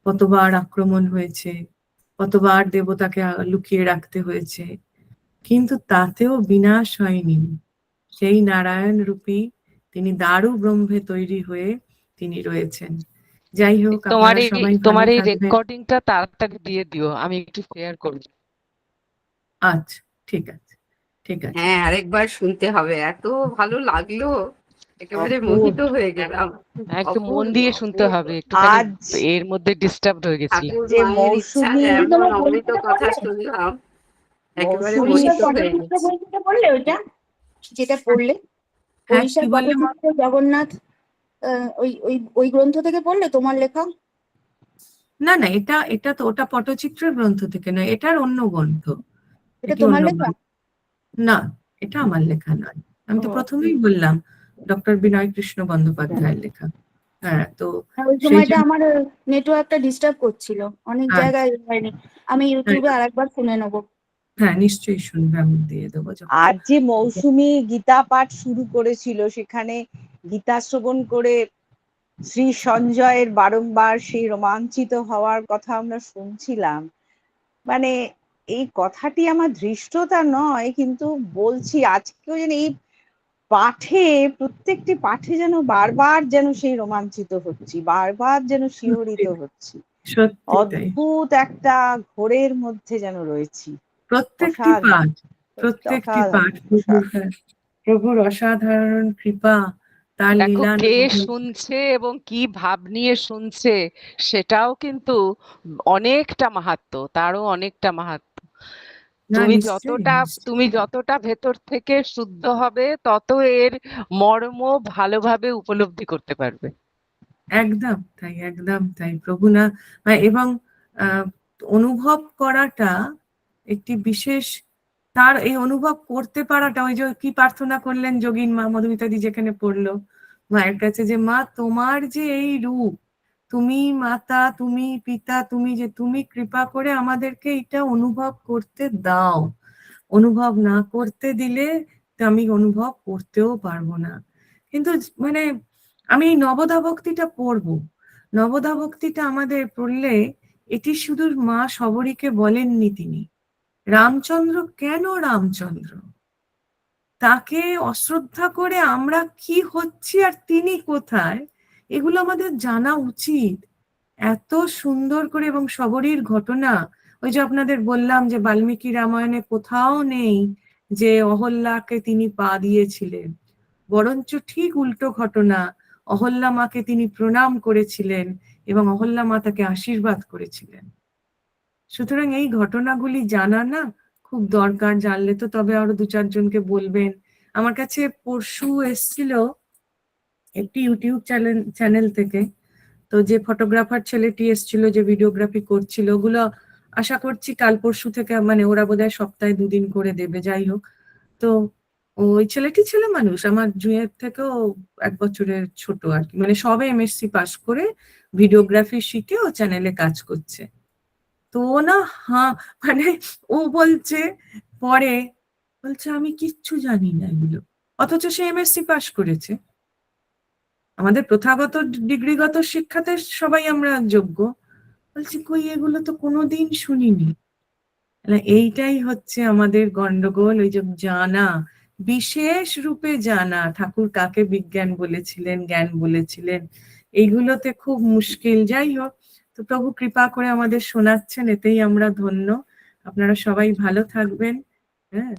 কতবার আক্রমণ হয়েছে, কতবার দেবতাকে লুকিয়ে রাখতে হয়েছে, কিন্তু তাতেও বিনাশ হয়নি। সেই নারায়ণ রূপী তিনি দারু ব্রহ্মে তৈরি হয়ে তিনি রয়েছেন। যাই হোক, আপনারা সবাই ভালো তোমার এই থাকবেন। রেকর্ডিংটা তাড়াতাড়ি দিয়ে দিও, আমি একটু শেয়ার করব। আচ্ছা, ঠিক আছে, ঠিক আছে। হ্যাঁ, আরেকবার শুনতে হবে, এত ভালো লাগলো, একেবারে অপূর্ব। মোহিত হয়ে গেলাম। একটু মন অপূর্ব, দিয়ে শুনতে অপূর্ব। হবে, একটুখানি আজ এর মধ্যে ডিস্টার্ব হয়ে গেছিলাম। ঠাকুর যে মায়ের ইচ্ছা মৌসুমী, এমন অমৃত কথা শুনলাম, একেবারে মৌসুমী মোহিত উড়িষ্যার হয়ে পটচিত্র গেছি। বইটা পড়লে, ওইটা যেটা পড়লে হ্যাঁ, কি উড়িষ্যার বললে মা? পটচিত্র জগন্নাথ, ওই ওই ওই গ্রন্থ থেকে পড়লে তোমার লেখা? না না, এটা এটা তো ওটা পটচিত্রের গ্রন্থ থেকে নয়, এটার অন্য গ্রন্থ। এটা এটি তোমার অন্য লেখা? গ্রন্থ। না, এটা আমার লেখা নয়। আমি তো ও, প্রথমেই বললাম, ডক্টর বিনয় কৃষ্ণ বন্দ্যোপাধ্যায়ের লেখা। হ্যাঁ, তো হ্যাঁ, ওই সেই সময়টা জন্য। আমার নেটওয়ার্কটা ডিস্টার্ব করছিল, অনেক আচ্ছা, জায়গায় হয়নি। আমি ইউটিউবে আরেকবার শুনে নেবো। হ্যাঁ নিশ্চয়ই শুনবে, আমি দিয়ে দেবো যখন। আজ যে মৌসুমী গীতা পাঠ শুরু করেছিল, সেখানে গীতা শ্রবণ করে শ্রী সঞ্জয়ের বারংবার সেই রোমাঞ্চিত হওয়ার কথা আমরা শুনছিলাম। মানে এই কথাটি আমার ধৃষ্টতা নয়, কিন্তু বলছি আজকেও যেন এই পাঠে, প্রত্যেকটি পাঠে যেন বারবার যেন সেই রোমাঞ্চিত হচ্ছি, বারবার যেন শিহরিত হচ্ছি। সত্যি তাই, অদ্ভুত একটা ঘোরের মধ্যে যেন রয়েছি। প্রত্যেকটি অসাধারণ, পাঠ, প্রত্যেকটি পাঠ অসাধারণ, প্রভুর প্রভুর অসাধারণ কৃপা, তার দেখো লীলা কে নবীন। শুনছে এবং কি ভাব নিয়ে শুনছে, সেটাও কিন্তু অনেকটা মাহাত্ম্য, তারও অনেকটা মাহাত্ম্য। না, তুমি নিশ্চয়ই যতটা নিশ্চয়ই। তুমি যতটা ভেতর থেকে শুদ্ধ হবে, তত এর মর্ম ভালোভাবে উপলব্ধি করতে পারবে। একদম তাই, একদম তাই। প্রভু না, এবং আহ, অনুভব করাটা একটি বিশেষ, তার এই অনুভব করতে পারাটা, ওই যে কি প্রার্থনা করলেন যোগীন মা মধুমিতাদি যেখানে পড়লো মায়ের কাছে, যে মা তোমার যে এই রূপ, তুমি মাতা, তুমি পিতা, তুমি যে তুমি কৃপা করে আমাদেরকে এটা অনুভব করতে দাও, অনুভব না করতে দিলে তো আমি অনুভব করতেও পারবো না। কিন্তু মানে আমি এই নবদা ভক্তিটা পড়বো, নবদা ভক্তিটা আমাদের পড়লে এটি শুধু মা শবরীকে বলেননি তিনি, রামচন্দ্র কেন রামচন্দ্র, তাকে অশ্রদ্ধা করে আমরা কি হচ্ছি আর তিনি কোথায়, এগুলো আমাদের জানা উচিত। এত সুন্দর করে, এবং শবরীর ঘটনা, ওই যে আপনাদের বললাম যে বাল্মীকি রামায়ণে কোথাও নেই যে অহল্যাকে তিনি পা দিয়েছিলেন, বরঞ্চ ঠিক উল্টো ঘটনা, অহল্যা মাকে তিনি প্রণাম করেছিলেন এবং অহল্যা মা তাকে আশীর্বাদ করেছিলেন। সুতরাং এই ঘটনাগুলি জানা না খুব দরকার, জানলে তো তবে আরো দু চারজনকে বলবেন। আমার কাছে পরশু এসছিল একটি ইউটিউব চ্যানেল থেকে, তো যে ফটোগ্রাফার ছেলেটি এসছিল, যে ভিডিওগ্রাফি করছিল, ওগুলো আশা করছি কাল পরশু থেকে, মানে ওরা বোধহয় সপ্তাহে 2 দিন করে দেবে। যাই হোক, তো ওই ছেলেটি ছেলে মানুষ, আমার জুঁয়ের থেকেও 1 বছরের ছোট আর কি, মানে সবে এমএসসি পাস করে ভিডিওগ্রাফি শিখে ও চ্যানেলে কাজ করছে। তো ও না, হ্যাঁ, মানে ও বলছে পরে, বলছে আমি কিচ্ছু জানি না এগুলো, অথচ সে এমএসসি পাস করেছে। আমাদের প্রথাগত ডিগ্রিগত শিক্ষাতে সবাই আমরা যোগ্য, বলছি কই এগুলো তো কোনোদিন শুনিনি। এইটাই হচ্ছে আমাদের গন্ডগোল, ওই যে জানা, বিশেষ রূপে জানা, ঠাকুর কাকে বিজ্ঞান বলেছিলেন, জ্ঞান বলেছিলেন, এইগুলোতে খুব মুশকিল। যাই হোক, তো প্রভু কৃপা করে আমাদের শোনাচ্ছেন, এতেই আমরা ধন্য। আপনারা সবাই ভালো থাকবেন। হ্যাঁ,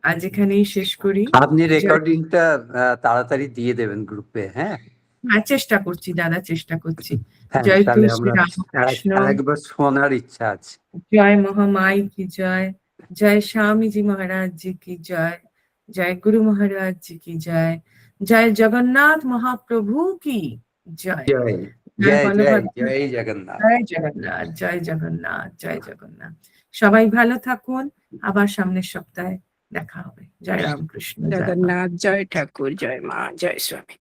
আজ এখানেই শেষ করি। আপনি রেকর্ডিংটা তাড়াতাড়ি দিয়ে দেবেন গ্রুপে, হ্যাঁ? হ্যাঁ, চেষ্টা করছি দাদা, চেষ্টা করছি। হ্যাঁ, জয় তাহলে শ্রী আমরা রামকৃষ্ণ, একবার শোনার ইচ্ছা আছে। জয় মহামাই কি জয়, জয় স্বামীজি মহারাজ জি কি জয়, জয় গুরু মহারাজ জি কি জয়, জয় জগন্নাথ মহাপ্রভু কি জয়, জয় জয় জয় জয় বলভদ্র, জয় জগন্নাথ। জয় জগন্নাথ, জয় জগন্নাথ, জয় জগন্নাথ। সবাই ভালো থাকুন, আবার সামনের সপ্তাহে দেখা হবে। জয় রামকৃষ্ণ, জয় মা। জগন্নাথ, জয় ঠাকুর, জয় মা, জয় স্বামী।